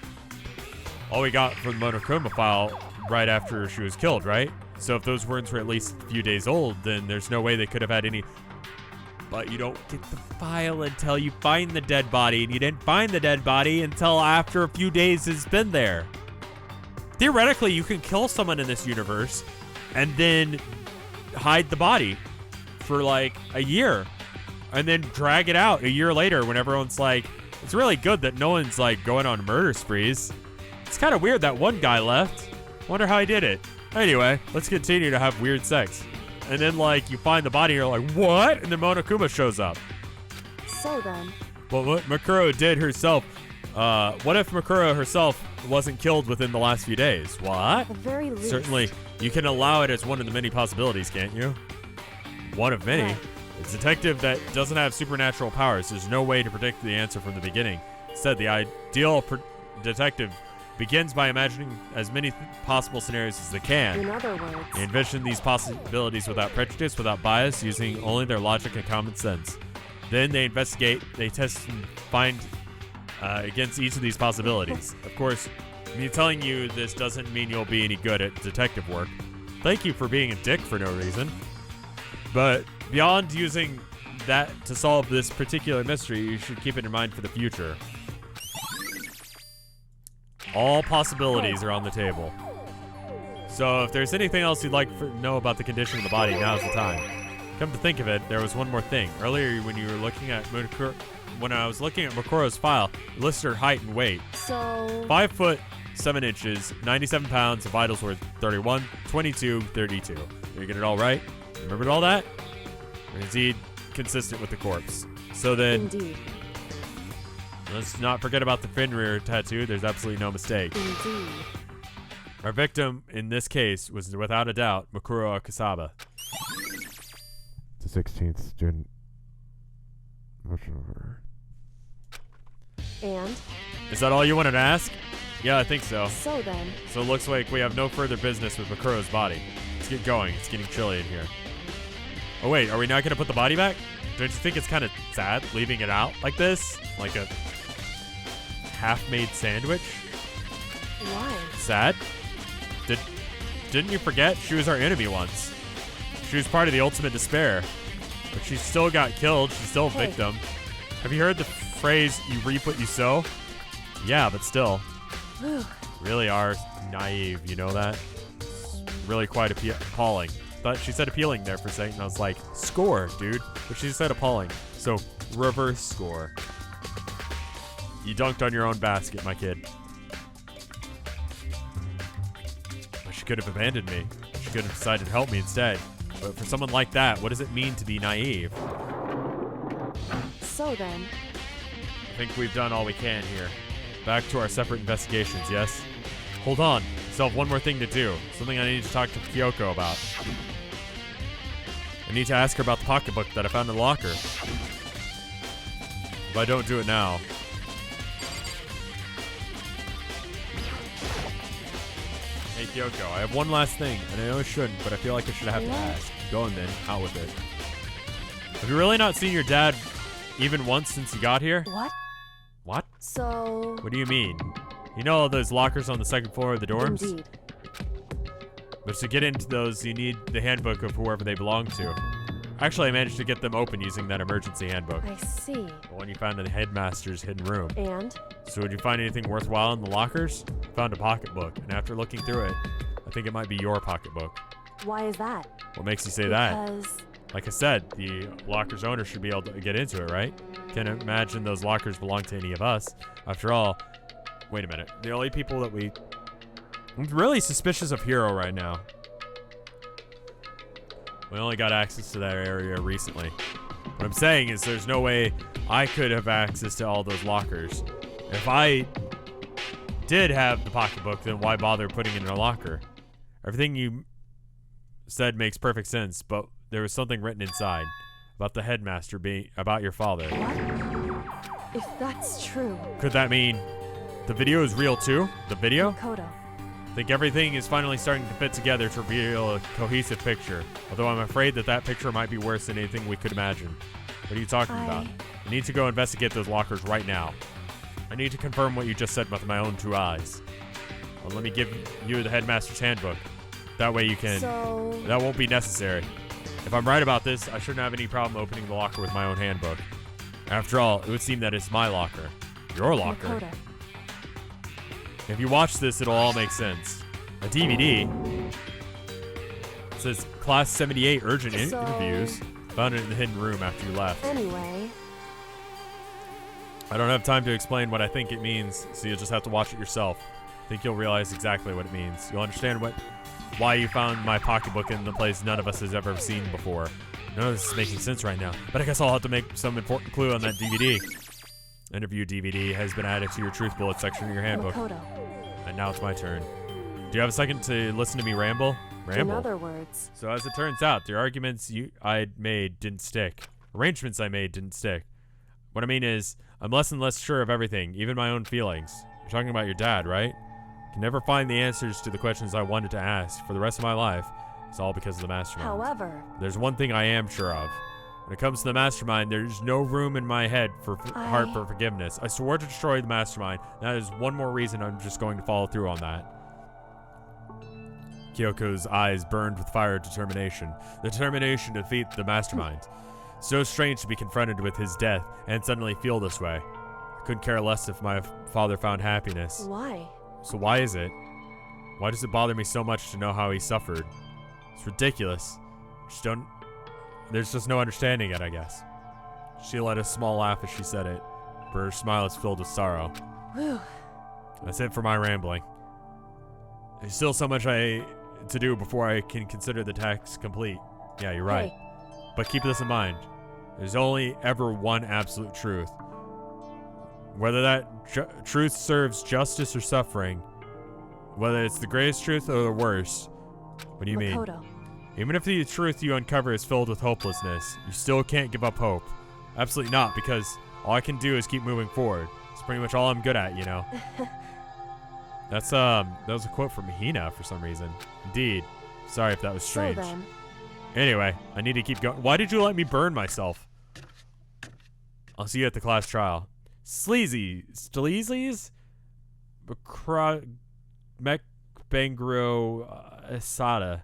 All we got from the Monokuma file right after she was killed, right? So if those wounds were at least a few days old, then there's no way they could have had any... But you don't get the file until you find the dead body, and you didn't find the dead body until after a few days it's been there. Theoretically, you can kill someone in this universe and then hide the body for like a year and then drag it out a year later when everyone's like, it's really good that no one's like going on murder sprees. It's kind of weird that one guy left. Wonder how he did it. Anyway, let's continue to have weird sex. And then like you find the body and you're like, what? And then Monokuma shows up. So then... Well, what Makuro did herself... what if Makuro herself wasn't killed within the last few days? What? At the very least... Certainly, you can allow it as one of the many possibilities, can't you? One of many. Right. It's a detective that doesn't have supernatural powers. There's no way to predict the answer from the beginning. Instead, the ideal detective begins by imagining as many possible scenarios as they can. In other words... They envision these possibilities without prejudice, without bias, using only their logic and common sense. Then they investigate, they test and find against each of these possibilities. Of course, me telling you this doesn't mean you'll be any good at detective work. Thank you for being a dick for no reason. But beyond using that to solve this particular mystery, you should keep it in mind for the future. All possibilities are on the table. So if there's anything else you'd like to know about the condition of the body, now's the time. Come to think of it, there was one more thing. Earlier when you were looking at when I was looking at Makuro's file, it listed her height and weight. So 5 foot 7 inches, 97 pounds, the vitals were 31, 22, 32. Did you get it all right? Remembered all that? Indeed, consistent with the corpse. So then, indeed. let's not forget about the Fenrir tattoo. There's absolutely no mistake. Indeed. Our victim in this case was without a doubt Makuro Akasaba. The 16th student. And Is that all you wanted to ask? Yeah, I think so. so then, So it looks like we have no further business with Makuro's body. Let's get going. It's getting chilly in here. Oh wait, are we not going to put the body back? Don't you think it's kind of sad leaving it out like this? Like a half-made sandwich? why? Sad? Didn't you forget? She was our enemy once. She was part of the ultimate despair. But she still got killed. She's still a Hey. victim. Have you heard the phrase, you reap what you sow? Yeah, but still. Really are naive, you know that? It's really quite appalling. But she said appealing there for a second, and I was like, score, dude. But she said appalling. So, reverse score. You dunked on your own basket, my kid. She could have abandoned me. She could have decided to help me instead. But for someone like that, what does it mean to be naive? So then, I think we've done all we can here. Back to our separate investigations, yes? Hold on. Still have one more thing to do. Something I need to talk to Kyoko about. I need to ask her about the pocketbook that I found in the locker. If I don't do it now... Hey Kyoko, I have one last thing, and I know I shouldn't, but I feel like I should have to ask. Go on then, out with it. Have you really not seen your dad even once since you got here? what? What? So What do you mean? You know all those lockers on the second floor of the dorms? indeed. But to get into those, you need the handbook of whoever they belong to. Actually, I managed to get them open using that emergency handbook. I see. The one you found in the headmaster's hidden room. And So did you find anything worthwhile in the lockers? Found a pocketbook, and after looking through it, I think it might be your pocketbook. why is that? What makes you say that? Because Like I said, the locker's owner should be able to get into it, right? Can't imagine those lockers belong to any of us. After all, wait a minute. The only people that I'm really suspicious of Hero right now. We only got access to that area recently. What I'm saying is there's no way I could have access to all those lockers. If I did have the pocketbook, then why bother putting it in a locker? Everything you said makes perfect sense, but there was something written inside about the headmaster being about your father. what? If that's true, Could that mean the video is real too? The video? Makoto, I think everything is finally starting to fit together to reveal a cohesive picture. Although I'm afraid that picture might be worse than anything we could imagine. What are you talking about? I need to go investigate those lockers right now. I need to confirm what you just said with my own 2 eyes. Well, let me give you the headmaster's handbook. That way you can... so That won't be necessary. If I'm right about this, I shouldn't have any problem opening the locker with my own handbook. After all, it would seem that it's my locker. Your locker. Makoto, If you watch this, it'll all make sense. A DVD. It says Class 78 urgent So- interviews. Found it in the hidden room after you left. anyway, I don't have time to explain what I think it means, so you'll just have to watch it yourself. I think you'll realize exactly what it means. You'll understand why you found my pocketbook in the place none of us has ever seen before. None of this is making sense right now, but I guess I'll have to make some important clue on that DVD. Interview DVD has been added to your truth bullet section in your handbook. Makoto. And now it's my turn. Do you have a second to listen to me ramble? In Ramble. other words, So as it turns out, the arguments I'd made didn't stick. Arrangements I made didn't stick. What I mean is, I'm less and less sure of everything, even my own feelings. You're talking about your dad, right? Can never find the answers to the questions I wanted to ask for the rest of my life. It's all because of the Mastermind. however, There's one thing I am sure of. When it comes to the Mastermind, there's no room in my head for heart for forgiveness. I swore to destroy the Mastermind. That is one more reason I'm just going to follow through on that. Kyoko's eyes burned with fire of determination. The determination to defeat the Mastermind. So strange to be confronted with his death and suddenly feel this way. I couldn't care less if my father found happiness. Why? So why is it? Why does it bother me so much to know how he suffered? It's ridiculous. There's just no understanding it, I guess. She let a small laugh as she said it, but her smile is filled with sorrow. Whew. That's it for my rambling. There's still so much to do before I can consider the task complete. Yeah, you're right. Hey. But keep this in mind. There's only ever one absolute truth. Whether that truth serves justice or suffering, whether it's the greatest truth or the worst. What do you mean? Makoto. Even if the truth you uncover is filled with hopelessness, you still can't give up hope. Absolutely not, because all I can do is keep moving forward. It's pretty much all I'm good at, you know. That was a quote from Hina for some reason. Indeed. Sorry if that was strange. So then. Anyway, I need to keep going. Why did you let me burn myself? I'll see you at the class trial. Sleazies? Mekbangro Asada.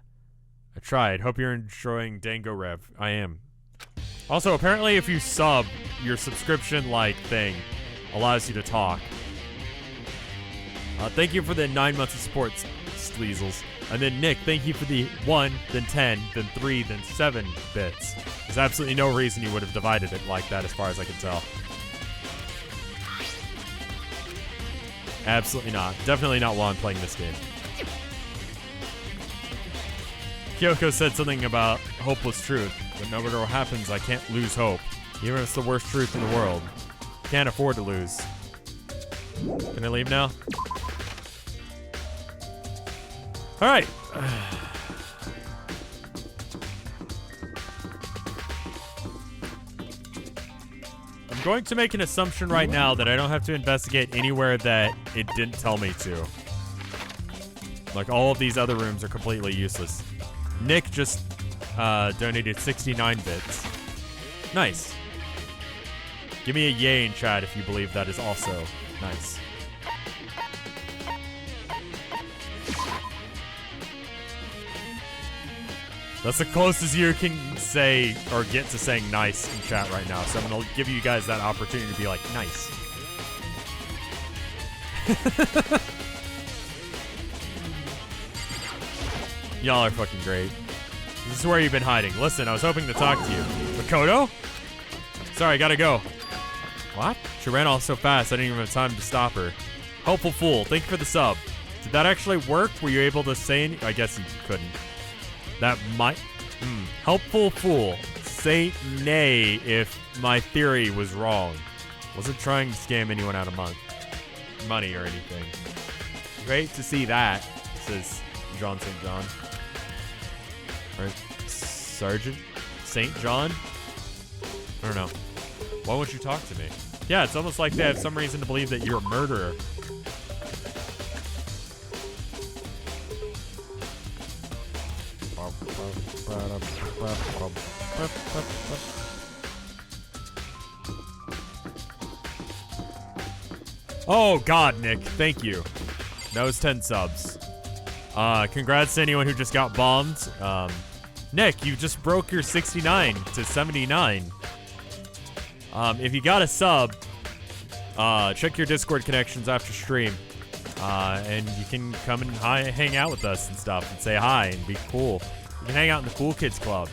I tried. Hope you're enjoying Dango Rev. I am. Also, apparently if you sub, your subscription-like thing allows you to talk. Thank you for the 9 months of support, Sleazles. And then Nick, thank you for the 1, then 10, then 3, then 7 bits. There's absolutely no reason you would have divided it like that as far as I can tell. Absolutely not. Definitely not while I'm playing this game. Kyoko said something about hopeless truth, but no matter what happens, I can't lose hope. Even if it's the worst truth in the world. Can't afford to lose. Can I leave now? Alright. I'm going to make an assumption right now that I don't have to investigate anywhere that it didn't tell me to. Like, all of these other rooms are completely useless. Nick just donated 69 bits. Nice. Give me a yay in chat if you believe that is also nice. That's the closest you can say or get to saying nice in chat right now. So I'm going to give you guys that opportunity to be like, nice. Y'all are fucking great. This is where you've been hiding. Listen, I was hoping to talk to you. Makoto? Sorry, gotta go. What? She ran off so fast, I didn't even have time to stop her. Hopeful Fool, thank you for the sub. Did that actually work? Were you able to say any? I guess you couldn't. That might... Helpful Fool. Say nay if my theory was wrong. Wasn't trying to scam anyone out of money or anything. Great to see that, says John St. John. Right. Sergeant St. John? I don't know. Why won't you talk to me? Yeah, it's almost like they have some reason to believe that you're a murderer. Oh God, Nick, thank you. That was 10 subs. Congrats to anyone who just got bombed. Nick, you just broke your 69 to 79. If you got a sub, check your Discord connections after stream. And you can come and hang out with us and stuff and say hi and be cool. You can hang out in the Cool Kids Club.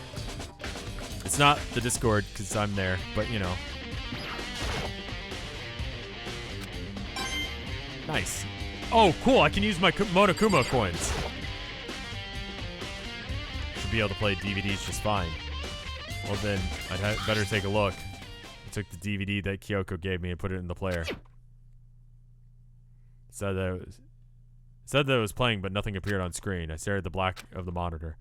It's not the Discord because I'm there, but you know. Nice. Oh, cool. I can use my Monokuma coins. Should be able to play DVDs just fine. Well, then, I'd better take a look. I took the DVD that Kyoko gave me and put it in the player. Said that it was playing, but nothing appeared on screen. I stared at the black of the monitor.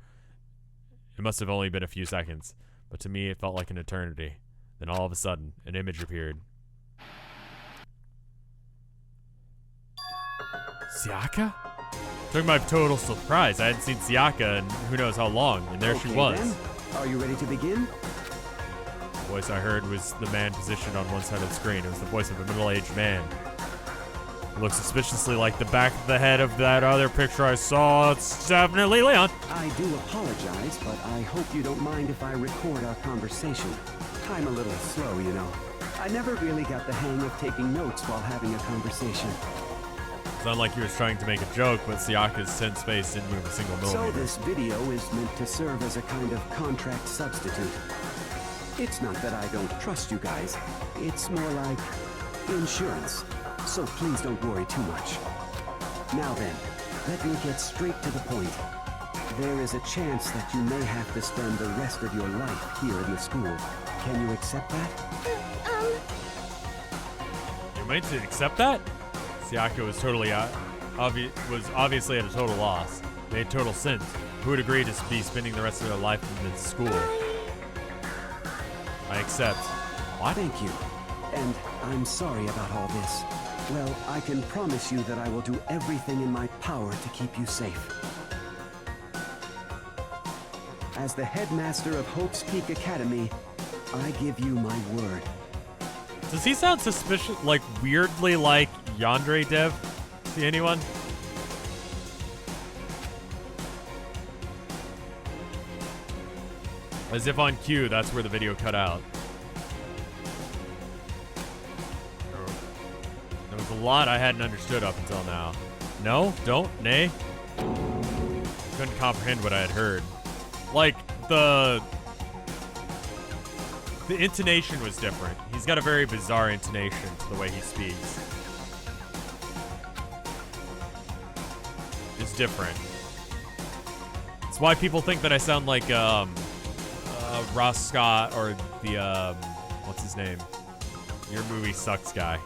It must have only been a few seconds, but to me it felt like an eternity. Then all of a sudden, an image appeared. Siaka? Took my total surprise. I hadn't seen Siaka in who knows how long, and there she was. Then. Are you ready to begin? The voice I heard was the man positioned on one side of the screen. It was the voice of a middle-aged man. Looks suspiciously like the back of the head of that other picture I saw. It's definitely Leon. I do apologize, but I hope you don't mind if I record our conversation. I'm a little slow, you know. I never really got the hang of taking notes while having a conversation. Sounded like he was trying to make a joke, but Sayaka's tense face didn't move a single millimeter. So this video is meant to serve as a kind of contract substitute. It's not that I don't trust you guys. It's more like insurance. So please don't worry too much. Now then, let me get straight to the point. There is a chance that you may have to spend the rest of your life here in the school. Can you accept that? You're meant to accept that? Sayaka was totally obviously at a total loss. Made total sense. Who would agree to be spending the rest of their life in this school? I accept. What? Thank you. And I'm sorry about all this. Well, I can promise you that I will do everything in my power to keep you safe. As the headmaster of Hope's Peak Academy, I give you my word. Does he sound suspicious, like weirdly like Yandere Dev? See anyone? As if on cue, that's where the video cut out. There was a lot I hadn't understood up until now. No? Don't? Nay? Couldn't comprehend what I had heard. Like, the intonation was different. He's got a very bizarre intonation to the way he speaks. It's different. It's why people think that I sound like, Ross Scott or the, what's his name? Your movie sucks guy.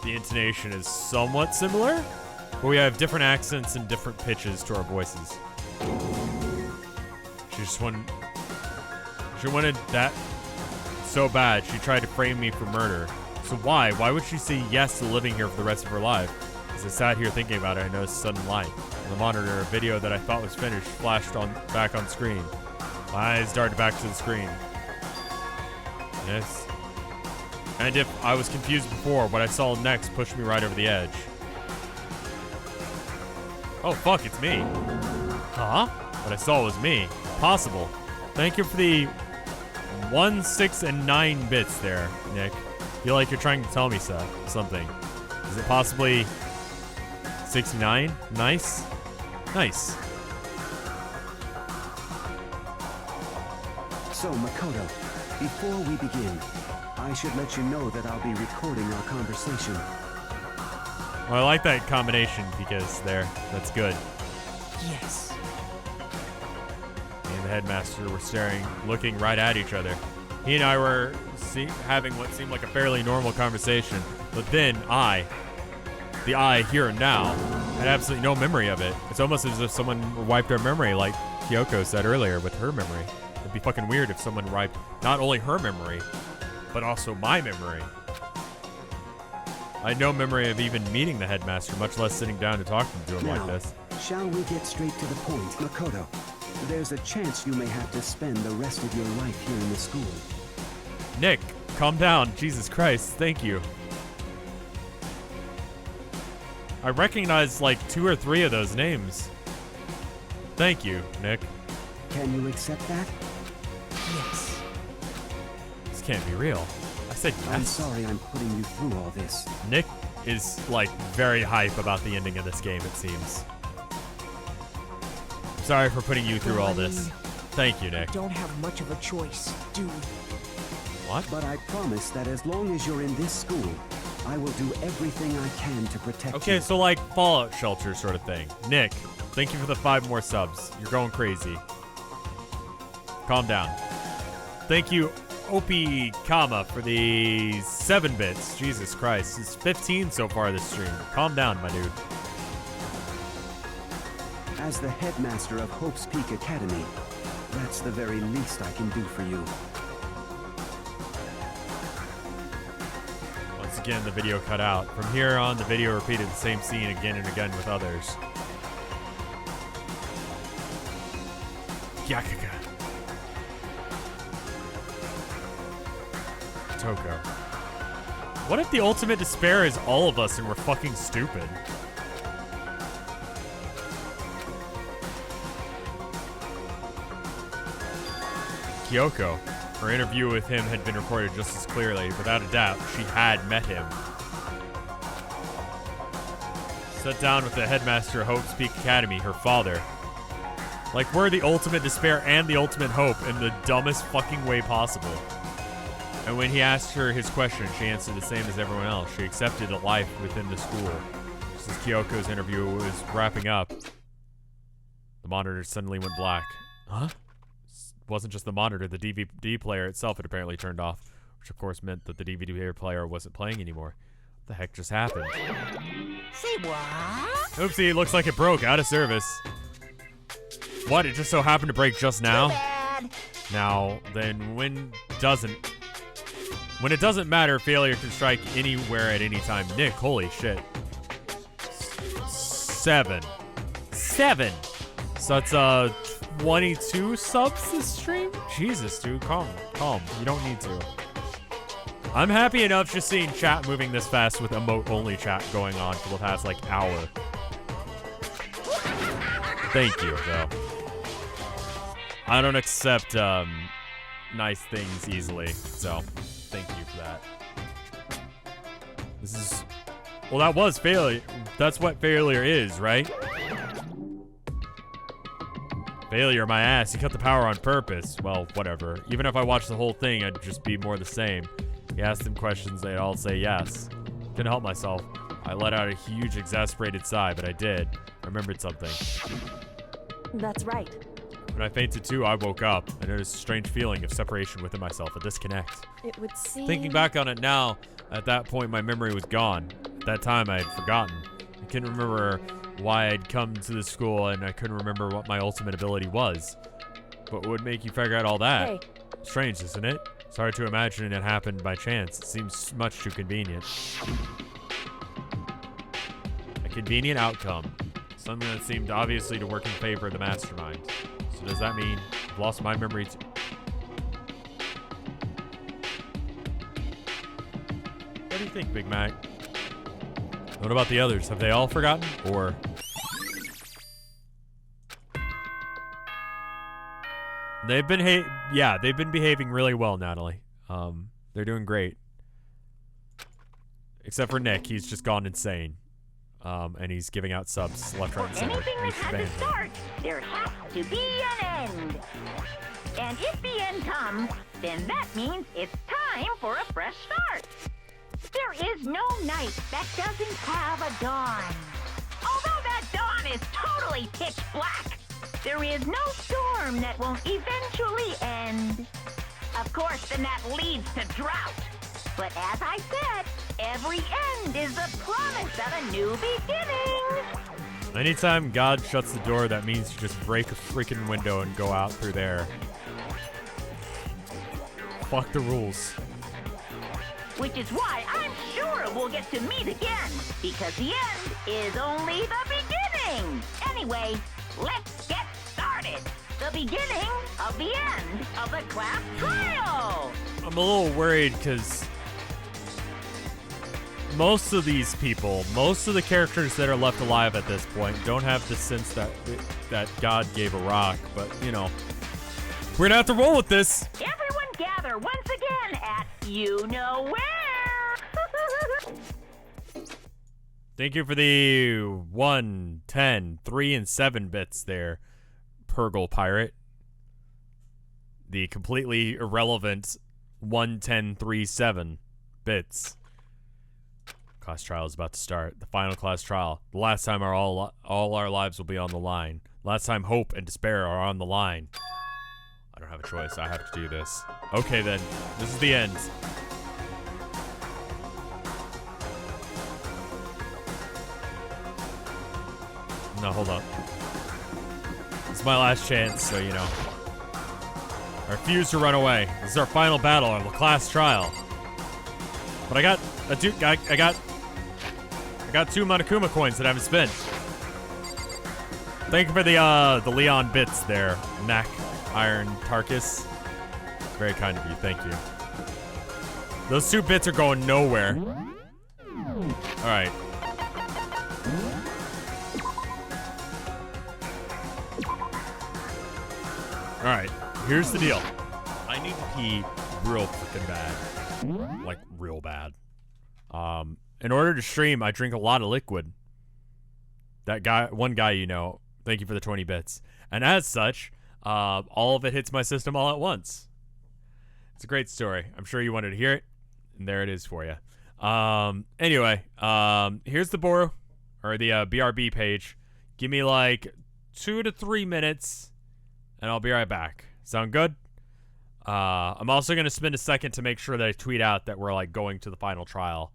The intonation is somewhat similar, but we have different accents and different pitches to our voices. She wanted that so bad, she tried to frame me for murder. So why? Why would she say yes to living here for the rest of her life? As I sat here thinking about it, I noticed a sudden light. On the monitor, a video that I thought was finished flashed back on screen. My eyes darted back to the screen. Yes. And if I was confused before, what I saw next pushed me right over the edge. Oh, fuck, it's me. Huh? What I saw was me. Possible. Thank you for the 1, 6, and 9 bits there, Nick. Feel like you're trying to tell me something. Is it possibly 69? Nice. Nice. So, Makoto, before we begin, I should let you know that I'll be recording our conversation. Well, I like that combination because that's good. Yes. Me and the headmaster were looking right at each other. He and I were having what seemed like a fairly normal conversation, but then the I here and now, had absolutely no memory of it. It's almost as if someone wiped our memory, like Kyoko said earlier with her memory. It'd be fucking weird if someone wiped not only her memory, but also my memory. I had no memory of even meeting the headmaster, much less sitting down and talking to him like this. Shall we get straight to the point, Makoto? There's a chance you may have to spend the rest of your life here in the school. Nick, calm down. Jesus Christ, thank you. I recognize like 2 or 3 of those names. Thank you, Nick. Can you accept that? Yes. This can't be real. I said yes. I'm sorry I'm putting you through all this. Nick is like very hype about the ending of this game, it seems. Sorry for putting you through all this. Thank you, Nick. Don't have much of a choice, do we? What? But I promise that as long as you're in this school, I will do everything I can to protect you. Okay, so like Fallout Shelter sort of thing. Nick, thank you for the 5 more subs. You're going crazy. Calm down. Thank you, Opie Kama, for the 7 bits. Jesus Christ. It's 15 so far this stream. Calm down, my dude. As the headmaster of Hope's Peak Academy, that's the very least I can do for you. Once again, the video cut out. From here on, the video repeated the same scene again and again with others. Yakuga. Toko. What if the ultimate despair is all of us and we're fucking stupid? Kyoko. Her interview with him had been recorded just as clearly. Without a doubt, she had met him. Sat down with the headmaster of Hope's Peak Academy, her father. Like, we're the ultimate despair and the ultimate hope in the dumbest fucking way possible. And when he asked her his question, she answered the same as everyone else. She accepted a life within the school. Just as Kyoko's interview was wrapping up, the monitor suddenly went black. Huh? It wasn't just the monitor, the DVD player itself had apparently turned off, which of course meant that the DVD player wasn't playing anymore. What the heck just happened? Say what? Oopsie, looks like it broke, out of service. What, it just so happened to break just now? Now, then when it doesn't matter, failure can strike anywhere at any time. Nick, holy shit. 7. So that's 22 subs this stream? Jesus, dude, calm. You don't need to. I'm happy enough just seeing chat moving this fast with emote-only chat going on for the past, like, hour. Thank you, though. I don't accept, nice things easily, so thank you for that. This is... Well, that was failure. That's what failure is, right? Failure, my ass. You cut the power on purpose. Well, whatever. Even if I watched the whole thing, I'd just be more the same. You ask them questions, they'd all say yes. Couldn't help myself. I let out a huge, exasperated sigh, but I did. I remembered something. That's right. When I fainted too, I woke up. I noticed a strange feeling of separation within myself, a disconnect. It would seem... Thinking back on it now, at that point my memory was gone. At that time I had forgotten. I couldn't remember why I'd come to the school, and I couldn't remember what my ultimate ability was. But what would make you figure out all that? Hey. Strange, isn't it? It's hard to imagine it happened by chance. It seems much too convenient. A convenient outcome. Something that seemed obviously to work in favor of the Mastermind. So does that mean I've lost my memory too? What do you think, Big Mac? What about the others? Have they all forgotten? Or... They've been they've been behaving really well, Natalie. They're doing great. Except for Nick, he's just gone insane. And he's giving out subs left, right, and center. Anything that has to start, there has to be an end. And if the end comes, then that means it's time for a fresh start. There is no night that doesn't have a dawn. Although that dawn is totally pitch black, there is no storm that won't eventually end. Of course, then that leads to drought. But as I said, every end is the promise of a new beginning. Anytime God shuts the door, that means you just break a freaking window and go out through there. Fuck the rules. Which is why I'm sure we'll get to meet again, because the end is only the beginning. Anyway, let's get started. The beginning of the end of the class trial. I'm a little worried because most of these people, most of the characters that are left alive at this point don't have the sense that God gave a rock, but, you know, we're gonna have to roll with this. Everyone gather once again at you-know-where. Thank you for the 1, 10, 3, and 7 bits there, Purgle Pirate. The completely irrelevant 1, 10, 3, 7 bits. Class trial is about to start. The final class trial. The last time all our lives will be on the line. Last time hope and despair are on the line. I don't have a choice. I have to do this. Okay, then. This is the end. No, hold up. It's my last chance, so you know. I refuse to run away. This is our final battle on the class trial. But I got 2 Monokuma coins that I haven't spent. Thank you for the Leon bits there, Knack Iron Tarkus. Very kind of you, thank you. Those 2 bits are going nowhere. All right. All right, here's the deal. I need to pee real freaking bad. Like, real bad. In order to stream, I drink a lot of liquid. That guy, one guy you know, thank you for the 20 bits. And as such, all of it hits my system all at once. It's a great story. I'm sure you wanted to hear it, and there it is for you. Anyway, here's the BRB page. Give me like 2 to 3 minutes, and I'll be right back. Sound good? I'm also going to spend a second to make sure that I tweet out that we're like going to the final trial.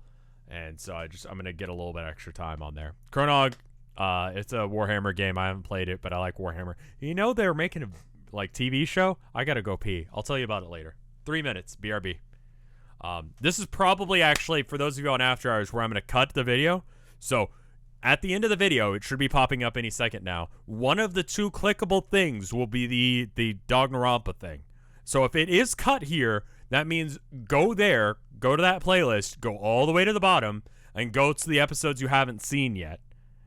And so I'm going to get a little bit extra time on there. Chronog, it's a Warhammer game. I haven't played it, but I like Warhammer. You know they're making a like TV show? I got to go pee. I'll tell you about it later. 3 minutes, BRB. This is probably actually, for those of you on After Hours, where I'm going to cut the video. So at the end of the video, it should be popping up any second now. One of the 2 clickable things will be the Dangarompa thing. So if it is cut here, that means go there, go to that playlist, go all the way to the bottom, and go to the episodes you haven't seen yet.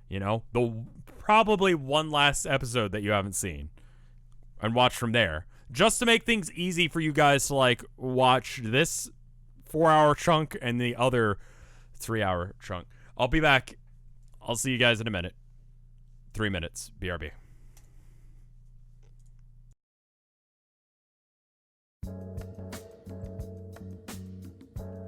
You know, probably one last episode that you haven't seen, and watch from there. Just to make things easy for you guys to, like, watch this 4-hour chunk and the other 3-hour chunk. I'll be back. I'll see you guys in a minute. 3 minutes. BRB.